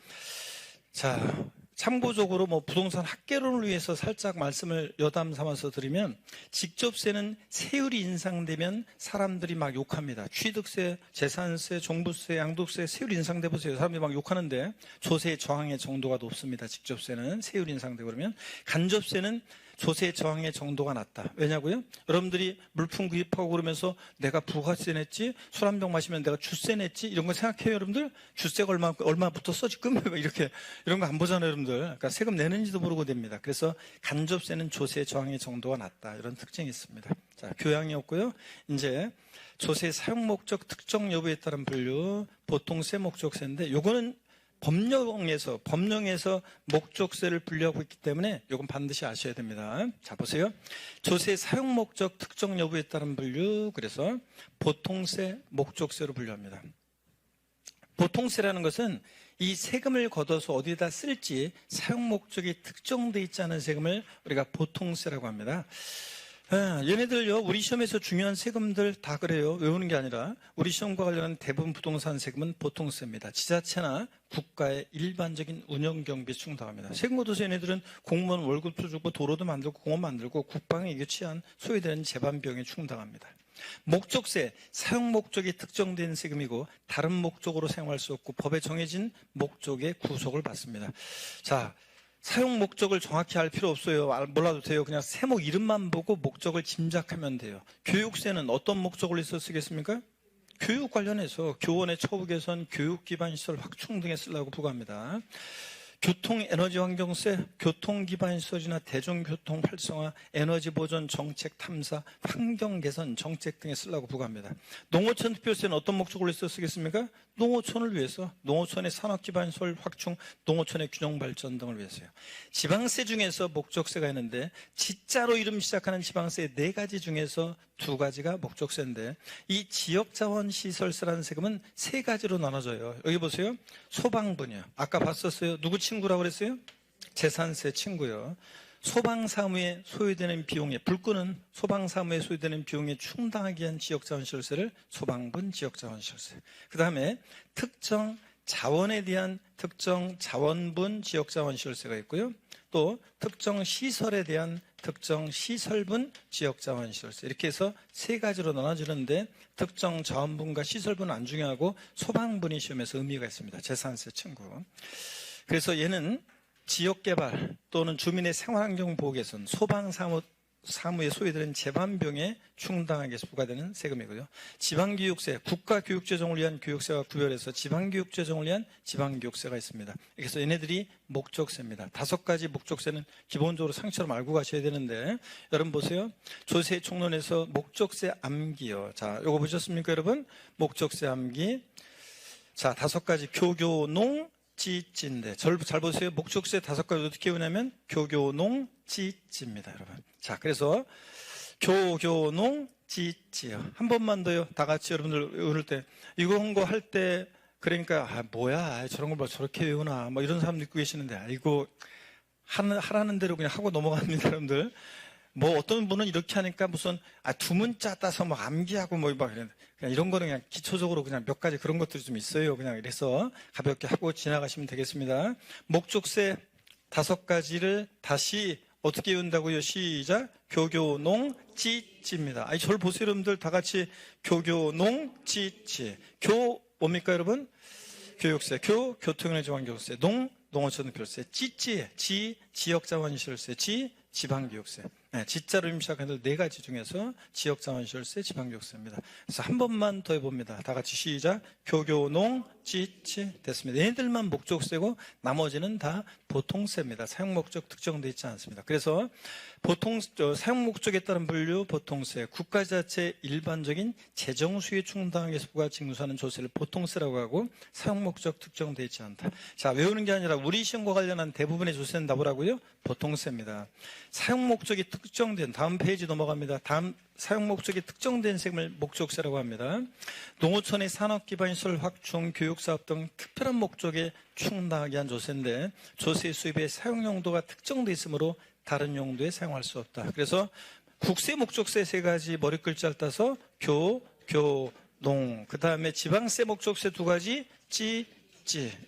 자, 참고적으로 부동산 학개론을 위해서 살짝 말씀을 여담 삼아서 드리면, 직접세는 세율이 인상되면 사람들이 막 욕합니다. 취득세, 재산세, 종부세, 양도세 세율 인상돼 보세요. 사람들이 막 욕하는데 조세 저항의 정도가 높습니다. 직접세는 세율 인상되고 그러면. 간접세는 조세 저항의 정도가 낮다. 왜냐고요? 여러분들이 물품 구입하고 그러면서 내가 부가세 냈지, 술 한 병 마시면 내가 주세 냈지, 이런 거 생각해요, 여러분들? 주세가 얼마 붙었어, 지금? 이런 거 안 보잖아요, 여러분들. 그러니까 세금 내는지도 모르고 됩니다. 그래서 간접세는 조세 저항의 정도가 낮다. 이런 특징이 있습니다. 자, 교양이었고요. 이제 조세 사용 목적 특정 여부에 따른 분류, 보통세 목적세인데, 요거는 법령에서 목적세를 분류하고 있기 때문에 이건 반드시 아셔야 됩니다. 자, 보세요. 조세 사용 목적 특정 여부에 따른 분류, 그래서 보통세, 목적세로 분류합니다. 보통세라는 것은 이 세금을 걷어서 어디에다 쓸지 사용 목적이 특정되어 있지 않은 세금을 우리가 보통세라고 합니다. 얘네들요, 우리 시험에서 중요한 세금들 다 그래요. 외우는 게 아니라 우리 시험과 관련한 대부분 부동산 세금은 보통세입니다. 지자체나 국가의 일반적인 운영 경비에 충당합니다. 세금 걷어서 얘네들은 공무원 월급도 주고 도로도 만들고 공원 만들고 국방에 유치한 소외되는 재반 비용에 충당합니다. 목적세, 사용 목적이 특정된 세금이고 다른 목적으로 사용할 수 없고 법에 정해진 목적의 구속을 받습니다. 자, 사용 목적을 정확히 알 필요 없어요. 몰라도 돼요. 그냥 세목 이름만 보고 목적을 짐작하면 돼요. 교육세는 어떤 목적을 위해서 쓰겠습니까? 교육 관련해서 교원의 처우 개선, 교육 기반 시설 확충 등에 쓰려고 부과합니다. 교통 에너지 환경세, 교통 기반 시설이나 대중교통 활성화, 에너지 보전 정책 탐사, 환경 개선 정책 등에 쓰려고 부과합니다. 농어촌 특별세는 어떤 목적으로 쓰겠습니까? 농어촌을 위해서, 농어촌의 산업 기반 시설 확충, 농어촌의 균형 발전 등을 위해서요. 지방세 중에서 목적세가 있는데 지자로 이름 시작하는 지방세 4가지 중에서 2가지가 목적세인데, 이 지역자원시설세라는 세금은 3가지로 나눠져요. 여기 보세요. 소방분이요. 아까 봤었어요. 누구 친구라고 그랬어요? 재산세 친구요. 소방사무에 소요되는 비용에, 불 끄는 소방사무에 소요되는 비용에 충당하기 위한 지역자원시설세를 소방분 지역자원시설세. 그 다음에 특정 자원에 대한 특정 자원분 지역자원시설세가 있고요. 또 특정 시설에 대한 특정 시설분 지역자원시설세, 이렇게 해서 3가지로 나눠지는데, 특정 자원분과 시설분은 안 중요하고 소방분이 시험에서 의미가 있습니다. 재산세 친구. 그래서 얘는 지역개발 또는 주민의 생활환경 보호 개선, 소방사무에 소외되는 재반병에 충당하게 부과되는 세금이고요. 지방교육세, 국가교육재정을 위한 교육세와 구별해서 지방교육재정을 위한 지방교육세가 있습니다. 그래서 얘네들이 목적세입니다. 5가지 목적세는 기본적으로 상처럼 알고 가셔야 되는데, 여러분 보세요. 조세 총론에서 목적세 암기요. 자, 요거 보셨습니까, 여러분? 목적세 암기. 자, 5가지 교교, 농, 찌인데 잘 보세요. 목적세 5가지 어떻게 외우냐면 교교농 찌입니다, 여러분. 자, 그래서 교교농 찌요. 한 번만 더요. 다 같이 여러분들 외울 때 이런 거 할 때 그러니까 뭐야 저런 걸 뭐 저렇게 외우나 뭐 이런 사람도 있고 계시는데 이거 하라는 대로 그냥 하고 넘어갑니다, 여러분들. 뭐 어떤 분은 이렇게 하니까 무슨 두 문자 따서 뭐 암기하고 뭐 그냥 이런 거는 그냥 기초적으로 그냥 몇 가지 그런 것들이 좀 있어요. 그냥 이래서 가볍게 하고 지나가시면 되겠습니다. 목적세 5가지를 다시 어떻게 외운다고요? 시작. 교교농 찌입니다. 저를 보세요, 여러분들. 다 같이 교교농 찌. 뭡니까, 여러분? 교육세. 교통행정관교육세. 농어촌등별세. 지역자원시설세. 지방교육세. 지자로 시작하는 4가지 중에서 지역자원시설세, 지방교육세입니다. 그래서 한 번만 더 해봅니다. 다 같이 시작. 교교농 찌 됐습니다. 얘네들만 목적세고 나머지는 다 보통세입니다. 사용목적 특정되어 있지 않습니다. 그래서 사용목적에 따른 분류 보통세, 국가자체 일반적인 재정수에 충당하게 부과 징수하는 조세를 보통세라고 하고, 사용목적 특정되어 있지 않다. 자, 외우는 게 아니라 우리 시험과 관련한 대부분의 조세는 나보라고요? 보통세입니다. 사용목적이 특정된, 다음 페이지 넘어갑니다. 다음 사용목적이 특정된 세금을 목적세라고 합니다. 농어촌의 산업기반시설 확충, 교육사업 등 특별한 목적에 충당하게 한 조세인데, 조세 수입의 사용용도가 특정되어 있으므로 다른 용도에 사용할 수 없다. 그래서 국세, 목적세 3가지 머리글자를 따서 농, 그 다음에 지방세, 목적세 2가지 찌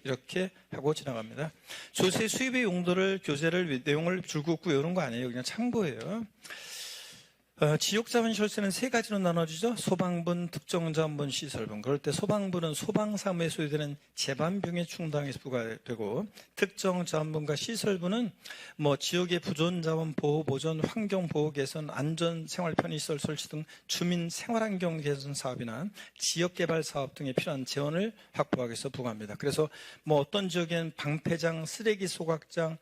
이렇게 하고 지나갑니다. 조세 수입의 용도를, 교재를, 내용을 줄긋고 외우는 거 아니에요. 그냥 참고예요. 지역자원시설세는 3가지로 나눠지죠. 소방분, 특정자원분, 시설분. 그럴 때 소방분은 소방사무에 소유되는 재반병에 충당해서 부과되고, 특정자원분과 시설분은 지역의 부존자원 보호, 보전, 환경보호 개선, 안전, 생활 편의시설 설치 등 주민 생활환경 개선 사업이나 지역개발 사업 등에 필요한 재원을 확보하기 위해서 부과합니다. 그래서 어떤 지역에는 방패장, 쓰레기 소각장,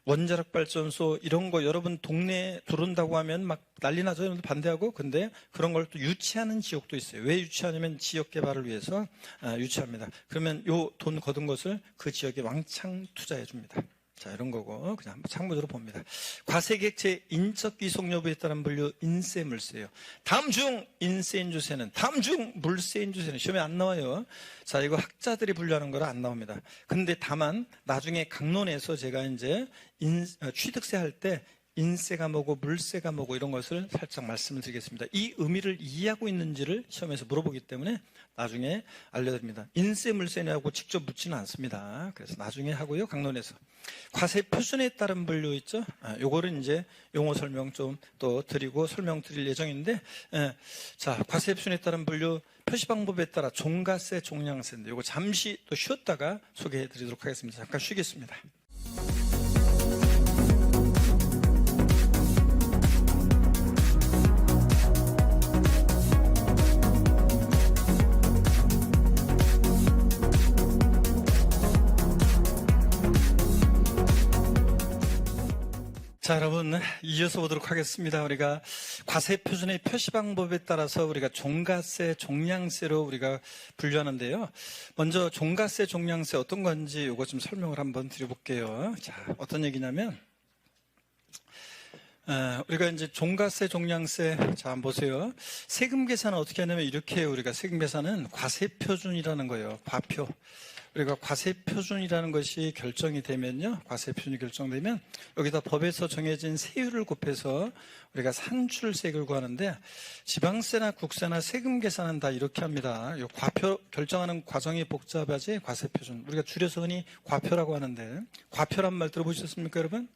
원자력 발전소 이런 거 여러분 동네에 들어온다고 하면 막 난리 나죠. 여러분들 반대하고. 근데 그런 걸 또 유치하는 지역도 있어요. 왜 유치하냐면 지역 개발을 위해서 유치합니다. 그러면 요 돈 거둔 것을 그 지역에 왕창 투자해 줍니다. 자, 이런 거고 그냥 한번 참고적으로 봅니다. 과세객체 인적 귀속 여부에 따른 분류 인세 물세예요. 다음 중 인세인주세는, 다음 중 물세인주세는 시험에 안 나와요. 자, 이거 학자들이 분류하는 거라 안 나옵니다. 근데 다만 나중에 강론에서 제가 이제 취득세 할 때 인세가 뭐고 물세가 뭐고 이런 것을 살짝 말씀을 드리겠습니다. 이 의미를 이해하고 있는지를 시험에서 물어보기 때문에 나중에 알려드립니다. 인세 물세냐고 직접 묻지는 않습니다. 그래서 나중에 하고요. 강론에서. 과세 표준에 따른 분류 있죠. 요거를 이제 용어 설명 좀 또 드리고 설명드릴 예정인데, 자, 과세 표준에 따른 분류 표시 방법에 따라 종가세, 종량세인데 요거 잠시 또 쉬었다가 소개해드리도록 하겠습니다. 잠깐 쉬겠습니다. 자, 여러분 이어서 보도록 하겠습니다. 우리가 과세 표준의 표시 방법에 따라서 우리가 종가세, 종량세로 우리가 분류하는데요. 먼저 종가세, 종량세 어떤 건지 이거 좀 설명을 한번 드려볼게요. 자, 어떤 얘기냐면 우리가 이제 종가세, 종량세, 자, 한번 보세요. 세금 계산은 어떻게 하냐면 이렇게 해요. 우리가 세금 계산은 과세 표준이라는 거예요. 과표. 우리가 과세 표준이라는 것이 결정이 되면요. 과세 표준이 결정되면 여기다 법에서 정해진 세율을 곱해서 우리가 산출세액을 구하는데, 지방세나 국세나 세금 계산은 다 이렇게 합니다. 이 과표 결정하는 과정이 복잡하지. 과세 표준. 우리가 줄여서 흔히 과표라고 하는데, 과표란 말 들어보셨습니까, 여러분?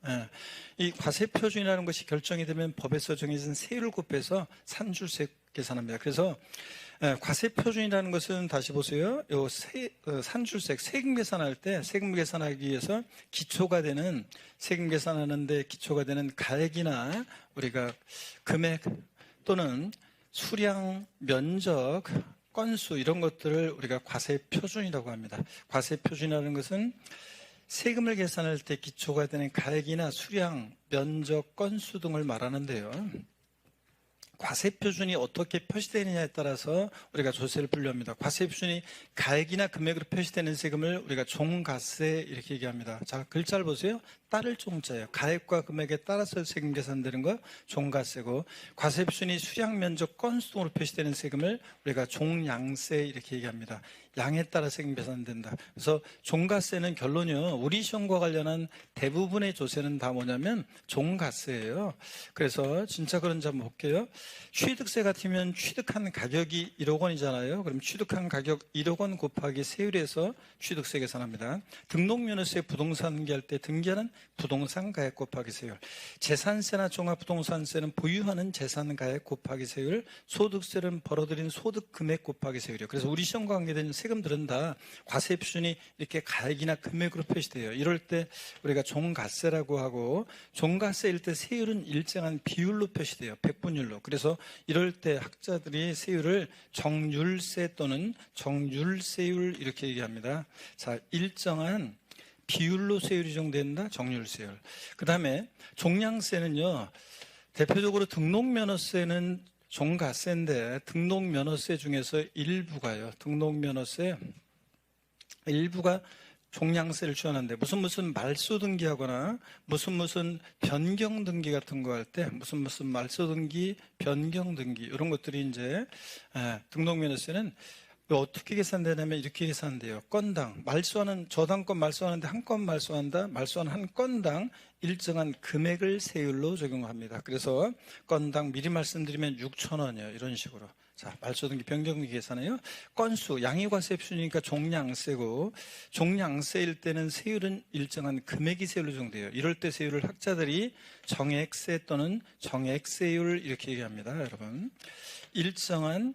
이 과세 표준이라는 것이 결정이 되면 법에서 정해진 세율을 곱해서 산출세액 계산합니다. 그래서 과세 표준이라는 것은 다시 보세요. 산출세 세금 계산할 때 세금 계산하기 위해서 기초가 되는 세금 계산하는데 기초가 되는 가액이나 우리가 금액 또는 수량, 면적, 건수 이런 것들을 우리가 과세 표준이라고 합니다. 과세 표준이라는 것은 세금을 계산할 때 기초가 되는 가액이나 수량, 면적, 건수 등을 말하는데요. 과세 표준이 어떻게 표시되느냐에 따라서 우리가 조세를 분류합니다. 과세 표준이 가액이나 금액으로 표시되는 세금을 우리가 종가세 이렇게 얘기합니다. 자, 글자를 보세요. 따를 종자예요. 가액과 금액에 따라서 세금 계산되는 거 종가세고, 과세 표준이 수량, 면적, 건수 등으로 표시되는 세금을 우리가 종량세 이렇게 얘기합니다. 양에 따라 세금 계산된다. 그래서 종가세는 결론이요. 우리 시험과 관련한 대부분의 조세는 다 뭐냐면 종가세예요. 그래서 진짜 그런지 한번 볼게요. 취득세 같으면 취득한 가격이 1억 원이잖아요. 그럼 취득한 가격 1억 원 곱하기 세율에서 취득세 계산합니다. 등록면허세 부동산 등기할 때 등기하는 부동산 가액 곱하기 세율. 재산세나 종합부동산세는 보유하는 재산 가액 곱하기 세율. 소득세는 벌어들인 소득 금액 곱하기 세율이요. 그래서 우리 시험과 관계되는 세금들은 다 과세 표준이 이렇게 가액이나 금액으로 표시돼요. 이럴 때 우리가 종가세라고 하고, 종가세일 때 세율은 일정한 비율로 표시돼요. 백분율로. 그래서 이럴 때 학자들이 세율을 정률세 또는 정률세율 이렇게 얘기합니다. 자, 일정한 비율로 세율이 정된다. 정률세율. 그 다음에 종량세는요, 대표적으로 등록면허세는 종가세인데 등록면허세 중에서 일부가요. 등록면허세 일부가 종량세를 지원하는데 무슨 말소 등기하거나 무슨 변경 등기 같은 거 할 때 무슨 말소 등기, 변경 등기 이런 것들이 이제 등록면허세는 어떻게 계산되냐면 이렇게 계산돼요. 건당 말소하는 저당권 말소하는데 한 건 말소한다. 말소하는 한 건당 일정한 금액을 세율로 적용합니다. 그래서 건당 미리 말씀드리면 6,000원이에요. 이런 식으로. 자, 말소등기, 변경등기 계산해요. 건수, 양의과세 표준이니까 종량세고, 종량세일 때는 세율은 일정한 금액이 세율로 정돼요. 이럴 때 세율을 학자들이 정액세 또는 정액세율 이렇게 얘기합니다. 여러분, 일정한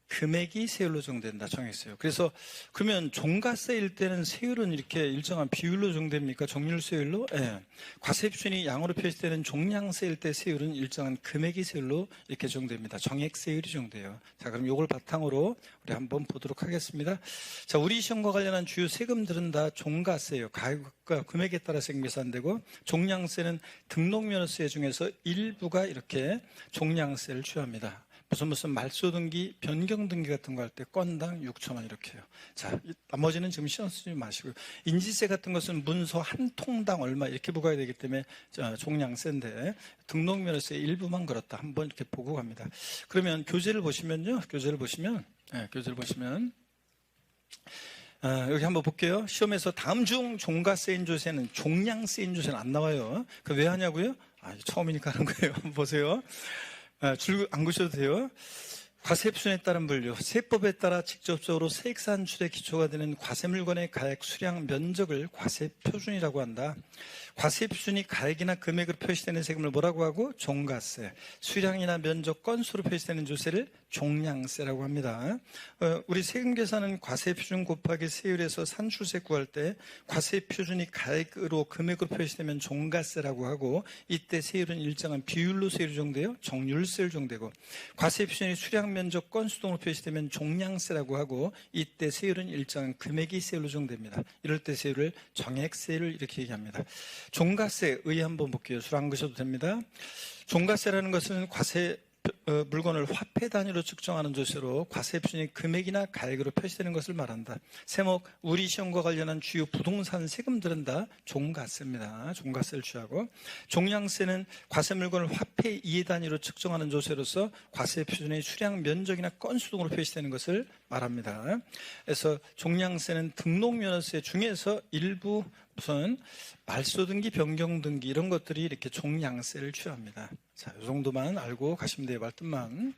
금액이 세율로 정된다. 정액세율. 그래서 그러면 종가세일 때는 세율은 이렇게 일정한 비율로 정됩니까? 정률세율로? 예. 과세 표준이 양으로 표시되는 종량세일 때 세율은 일정한 금액이 세율로 이렇게 정됩니다. 정액세율이 정돼요. 자, 그럼 이걸 바탕으로 우리 한번 보도록 하겠습니다. 자, 우리 시험과 관련한 주요 세금들은 다 종가세예요. 가격과 금액에 따라 세금 계산되고, 종량세는 등록면허세 중에서 일부가 이렇게 종량세를 취합니다. 무슨 말소 등기, 변경 등기 같은 거 할 때 건당 6,000원 이렇게요. 자, 나머지는 지금 신경 쓰지 마시고요. 인지세 같은 것은 문서 한 통당 얼마 이렇게 부과해야 되기 때문에 종량세인데 등록면허세 일부만 그렇다. 한번 이렇게 보고 갑니다. 그러면 교재를 보시면요. 교재를 보시면 여기 한번 볼게요. 시험에서 다음 중 종가세인 조세는 종량세인 조세는 안 나와요. 그 왜 하냐고요? 처음이니까 하는 거예요. 한번 보세요. 줄 안 그셔도 돼요. 과세 표준에 따른 분류, 세법에 따라 직접적으로 세액 산출의 기초가 되는 과세물건의 가액, 수량, 면적을 과세 표준이라고 한다. 과세 표준이 가액이나 금액으로 표시되는 세금을 뭐라고 하고? 종가세. 수량이나 면적, 건수로 표시되는 조세를 종량세라고 합니다. 우리 세금 계산은 과세 표준 곱하기 세율에서 산출세 구할 때 과세 표준이 가액으로 금액으로 표시되면 종가세라고 하고, 이때 세율은 일정한 비율로 세율이 정돼요. 정률세율 정되고, 과세 표준이 수량, 면적, 건수 등으로 표시되면 종량세라고 하고, 이때 세율은 일정한 금액이 세율로 정됩니다. 이럴 때 세율을 정액세율 이렇게 얘기합니다. 종가세 의 한번 볼게요. 술 안 그셔도 됩니다. 종가세라는 것은 과세 물건을 화폐 단위로 측정하는 조세로 과세 표준이 금액이나 가액으로 표시되는 것을 말한다. 세목, 우리 시험과 관련한 주요 부동산 세금들은 다 종가세입니다. 종가세를 취하고, 종량세는 과세 물건을 화폐 이해 단위로 측정하는 조세로서 과세 표준의 수량, 면적이나 건수 등으로 표시되는 것을 말합니다. 그래서 종량세는 등록면허세 중에서 일부 무슨 말소 등기, 변경 등기 이런 것들이 이렇게 종량세를 취합니다. 자, 이 정도만 알고 가시면 돼요. 말뜻만.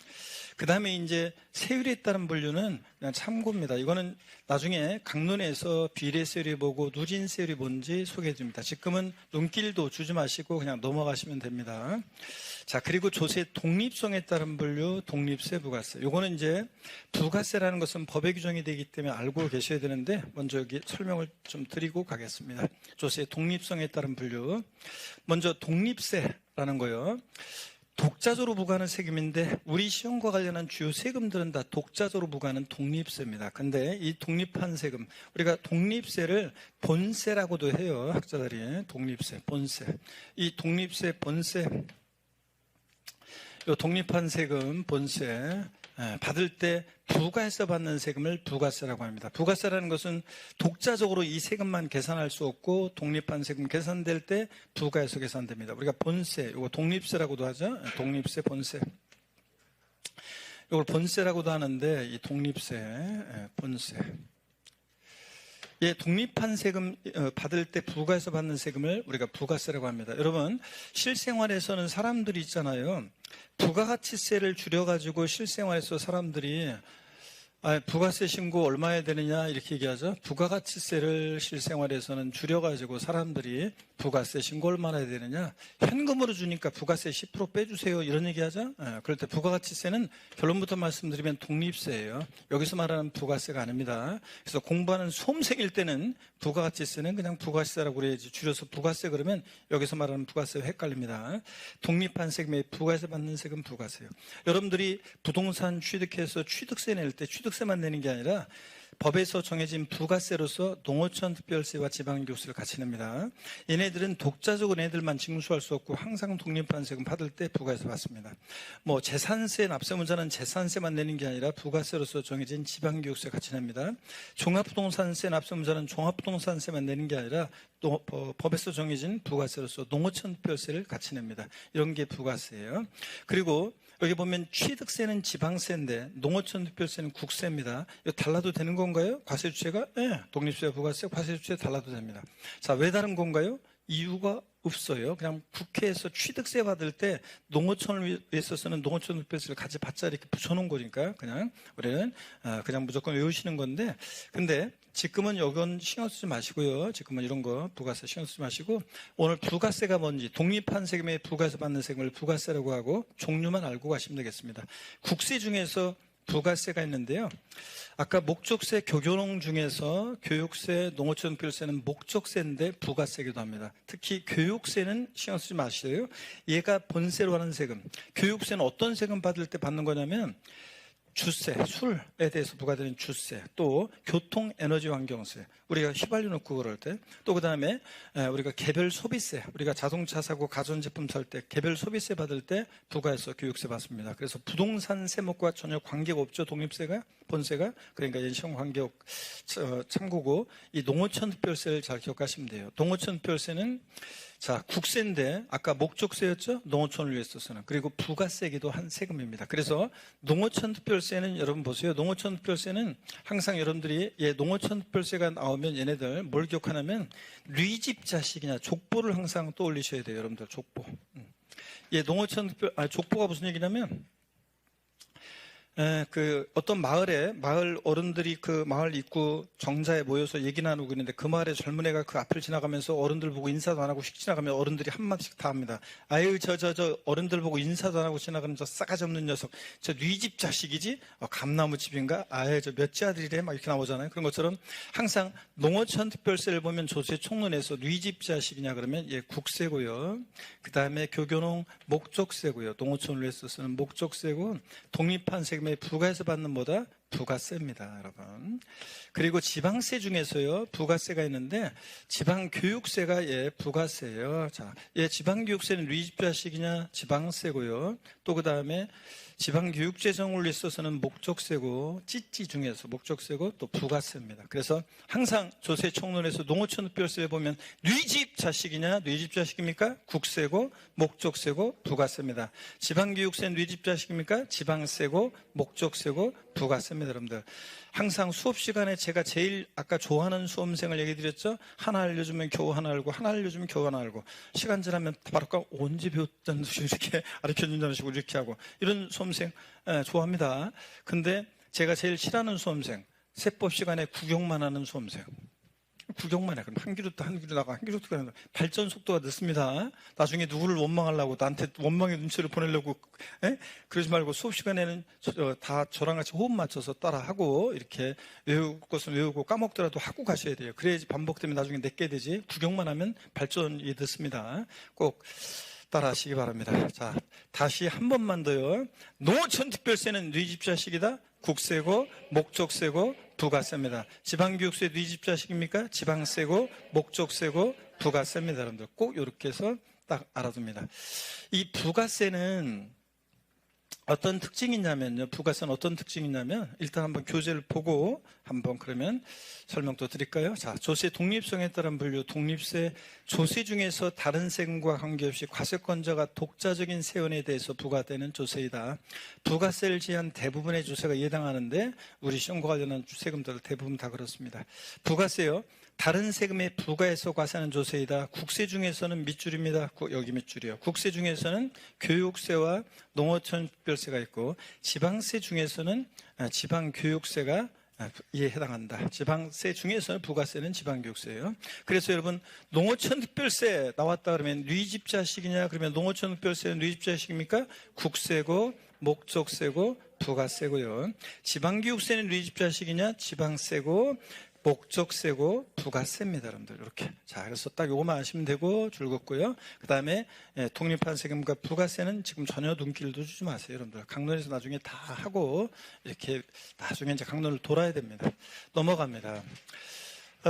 그 다음에 이제 세율에 따른 분류는 그냥 참고입니다. 이거는 나중에 강론에서 비례 세율이 뭐고 누진 세율이 뭔지 소개해 줍니다. 지금은 눈길도 주지 마시고 그냥 넘어가시면 됩니다. 자, 그리고 조세 독립성에 따른 분류, 독립세, 부가세. 요거는 이제 부가세라는 것은 법에 규정이 되기 때문에 알고 계셔야 되는데 먼저 여기 설명을 좀 드리고 가겠습니다. 조세 독립성에 따른 분류. 먼저 독립세라는 거요. 독자적으로 부과하는 세금인데 우리 시험과 관련한 주요 세금들은 다 독자적으로 부과하는 독립세입니다. 근데 이 독립한 세금, 우리가 독립세를 본세라고도 해요. 학자들이 독립세, 본세. 이 독립세, 본세, 이 독립한 세금, 본세 받을 때 부과해서 받는 세금을 부가세라고 합니다. 부가세라는 것은 독자적으로 이 세금만 계산할 수 없고 독립한 세금 계산될 때 부가해서 계산됩니다. 우리가 본세, 이거 독립세라고도 하죠. 독립세, 본세. 이걸 본세라고도 하는데 이 독립세, 본세. 예, 독립한 세금 받을 때 부가해서 받는 세금을 우리가 부가세라고 합니다. 여러분, 실생활에서는 사람들이 있잖아요. 부가가치세를 줄여가지고 실생활에서 사람들이 부가세 신고 얼마 해야 되느냐 이렇게 얘기하죠. 부가가치세를 실생활에서는 줄여가지고 사람들이 부가세 신고 얼마나 해야 되느냐, 현금으로 주니까 부가세 10% 빼주세요 이런 얘기하죠. 그럴 때 부가가치세는 결론부터 말씀드리면 독립세예요. 여기서 말하는 부가세가 아닙니다. 그래서 공부하는 수험생일 때는 부가가치세는 그냥 부가세라고 그래야지, 줄여서 부가세 그러면 여기서 말하는 부가세와 헷갈립니다. 독립한 세금에 부가세 받는 세금 부가세요. 여러분들이 부동산 취득해서 취득세 낼 때 취득세만 내는 게 아니라 법에서 정해진 부가세로서 농어촌 특별세와 지방교육세를 같이 냅니다. 얘네들은 독자적으로 얘네들만 징수할 수 없고 항상 독립한 세금 받을 때 부가세 받습니다. 뭐 재산세 납세문자는 재산세만 내는 게 아니라 부가세로서 정해진 지방교육세 같이 냅니다. 종합부동산세 납세문자는 종합부동산세만 내는 게 아니라 또 법에서 정해진 부가세로서 농어촌 특별세를 같이 냅니다. 이런 게 부가세예요. 그리고 여기 보면 취득세는 지방세인데 농어촌 특별세는 국세입니다. 이거 달라도 되는 건가요? 과세 주체가? 네, 독립세와 부가세, 과세 주체 달라도 됩니다. 자, 왜 다른 건가요? 이유가 없어요. 그냥 국회에서 취득세 받을 때 농어촌을 위해서는 농어촌 특별세를 같이 받자 이렇게 붙여놓은 거니까 그냥 우리는 그냥 무조건 외우시는 건데, 근데 지금은 이건 신경 쓰지 마시고요. 지금은 이런 거 부가세 신경 쓰지 마시고 오늘 부가세가 뭔지, 독립한 세금에 부가세 받는 세금을 부가세라고 하고 종류만 알고 가시면 되겠습니다. 국세 중에서 부가세가 있는데요. 아까 목적세, 교교농 중에서 교육세, 농어촌 특별세는 목적세인데 부가세기도 합니다. 특히 교육세는 신경 쓰지 마시고요. 얘가 본세로 하는 세금. 교육세는 어떤 세금 받을 때 받는 거냐면 주세, 술에 대해서 부과되는 주세, 또 교통, 에너지, 환경세, 우리가 휘발유 넣고 그럴 때, 또 그 다음에 우리가 개별 소비세, 우리가 자동차 사고 가전제품 살 때 개별 소비세 받을 때 부과해서 교육세 받습니다. 그래서 부동산 세목과 전혀 관계가 없죠. 독립세가, 본세가. 그러니까 시험 관계없 참고고, 이 농어촌 특별세를 잘 기억하시면 돼요. 농어촌 특별세는 자, 국세인데 아까 목적세였죠? 농어촌을 위해서는. 그리고 부가세기도 한 세금입니다. 그래서 농어촌 특별세는 여러분 보세요. 농어촌 특별세는 항상 여러분들이 농어촌 특별세가 나오면 얘네들 뭘 기억하냐면 뉘집 자식이냐 족보를 항상 떠올리셔야 돼요. 여러분들 족보. 농어촌 족보가 무슨 얘기냐면 어떤 마을 어른들이 그 마을 입구 정자에 모여서 얘기 나누고 있는데 그 마을에 젊은 애가 그 앞을 지나가면서 어른들 보고 인사도 안 하고 휙 지나가면 어른들이 한마디씩 다 합니다. 아유, 저 어른들 보고 인사도 안 하고 지나가는 저 싸가지 없는 녀석. 저 뉘집 자식이지? 감나무 집인가? 아유, 저 몇째 아들이래? 막 이렇게 나오잖아요. 그런 것처럼 항상 농어촌 특별세를 보면 조세 총론에서 뉘집 자식이냐 그러면 국세고요. 그 다음에 교교농 목적세고요. 농어촌을 위해서 쓰는 목적세고, 독립한 세금 부가해서 받는 뭐다? 부가세입니다, 여러분. 그리고 지방세 중에서요, 부가세가 있는데 지방교육세가 부가세예요. 자, 지방교육세는 뉘집자식이냐 지방세고요. 또 그 다음에 지방교육재정을 있어서는 목적세고, 찌찌 중에서 목적세고 또 부가세입니다. 그래서 항상 조세 총론에서 농어촌 특별세에 보면 뉘집 자식이냐 뉘집 자식입니까? 국세고 목적세고 부가세입니다. 지방교육세는 뉘집 자식입니까? 지방세고 목적세고 부가세입니다. 부가세입니다, 여러분들. 항상 수업 시간에 제가 제일 아까 좋아하는 수험생을 얘기 드렸죠? 하나 알려주면 겨우 하나 알고, 하나 알려주면 겨우 하나 알고, 시간 지나면 바로 언제 배웠다는 식으로 이렇게 가르쳐준다는 식으로 이렇게 하고, 이런 수험생, 좋아합니다. 근데 제가 제일 싫어하는 수험생, 세법 시간에 구경만 하는 수험생. 구경만 해. 그럼 한 그루도 한 그루 나가, 한 그루도 가는 발전 속도가 늦습니다. 나중에 누구를 원망하려고, 나한테 원망의 눈치를 보내려고, 그러지 말고 수업 시간에는 다 저랑 같이 호흡 맞춰서 따라하고, 이렇게 외울 것은 외우고 까먹더라도 하고 가셔야 돼요. 그래야지 반복되면 나중에 내게 되지. 구경만 하면 발전이 늦습니다. 꼭 따라 하시기 바랍니다. 자, 다시 한 번만 더요. 농어촌특별세는 네 집 자식이다. 국세고, 목적세고, 부가세입니다. 지방교육세 네 집 자식입니까? 지방세고, 목적세고, 부가세입니다. 여러분들 꼭 이렇게 해서 딱 알아둡니다. 이 부가세는 어떤 특징이 있냐면요. 부가세는 어떤 특징이 있냐면 일단 한번 교재를 보고 한번 그러면 설명도 드릴까요? 자, 조세 독립성에 따른 분류, 독립세, 조세 중에서 다른 세금과 관계없이 과세권자가 독자적인 세원에 대해서 부과되는 조세이다. 부가세를 제한 대부분의 조세가 해당하는데 우리 시험과 관련한 세금들 대부분 다 그렇습니다. 부가세요. 다른 세금에 부과해서 과세하는 조세이다. 국세 중에서는 밑줄입니다. 여기 밑줄이요. 국세 중에서는 교육세와 농어촌특별세가 있고 지방세 중에서는 지방교육세가 이에 해당한다. 지방세 중에서는 부가세는 지방교육세예요. 그래서 여러분 농어촌특별세 나왔다 그러면 네 집 자식이냐 그러면 농어촌특별세는 네 집 자식입니까? 국세고 목적세고 부가세고요. 지방교육세는 네 집 자식이냐? 지방세고 목적세고 부가세입니다, 여러분들. 이렇게. 자, 그래서 딱 요거만 아시면 되고 즐겁고요. 그 다음에 독립한 세금과 부가세는 지금 전혀 눈길도 주지 마세요, 여러분들. 강론에서 나중에 다 하고 이렇게 나중에 이제 강론을 돌아야 됩니다. 넘어갑니다.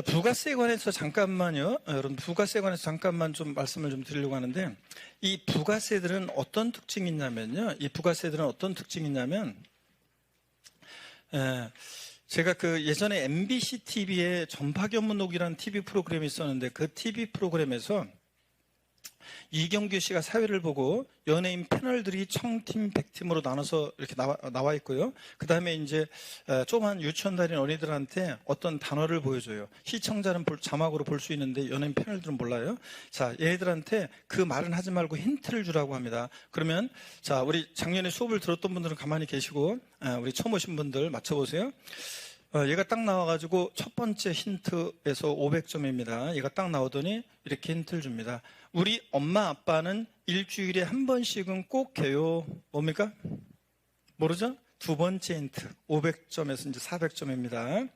부가세에 관해서 잠깐만요. 여러분, 부가세에 관해서 잠깐만 좀 말씀을 좀 드리려고 하는데 이 부가세들은 어떤 특징이 있냐면요. 이 부가세들은 어떤 특징이 있냐면 제가 그 예전에 MBC TV에 전파견문록이라는 TV 프로그램이 있었는데 그 TV 프로그램에서 이경규 씨가 사회를 보고 연예인 패널들이 청팀, 백팀으로 나눠서 이렇게 나와 있고요. 그 다음에 이제 조그만 유치원 다니는 어린이들한테 어떤 단어를 보여줘요. 시청자는 자막으로 볼 수 있는데 연예인 패널들은 몰라요. 자, 얘네들한테 그 말은 하지 말고 힌트를 주라고 합니다. 그러면 자, 우리 작년에 수업을 들었던 분들은 가만히 계시고 우리 처음 오신 분들 맞춰보세요. 얘가 딱 나와가지고 첫 번째 힌트에서 500점입니다. 얘가 딱 나오더니 이렇게 힌트를 줍니다. 우리 엄마 아빠는 일주일에 한 번씩은 꼭 개요. 뭡니까? 모르죠? 두 번째 힌트 500점에서 이제 400점입니다.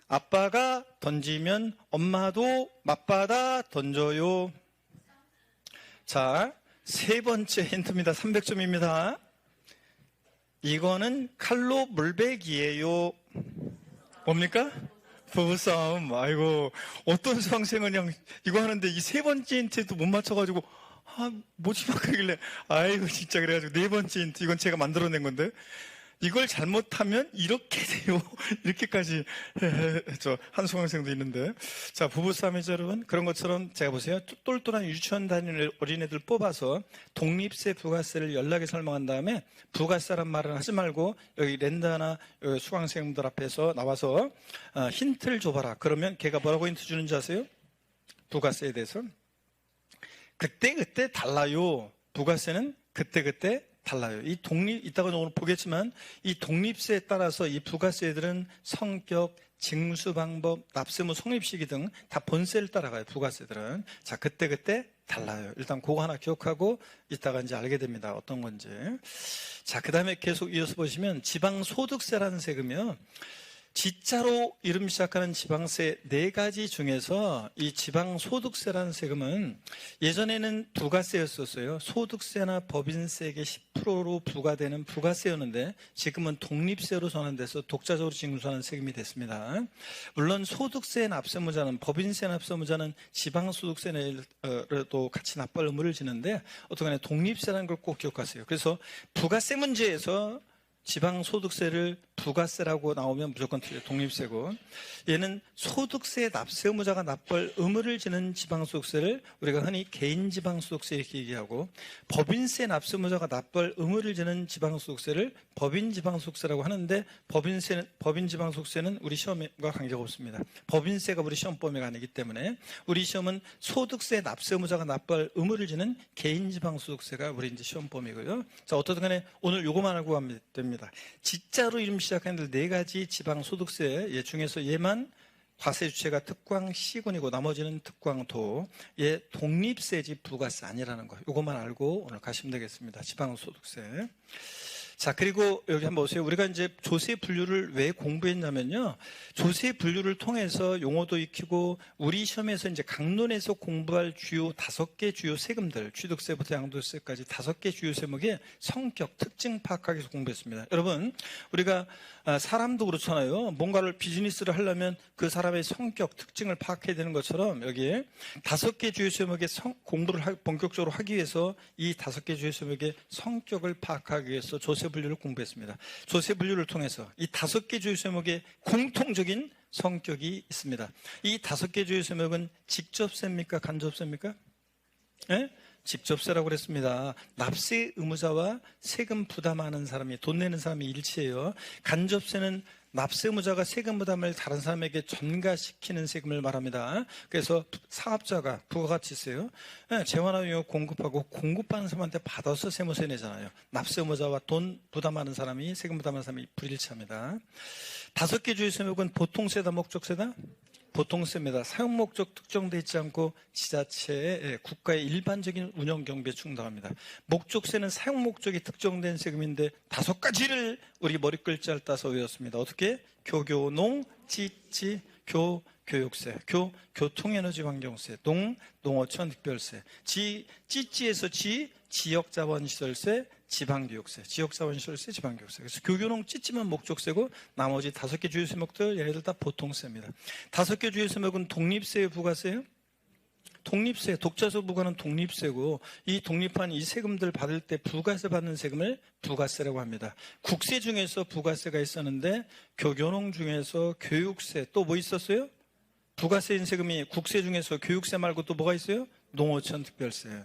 아빠가 던지면 엄마도 맞받아 던져요. 자, 세 번째 힌트입니다. 300점입니다. 이거는 칼로 물베기예요. 뭡니까? 부부싸움. 아이고, 어떤 수강생은 그냥 이거 하는데 이 세 번째 힌트도 못 맞춰가지고 뭐지 막 그러길래 아이고 진짜 그래가지고 네 번째 힌트 이건 제가 만들어낸 건데 이걸 잘못하면 이렇게 돼요. 이렇게까지 한 수강생도 있는데 자, 부부싸움이죠 여러분. 그런 것처럼 제가 보세요. 똘똘한 유치원 다니는 어린애들 뽑아서 독립세 부가세를 연락에 설명한 다음에 부가세란 말은 하지 말고 여기 랜다나 여기 수강생들 앞에서 나와서 힌트를 줘봐라. 그러면 걔가 뭐라고 힌트 주는지 아세요? 부가세에 대해서 그때 달라요. 부가세는 그때 달라요. 이 이따가 오늘 보겠지만 이 독립세에 따라서 이 부가세들은 성격, 징수 방법, 납세무 성립시기 등 다 본세를 따라가요. 부가세들은. 자, 그때 달라요. 일단 그거 하나 기억하고 이따가 이제 알게 됩니다. 어떤 건지. 자, 그 다음에 계속 이어서 보시면 지방소득세라는 세금이요. 지자로 이름 시작하는 지방세 4가지 중에서 이 지방소득세라는 세금은 예전에는 부가세였었어요. 소득세나 법인세액의 10%로 부과되는 부가세였는데 지금은 독립세로 전환돼서 독자적으로 징수하는 세금이 됐습니다. 물론 소득세 납세무자는 법인세 납세무자는 지방소득세도 같이 납부할 의무를 지는데 어떻게 독립세라는 걸 꼭 기억하세요. 그래서 부가세 문제에서 지방소득세를 부가세라고 나오면 무조건 틀려요. 독립세고. 얘는 소득세 납세 의무자가 납부할 의무를 지는 지방소득세를 우리가 흔히 개인지방소득세 이렇게 얘기하고, 법인세 납세 의무자가 납부할 의무를 지는 지방소득세를 법인지방소득세라고 하는데, 법인지방소득세는 우리 시험과 관계가 없습니다. 법인세가 우리 시험 범위가 아니기 때문에 우리 시험은 소득세 납세 의무자가 납부할 의무를 지는 개인지방소득세가 우리 이제 시험 범위고요. 자, 어떻든 간에 오늘 요거만 알고 가면 됩니다. 지자로 이름 시작하는 네 가지 지방소득세 중에서 얘만 과세 주체가 특광 C군이고 나머지는 특광도, 얘 독립세지 부가세 아니라는 거, 요것만 알고 오늘 가시면 되겠습니다. 지방소득세. 자, 그리고 여기 한번 보세요. 우리가 이제 조세 분류를 왜 공부했냐면요, 조세 분류를 통해서 용어도 익히고 우리 시험에서 이제 강론에서 공부할 주요 5개 주요 세금들, 취득세부터 양도세까지 5개 주요 세목의 성격, 특징 파악하기 위해서 공부했습니다. 여러분, 우리가 사람도 그렇잖아요. 뭔가를 비즈니스를 하려면 그 사람의 성격, 특징을 파악해야 되는 것처럼 여기에 5개 주요 세목의 공부를 본격적으로 하기 위해서 이 5개 주요 세목의 성격을 파악하기 위해서 조세 분류를 공부했습니다. 조세 분류를 통해서 이 5개 주요 세목의 공통적인 성격이 있습니다. 이 5개 주요 세목은 직접세입니까? 간접세입니까? 예? 직접세라고 그랬습니다. 납세 의무자와 세금 부담하는 사람이, 돈 내는 사람이 일치해요. 간접세는 납세 의무자가 세금 부담을 다른 사람에게 전가시키는 세금을 말합니다. 그래서 사업자가 부가가치세요. 재원화용역 공급하고 공급하는 사람한테 받아서 세무세 내잖아요. 납세 의무자와 돈 부담하는 사람이, 세금 부담하는 사람이 불일치합니다. 5개 주요 세목은 보통세다, 목적세다? 보통세입니다. 사용 목적 특정되어 있지 않고 지자체의 국가의 일반적인 운영 경비에 충당합니다. 목적세는 사용 목적이 특정된 세금인데 5가지를 우리 머리 글자를 따서 외웠습니다. 어떻게? 교교농, 찌찌, 교육세, 교통에너지환경세, 농어촌 특별세, 찌찌에서 지역자원시설세, 지방교육세, 지역자원시설세, 지방교육세. 그래서 교교농 찌찌만 목적세고 나머지 5개 주요 세목들 얘네들 다 보통세입니다. 5개 주요 세목은 독립세의 부가세예요? 독립세, 독자소 부과는 독립세고, 이 독립한 이 세금들 받을 때 부가세 받는 세금을 부가세라고 합니다. 국세 중에서 부가세가 있었는데 교교농 중에서 교육세, 또 뭐 있었어요? 부가세인 세금이 국세 중에서 교육세 말고 또 뭐가 있어요? 농어촌 특별세.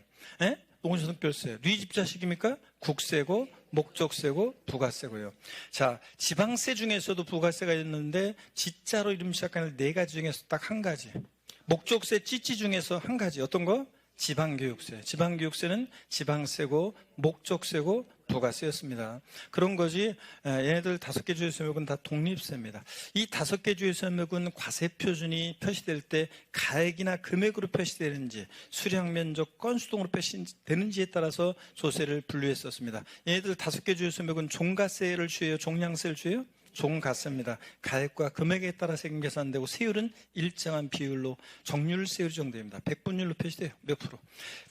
농어촌 특별세. 네 집 자식입니까? 국세고 목적세고 부가세고요. 자, 지방세 중에서도 부가세가 있는데 지자로 이름 시작하는 4가지 중에서 딱 한 가지. 목적세 찌찌 중에서 한 가지. 어떤 거? 지방교육세. 지방교육세는 지방세고 목적세고 부가세였습니다. 그런 거지. 얘네들 5개 주요 세목은 다 독립세입니다. 이 5개 주요 세목은 과세 표준이 표시될 때 가액이나 금액으로 표시되는지, 수량 면적 건수 등으로 표시되는지에 따라서 조세를 분류했었습니다. 얘네들 5개 주요 세목은 종가세를 취해요? 종량세를 취해요? 종가세입니다. 가액과 금액에 따라 세금 계산되고 세율은 일정한 비율로 정률세율 정도입니다. 백분율로 표시돼요. 몇 프로.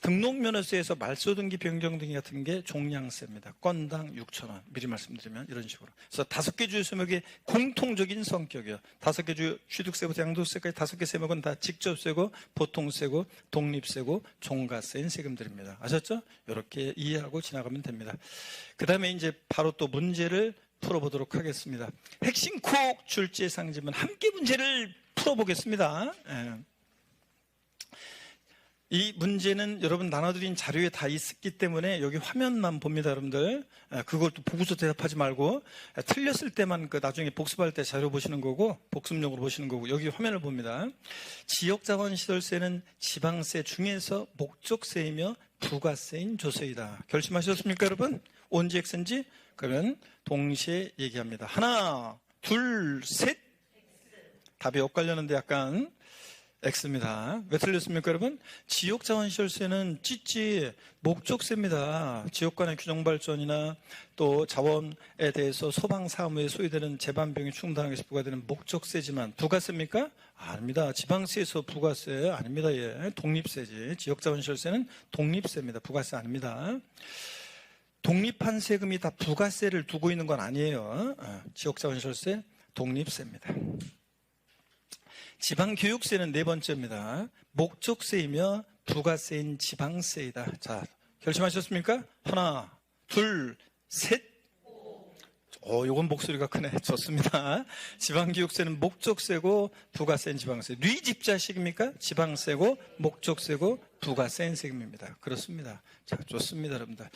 등록면허세에서 말소등기 변경등기 같은 게 종량세입니다. 건당 6,000원. 미리 말씀드리면 이런 식으로. 그래서 5개 주요 세목의 공통적인 성격이요. 5개 주요 취득세부터 양도세까지 5개 세목은 다 직접세고 보통세고 독립세고 종가세인 세금들입니다. 아셨죠? 이렇게 이해하고 지나가면 됩니다. 그 다음에 이제 바로 또 문제를 풀어보도록 하겠습니다. 핵심 콕 출제 상지문 함께 문제를 풀어보겠습니다. 이 문제는 여러분 나눠드린 자료에 다 있었기 때문에 여기 화면만 봅니다, 여러분들. 그걸 또 보고서 대답하지 말고 틀렸을 때만 그 나중에 복습할 때 자료 보시는 거고 복습용으로 보시는 거고, 여기 화면을 봅니다. 지역자원시설세는 지방세 중에서 목적세이며 부가세인 조세이다. 결심하셨습니까, 여러분? 언제 X인지? 그러면 동시에 얘기합니다. 하나, 둘, 셋. 답이 엇갈렸는데 약간 X입니다. 왜 틀렸습니까, 여러분? 지역자원시설세는 찌찌 목적세입니다. 지역 간의 균형발전이나 또 자원에 대해서 소방사무에 소요되는 재반비용이 충당하기 위해서 부과되는 목적세지만 부가세입니까? 아닙니다. 지방세에서 부가세 아닙니다. 예. 독립세지. 지역자원시설세는 독립세입니다. 부가세 아닙니다. 독립한 세금이 다 부가세를 두고 있는 건 아니에요. 지역자원시설세 독립세입니다. 지방교육세는 4번째입니다. 목적세이며 부가세인 지방세이다. 자, 결심하셨습니까? 하나, 둘, 셋. 요건 목소리가 크네. 좋습니다. 지방교육세는 목적 세고 부가 센 지방세. 뉘집자식입니까? 지방 세고 목적 세고 부가 센 세금입니다. 그렇습니다. 자, 좋습니다, 여러분들.